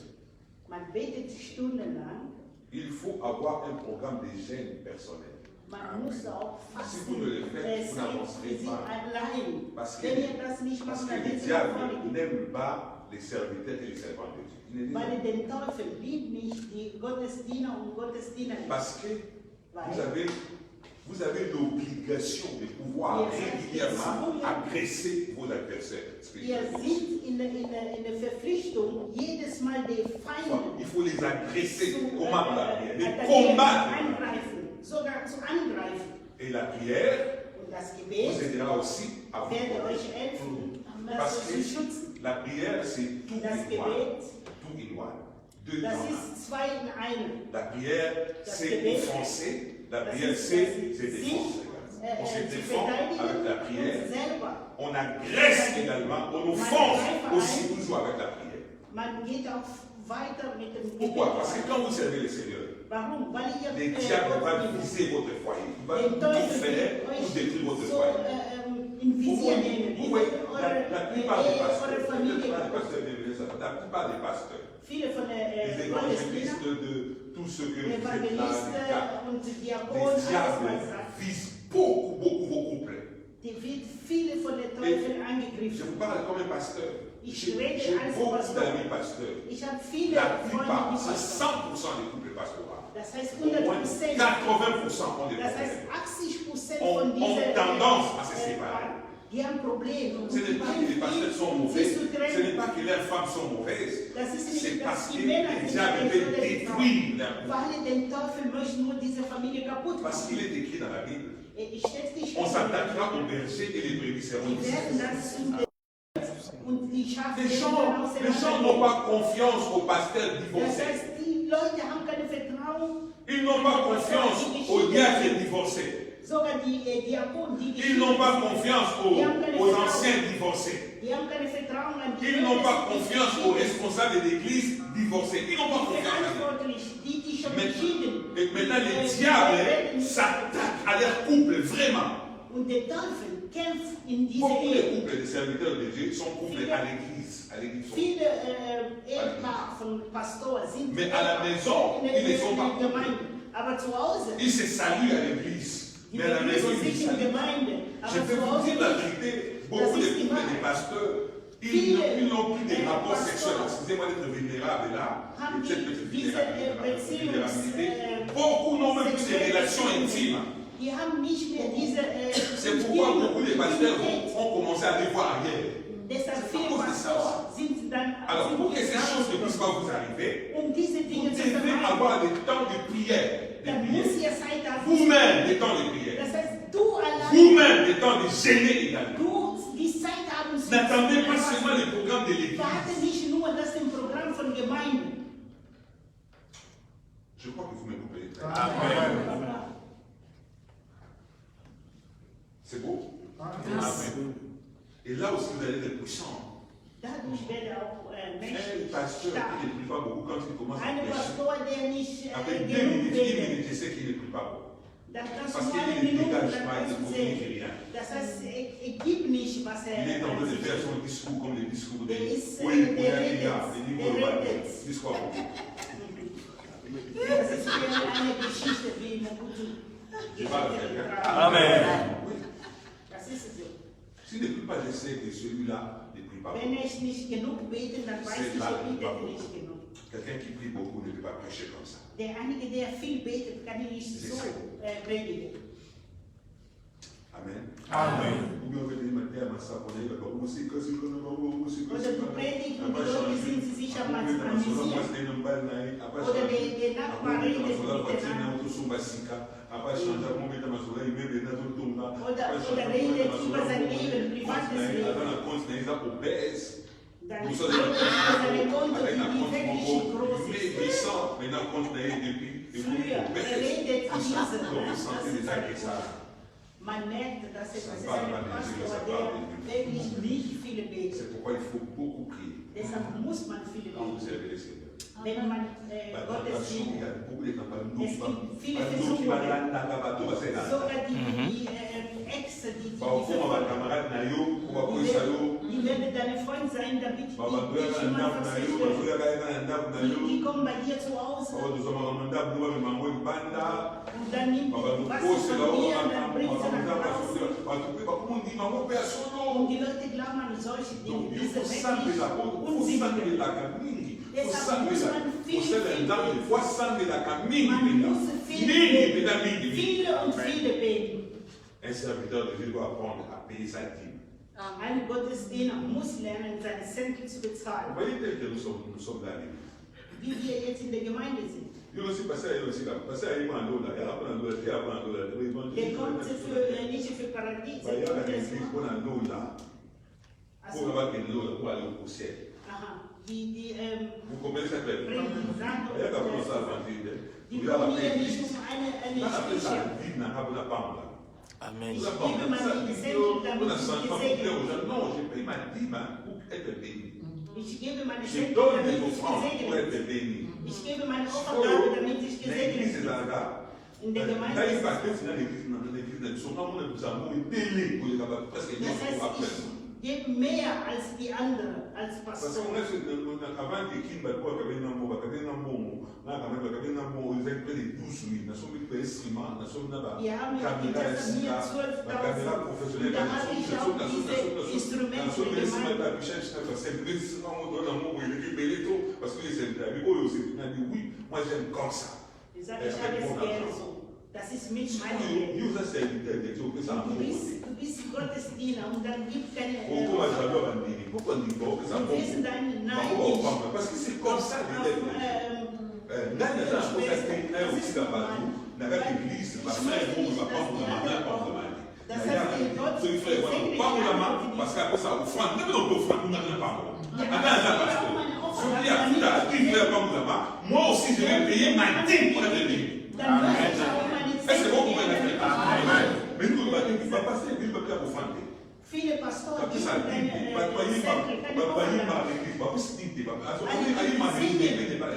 [SPEAKER 1] Man betet stundenlang.
[SPEAKER 3] Il faut avoir un programme de gêne personnel.
[SPEAKER 1] Man muss auch
[SPEAKER 3] Si vous ne le faites, vous n'avancerez
[SPEAKER 1] sie
[SPEAKER 3] pas.
[SPEAKER 1] allein.
[SPEAKER 3] Parce que,
[SPEAKER 1] Wenn ihr das nicht
[SPEAKER 3] parce
[SPEAKER 1] macht,
[SPEAKER 3] que
[SPEAKER 1] dann
[SPEAKER 3] le
[SPEAKER 1] wird sie
[SPEAKER 3] diable
[SPEAKER 1] vorliegen.
[SPEAKER 3] n'aime pas les serviteurs et les servantes de Dieu. Il ne les
[SPEAKER 1] Weil
[SPEAKER 3] aime
[SPEAKER 1] den Teufel liebt nicht die Gottesdiener und Gottesdiener nicht.
[SPEAKER 3] Parce que
[SPEAKER 1] Weil
[SPEAKER 3] vous avez l'obligation de pouvoir régulièrement agresser vos adversaires
[SPEAKER 1] ihr
[SPEAKER 3] spirituels.
[SPEAKER 1] seid in der Verpflichtung, jedes Mal die Feinde
[SPEAKER 3] Il faut les agresser,
[SPEAKER 1] zu
[SPEAKER 3] comment la prière, les
[SPEAKER 1] attackieren,
[SPEAKER 3] combattre.
[SPEAKER 1] angreifen, sogar zu angreifen.
[SPEAKER 3] Et la prière
[SPEAKER 1] Und das
[SPEAKER 3] vous
[SPEAKER 1] Gebet
[SPEAKER 3] aidera aussi à vous
[SPEAKER 1] werde
[SPEAKER 3] protéger.
[SPEAKER 1] euch helfen,
[SPEAKER 3] Parce
[SPEAKER 1] das zu schützen.
[SPEAKER 3] que la prière, c'est tout
[SPEAKER 1] Das
[SPEAKER 3] in one.
[SPEAKER 1] Gebet,
[SPEAKER 3] Tout in one. Deux
[SPEAKER 1] das
[SPEAKER 3] dans un.
[SPEAKER 1] ist zwei in einem.
[SPEAKER 3] La prière,
[SPEAKER 1] Das
[SPEAKER 3] c'est
[SPEAKER 1] Gebet,
[SPEAKER 3] offenser. La
[SPEAKER 1] das
[SPEAKER 3] prière,
[SPEAKER 1] ist
[SPEAKER 3] c'est
[SPEAKER 1] sich
[SPEAKER 3] défendre. On se
[SPEAKER 1] zu
[SPEAKER 3] défend avec la
[SPEAKER 1] verteidigen
[SPEAKER 3] prière.
[SPEAKER 1] und selber.
[SPEAKER 3] On agresse également. On offense aussi toujours avec la prière.
[SPEAKER 1] Man geht auch weiter mit dem
[SPEAKER 3] Pourquoi?
[SPEAKER 1] Gebet.
[SPEAKER 3] Parce que quand vous servez le Seigneur,
[SPEAKER 1] Warum? Weil ihr
[SPEAKER 3] le diable va
[SPEAKER 1] Gott
[SPEAKER 3] viser votre foyer. Il va
[SPEAKER 1] den
[SPEAKER 3] tout
[SPEAKER 1] Teufel
[SPEAKER 3] faire
[SPEAKER 1] wird
[SPEAKER 3] pour
[SPEAKER 1] euch
[SPEAKER 3] détruire votre
[SPEAKER 1] so
[SPEAKER 3] foyer.
[SPEAKER 1] in Visier nehmen.
[SPEAKER 3] Vous voyez, la plupart des
[SPEAKER 1] Eure
[SPEAKER 3] pasteurs,
[SPEAKER 1] Familie.
[SPEAKER 3] la plupart des pasteurs,
[SPEAKER 1] Viele von
[SPEAKER 3] les
[SPEAKER 1] den
[SPEAKER 3] évangélistes
[SPEAKER 1] Gottesdienern,
[SPEAKER 3] de tout ce que vous êtes là,
[SPEAKER 1] Evangelisten und
[SPEAKER 3] les
[SPEAKER 1] Diakonen, alles
[SPEAKER 3] diables
[SPEAKER 1] was sagt,
[SPEAKER 3] visent beaucoup vos couples.
[SPEAKER 1] die wird viele von den Teufeln
[SPEAKER 3] Je
[SPEAKER 1] angegriffen.
[SPEAKER 3] vous parle comme un pasteur.
[SPEAKER 1] Ich
[SPEAKER 3] J'ai
[SPEAKER 1] rede als
[SPEAKER 3] beaucoup
[SPEAKER 1] Pastor.
[SPEAKER 3] d'amis pasteurs.
[SPEAKER 1] Ich habe viele
[SPEAKER 3] La
[SPEAKER 1] Freunde,
[SPEAKER 3] plupart,
[SPEAKER 1] die
[SPEAKER 3] c'est
[SPEAKER 1] Pastoren.
[SPEAKER 3] 100% des couples pastoraux.
[SPEAKER 1] Das heißt
[SPEAKER 3] Au moins
[SPEAKER 1] 100%.
[SPEAKER 3] 80% ont des
[SPEAKER 1] Das heißt
[SPEAKER 3] problèmes.
[SPEAKER 1] 80%
[SPEAKER 3] On-
[SPEAKER 1] von
[SPEAKER 3] on
[SPEAKER 1] diesen
[SPEAKER 3] tendance à se séparer.
[SPEAKER 1] Paaren, die haben Probleme. Und
[SPEAKER 3] Ce n'est pas que les pasteurs sont mauvais, ce n'est pas que leurs femmes sont mauvaises,
[SPEAKER 1] Das ist
[SPEAKER 3] c'est
[SPEAKER 1] nicht,
[SPEAKER 3] parce
[SPEAKER 1] dass
[SPEAKER 3] que
[SPEAKER 1] die Männer
[SPEAKER 3] le
[SPEAKER 1] sind
[SPEAKER 3] diable
[SPEAKER 1] schlecht
[SPEAKER 3] veut
[SPEAKER 1] oder die Frauen.
[SPEAKER 3] détruire leur couple.
[SPEAKER 1] Weil der Teufel möchte nur diese Familie kaputt
[SPEAKER 3] Parce
[SPEAKER 1] machen.
[SPEAKER 3] qu'il est écrit dans la Bible.
[SPEAKER 1] Ich steht nicht
[SPEAKER 3] On s'attaquera aux bergers et les brebis seront
[SPEAKER 1] Die werden das zu und die Schafe
[SPEAKER 3] Les gens
[SPEAKER 1] werden
[SPEAKER 3] n'ont pas confiance aux pasteurs
[SPEAKER 1] Das
[SPEAKER 3] divorcés.
[SPEAKER 1] heißt, die Leute haben kein Vertrauen,
[SPEAKER 3] Ils n'ont pas confiance aux diacres divorcés.
[SPEAKER 1] sogar die Diakonen,
[SPEAKER 3] Ils n'ont pas confiance aux anciens divorcés.
[SPEAKER 1] die haben kein Vertrauen an die
[SPEAKER 3] Ils n'ont pas
[SPEAKER 1] Leute,
[SPEAKER 3] confiance aux responsables de l'église divorcés. Ils n'ont pas
[SPEAKER 1] die
[SPEAKER 3] confiance à eux.
[SPEAKER 1] verantwortlich, die schon
[SPEAKER 3] Mais-
[SPEAKER 1] geschieden.
[SPEAKER 3] Et maintenant, les diables s'attaquent à leur couple, vraiment.
[SPEAKER 1] Und der Teufel kämpft in dieser
[SPEAKER 3] Beaucoup de
[SPEAKER 1] Ehe.
[SPEAKER 3] couples de serviteurs de Dieu sont couplés à l'église.
[SPEAKER 1] Viele Ehepaare von Pastoren sind
[SPEAKER 3] Mais à la maison,
[SPEAKER 1] in der
[SPEAKER 3] ils ne sont pas
[SPEAKER 1] Gemeinde. Aber zu Hause,
[SPEAKER 3] Ils se saluent à l'église. Mais à la maison, il dit ça. Je vais vous dire la vérité, beaucoup de couples des pasteurs, ils n'ont plus des rapports sexuels. Excusez-moi d'être vulnérable là, et cette petite vulnérabilité. Beaucoup n'ont même plus des relations intimes. C'est pourquoi beaucoup de pasteurs ont commencé à les voir ailleurs. C'est à cause de ça aussi. Alors, pour que ces choses ne puissent pas vous arriver, vous devez avoir des temps de prière. Vous-même, des temps de prière. Vous-même, des temps de gêner également. N'attendez pas seulement les programmes de l'église. Je crois que vous me coupez. Amen. C'est beau? Amen. Et là aussi, vous allez être puissant. Un pasteur qui ne prie pas beaucoup, quand il commence à prêcher, après 2 minutes, 10 minutes, je sais qu'il ne prie pas beaucoup. Parce qu'il ne dégage pas, il ne communique rien. Il est en train de faire son discours comme le discours de discours. Je parle de quelqu'un. Amen. S'il ne prie pas, je sais que celui-là ne prie pas beaucoup. Quelqu'un qui prie beaucoup ne peut pas prêcher comme ça. Amen. Amen. C'est pourquoi il faut beaucoup prier. Quand vous servez le Seigneur. Il y a beaucoup de campagnes. Un serviteur de Dieu doit apprendre à payer sa dîme. Vous voyez tel que nous sommes dans l'église. Il aussi passé à aussi là. Passé à Imando là. Il y a un peu de il y a un peu de pour avoir que l'eau pour aller au ciel. Vous comprenez cette belle? Il y a comme ça à il y a la Amen. Non, je paye ma dîme pour être béni. Je donne des offrandes pour être béni. L'église est là. Là, il va faire l'église, l'église, son nom est plus amour, il est télé pour les capables, parce qu'il y a
[SPEAKER 1] Gibt mehr als die anderen, als
[SPEAKER 3] Pastor. Parce qu'on est avant que Kim Batou a un bon, a un bon, là, quand même, un bon, ils ont fait des 12 000, nous sommes des instruments, nous sommes là, caméra professionnelle, nous sommes des instruments d'affichage, c'est des instruments de l'amour, il est belé tout, parce que les interviews, ils ont dit oui, moi j'aime comme ça.
[SPEAKER 1] Das ist mit meinem Leben. Du bist Gottesdiener und dann gibt keine.
[SPEAKER 3] Parce que c'est comme ça que moi aussi je vais payer ma dîme pour être libre. Est-ce que vous pouvez le faire? Mais nous, il ne va pas passer, il ne va pas vous faire.
[SPEAKER 1] Viele Pastoren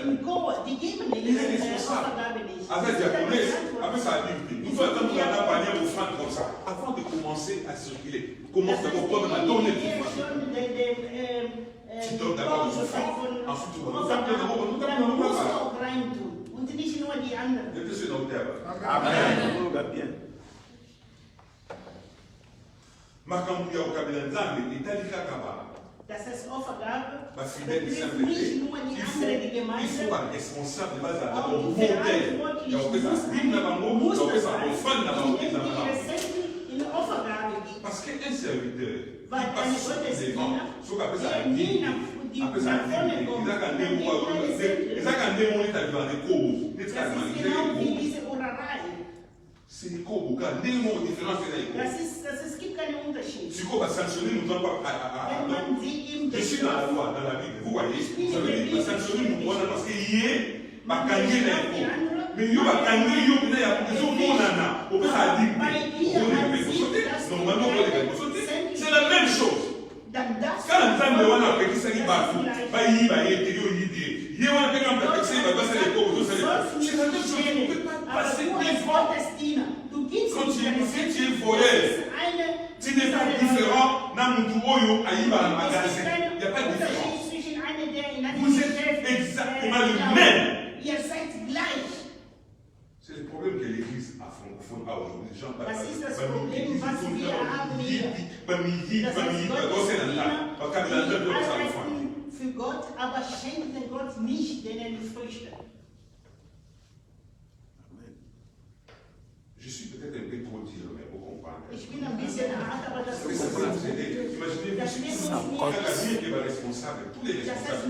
[SPEAKER 1] im Chor, die geben nicht Opfergabe nicht.
[SPEAKER 3] Avant de commencer à circuler, commence d'abord toi-même à donner du tu donnes d'abord des offrandes, ensuite tu vas
[SPEAKER 1] und nicht nur die anderen.
[SPEAKER 3] Amen.
[SPEAKER 1] Das heißt, Opfergabe
[SPEAKER 3] Parce qu'il
[SPEAKER 1] betrifft nicht nur die andere
[SPEAKER 3] il
[SPEAKER 1] Gemeinde,
[SPEAKER 3] faut un responsable de base à
[SPEAKER 1] auch
[SPEAKER 3] l'abord
[SPEAKER 1] die
[SPEAKER 3] modèle. Il y a
[SPEAKER 1] Verantwortlichen muss in der Opfergabe gibt.
[SPEAKER 3] parce qu'un serviteur,
[SPEAKER 1] Weil eine Gottesdiener, der nie nach vorne kommt, das ist genau wie diese Urerei.
[SPEAKER 3] c'est
[SPEAKER 1] Es gibt keinen Unterschied.
[SPEAKER 3] Si on va sanctionner, nous ne pas. Je suis dans la loi, dans la Bible. Vous voyez, ça veut dire que sanctionner, nous devons parce qu'il y est, pas gagner l'info. Mais il va gagner, il y a des autres monana. On peut pas dire, normalement, c'est la même chose. Quand un femme de wana peki saki bafu, ba yi ba ye teri o yi die. Ye wana peki am peki saki ba sa le ko, c'est la même chose. On peut pas passer des fois. Quand tu es voleur, tu n'es pas différent d'un Moutouro à Iba à magasin. Il n'y a pas de différence. Vous êtes exactement le même. C'est le problème que l'Église a francophone a aujourd'hui. Les gens
[SPEAKER 1] für Gott, aber schenkt Gott nicht denen Früchte.
[SPEAKER 3] Je suis peut-être un peu trop dur, mais vous comprenez.
[SPEAKER 1] Ich bin ein bisschen hart, aber das ist
[SPEAKER 3] Imaginez-vous, qui est responsable, tous les responsables,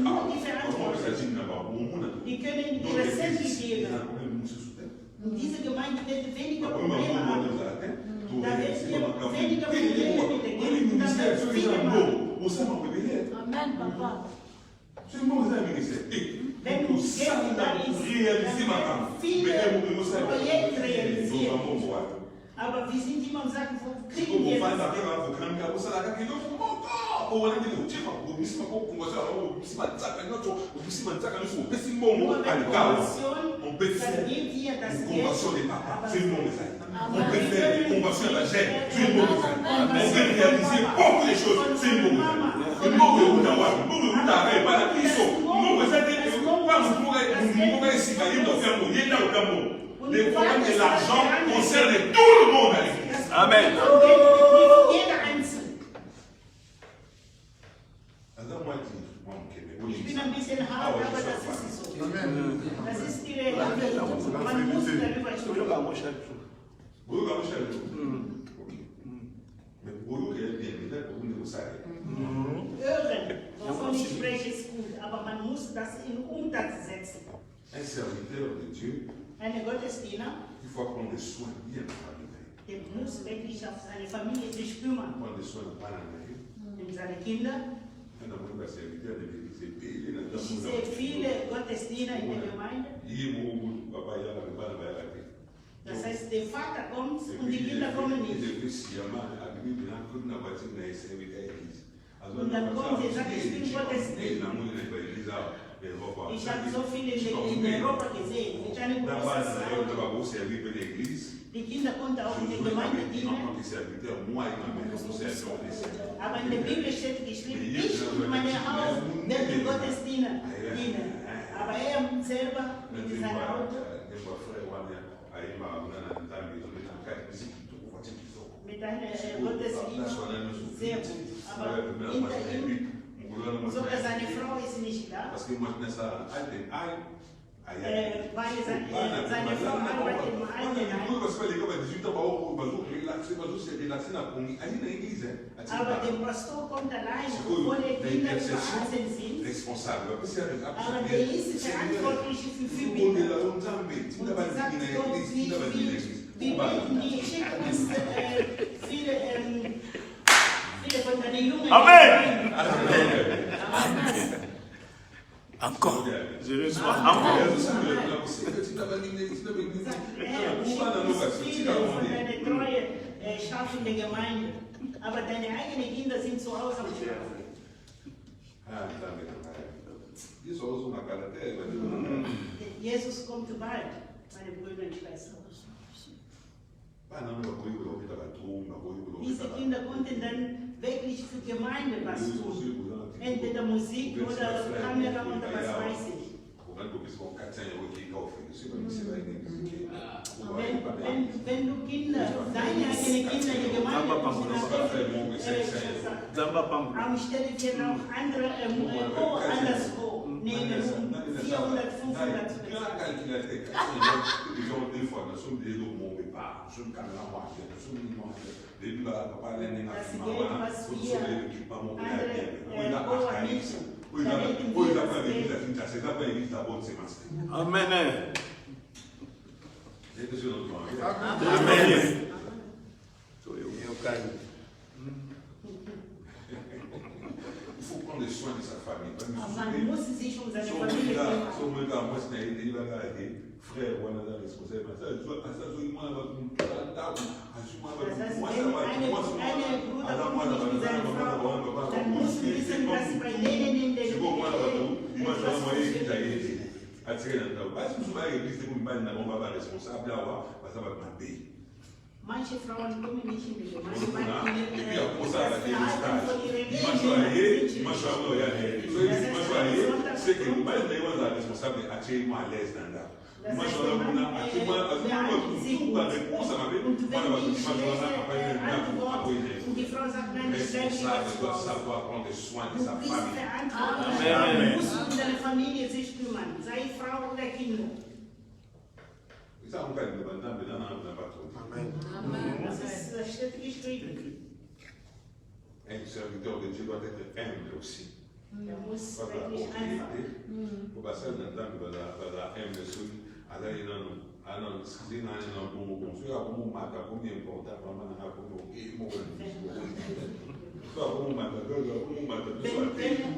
[SPEAKER 1] die können ihre Selbst geben. Und diese Gemeinde wird weniger Probleme haben. Da wird weniger Probleme mit der Gemeinde. Und das wird viele machen. Amen, Papa. Wenn du Geld da ist, viele Projekte realisieren. Aber wir sind immer und sagen, wo kriegen wir das?
[SPEAKER 3] On peut faire une convention des papas, c'est le nom des ailes. On peut faire une convention de la gêne, c'est le nom des ailes. On peut réaliser beaucoup de choses, c'est le nom des ailes. Le mot de Outawa, le mot de Outawa, pas la question. Le mot de Zété, pas vous pourrez essayer de faire mon yéna au Cameroun. Les problèmes de l'argent concernent tout le monde à l'église.
[SPEAKER 6] Amen.
[SPEAKER 1] Ich bin ein bisschen hart, aber das ist so. Das ist die Realität. Man muss darüber sprechen. Hören, wovon ich spreche, ist gut, aber man muss das in Umsatz setzen.
[SPEAKER 3] Un serviteur de Dieu,
[SPEAKER 1] Eine Gottesdiener,
[SPEAKER 3] il faut prendre soin bien de la famille.
[SPEAKER 1] der muss wirklich auf seine Familie sich kümmern.
[SPEAKER 3] Prendre soin de la famille.
[SPEAKER 1] Um seine Kinder. Ich sehe viele Gottesdiener in der Gemeinde. Das heißt, der Vater kommt und die Kinder kommen nicht. Und dann kommt er und sagt, ich bin Gottesdiener. Ich habe so viele in Europa gesehen. Mit einem großen Die Kinder konnten auch in der Gemeinde dienen. Aber in der Bibel steht geschrieben, ich und meine Haus werden Gottesdiener dienen. Aber er selber mit seinem Auto, mit einer Gottesdiener, sehr gut. Aber hinter ihm, sogar seine Frau ist nicht da. Weil seine Frau arbeitet im Altenheim. Aber der Pastor kommt allein, obwohl die Kinder zu Hause sind. Aber der ist verantwortlich für Fürbitte. Und sie sagt, Gott, wie schickt uns viele von den Jungen.
[SPEAKER 6] Amen. Encore. Je reçois encore.
[SPEAKER 1] Viele von deiner Treue schaffen die Gemeinde. Aber deine eigenen Kinder sind zu Hause am Schlafen. Jesus kommt bald, meine Brüder und Schwestern. Diese Kinder konnten dann wirklich für Gemeinde was tun. Entweder Musik oder Kamera oder was weiß ich. Wenn du Kinder, deine eigenen Kinder in der Gemeinde
[SPEAKER 6] va pas me
[SPEAKER 1] Aber stelle dir noch andere anderswo nehmen, 400, 500 zu bezahlen.
[SPEAKER 6] Amen.
[SPEAKER 3] Il faut prendre soin de sa famille.
[SPEAKER 1] Man muss sich um seine Familie kümmern.
[SPEAKER 3] Frère, on a responsable.
[SPEAKER 1] Dann musst du wissen, dass bei denen in der manche Frauen kommen nicht in die Gemeinde, und die Frau sagt, nein, ich bleibe Du musst um deine Familie sich kümmern, sei Frau oder Kinder. Das steht geschrieben.
[SPEAKER 3] Un serviteur de Dieu doit être humble aussi.
[SPEAKER 1] Muss wirklich einfach.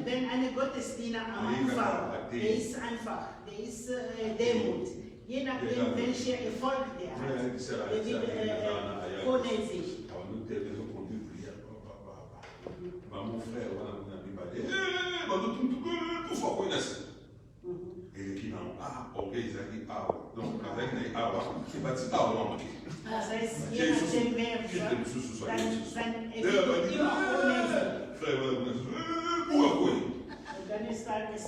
[SPEAKER 1] Wenn eine Gottesdiener am Anfang, der ist einfach, der ist Demut. Je nachdem, welcher Erfolg der hat, der wird ohne sich.
[SPEAKER 3] Mon frère, ele que não, ok, isso aqui, donc, avec les c'est pas dit,
[SPEAKER 1] Das heißt, je nachdem, wer dann ist alles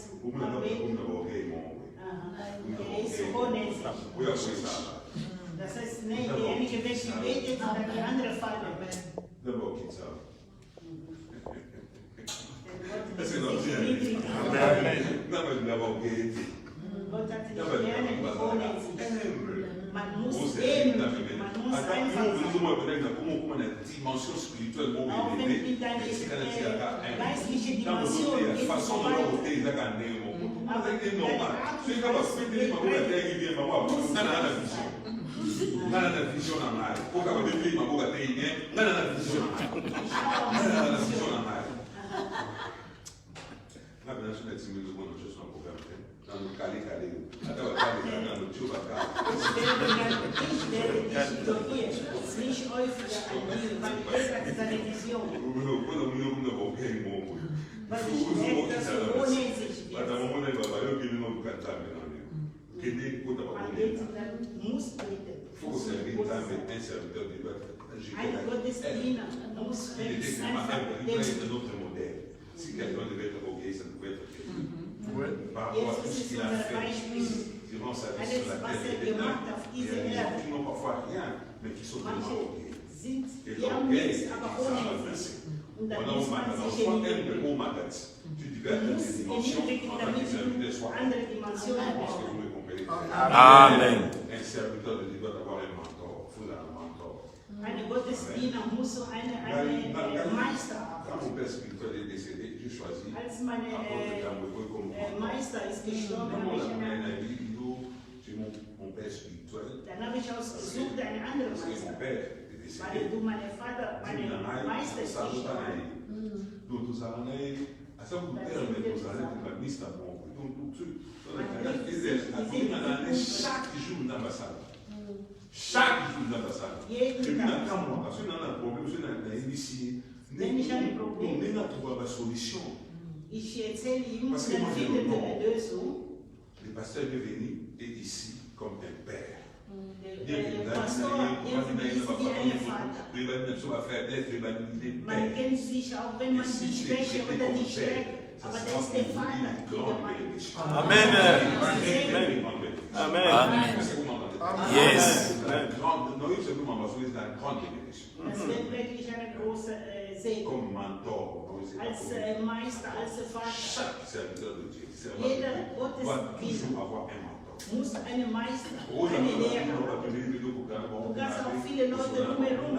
[SPEAKER 1] das heißt, nee, derjenige, welche betet, dann die andere fallen.
[SPEAKER 3] C'est notre Dieu. Non, mais nous l'avons été. Man muss einfach comment la dimension spirituelle geistliche Dimension façon de Si quelqu'un devait être obéi, ça pouvait être par rapport à tout ce qu'il a fait durant sa vie sur la terre, il y a des gens qui n'ont parfois rien, mais qui sont vraiment obéis. Et l'orgueil, ça va passer. On a un matin, tu devais atteindre des dimensions en tant que serviteur soit. Je pense que vous me comprenez.
[SPEAKER 6] Amen.
[SPEAKER 3] Un serviteur de Dieu doit avoir un mentor. Il faut un mentor.
[SPEAKER 1] Eine Gottesdiener muss so eine Meister haben.
[SPEAKER 3] Quand mon père spirituel est décédé, j'ai choisi.
[SPEAKER 1] Als mein Meister ist gestorben, habe ich
[SPEAKER 3] mon père spirituel.
[SPEAKER 1] Dann habe ich ausgesucht einen anderen Meister. Weil du mein Meister ist gestorben.
[SPEAKER 3] Donc nous allons à ça vous père mais nous allons pour la mise à bon. Donc chaque jour dans l'ambassade. Chaque jour dans l'ambassade. Et puis dans le camp, parce que dans un problème, je n'ai initié.
[SPEAKER 1] Wenn ich ein Problem
[SPEAKER 3] habe, solution.
[SPEAKER 1] Ich erzähle ihm, dann findet er eine Lösung.
[SPEAKER 3] Le pasteur est venu et ici comme un père.
[SPEAKER 1] Man kennt sich auch, wenn man die Schwäche oder die Stärke, aber das ist der Vater, der Gemeinde.
[SPEAKER 6] Amen. Amen. Amen. Yes.
[SPEAKER 3] La grande, non simplement parce que c'est la grande bénédiction.
[SPEAKER 1] Das wird wirklich eine große Segen.
[SPEAKER 3] Comme mentor,
[SPEAKER 1] Als Meister, als Vater.
[SPEAKER 3] chaque serviteur de Dieu,
[SPEAKER 1] Jeder
[SPEAKER 3] doit
[SPEAKER 1] Gottesdienst
[SPEAKER 3] toujours avoir un mentor.
[SPEAKER 1] muss eine Meister,
[SPEAKER 3] Rosa,
[SPEAKER 1] eine Lehrer.
[SPEAKER 3] du
[SPEAKER 1] kannst auch viele Leute drumherum.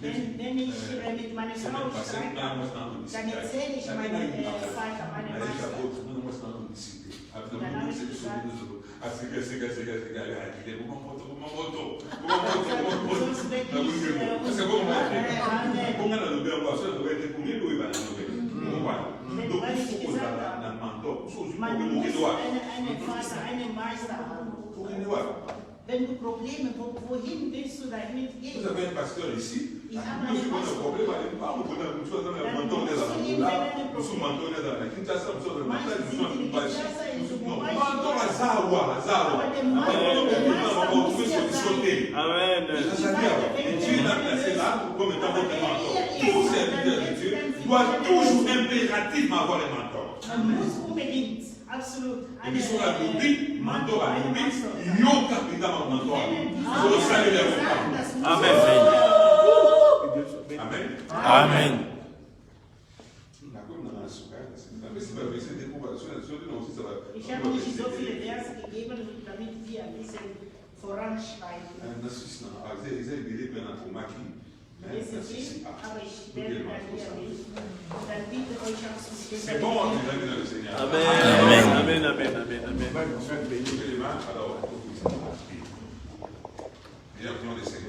[SPEAKER 1] Wenn ich mit meiner Frau streite, dann erzähle ich meinem Vater, meinem Meister. Man muss einen Vater, einen Meister haben. Wenn du Probleme, wohin willst du damit gehen?
[SPEAKER 3] Vous avez un pasteur ici.
[SPEAKER 1] Ich
[SPEAKER 3] Nous
[SPEAKER 1] habe
[SPEAKER 3] sommes
[SPEAKER 1] einen
[SPEAKER 3] un
[SPEAKER 1] Pastor.
[SPEAKER 3] problème avec nous. Nous sommes un mentor dans la nous sommes mentors dans la Kinshasa, nous sommes
[SPEAKER 1] Manche
[SPEAKER 3] nous
[SPEAKER 1] sind in
[SPEAKER 3] sommes pas
[SPEAKER 1] Kinshasa, in
[SPEAKER 3] non,
[SPEAKER 1] Lubumbashi.
[SPEAKER 3] mentor à Zawa,
[SPEAKER 1] Aber der Meister muss ja sein.
[SPEAKER 6] Amen.
[SPEAKER 3] Dieu l'a placé là comme étant votre mentor. Tout serviteur de Dieu doit toujours impérativement avoir un mentor.
[SPEAKER 1] Man muss unbedingt, absolut,
[SPEAKER 3] Et puis sur la Bible, mentor à Bible, il y a un capital en mentor. Pour le salut des femmes.
[SPEAKER 6] Amen.
[SPEAKER 3] Amen.
[SPEAKER 6] Amen.
[SPEAKER 1] Ich habe nicht so viele Verse gegeben, damit wir ein bisschen voranschreiten. Aber ich werde dann hier lesen. Und dann bitte euch auch zum
[SPEAKER 3] C'est bon, mes amis dans le Seigneur.
[SPEAKER 6] Amen. Amen. Amen. Amen. Amen.
[SPEAKER 3] Alors, et après, on essaie.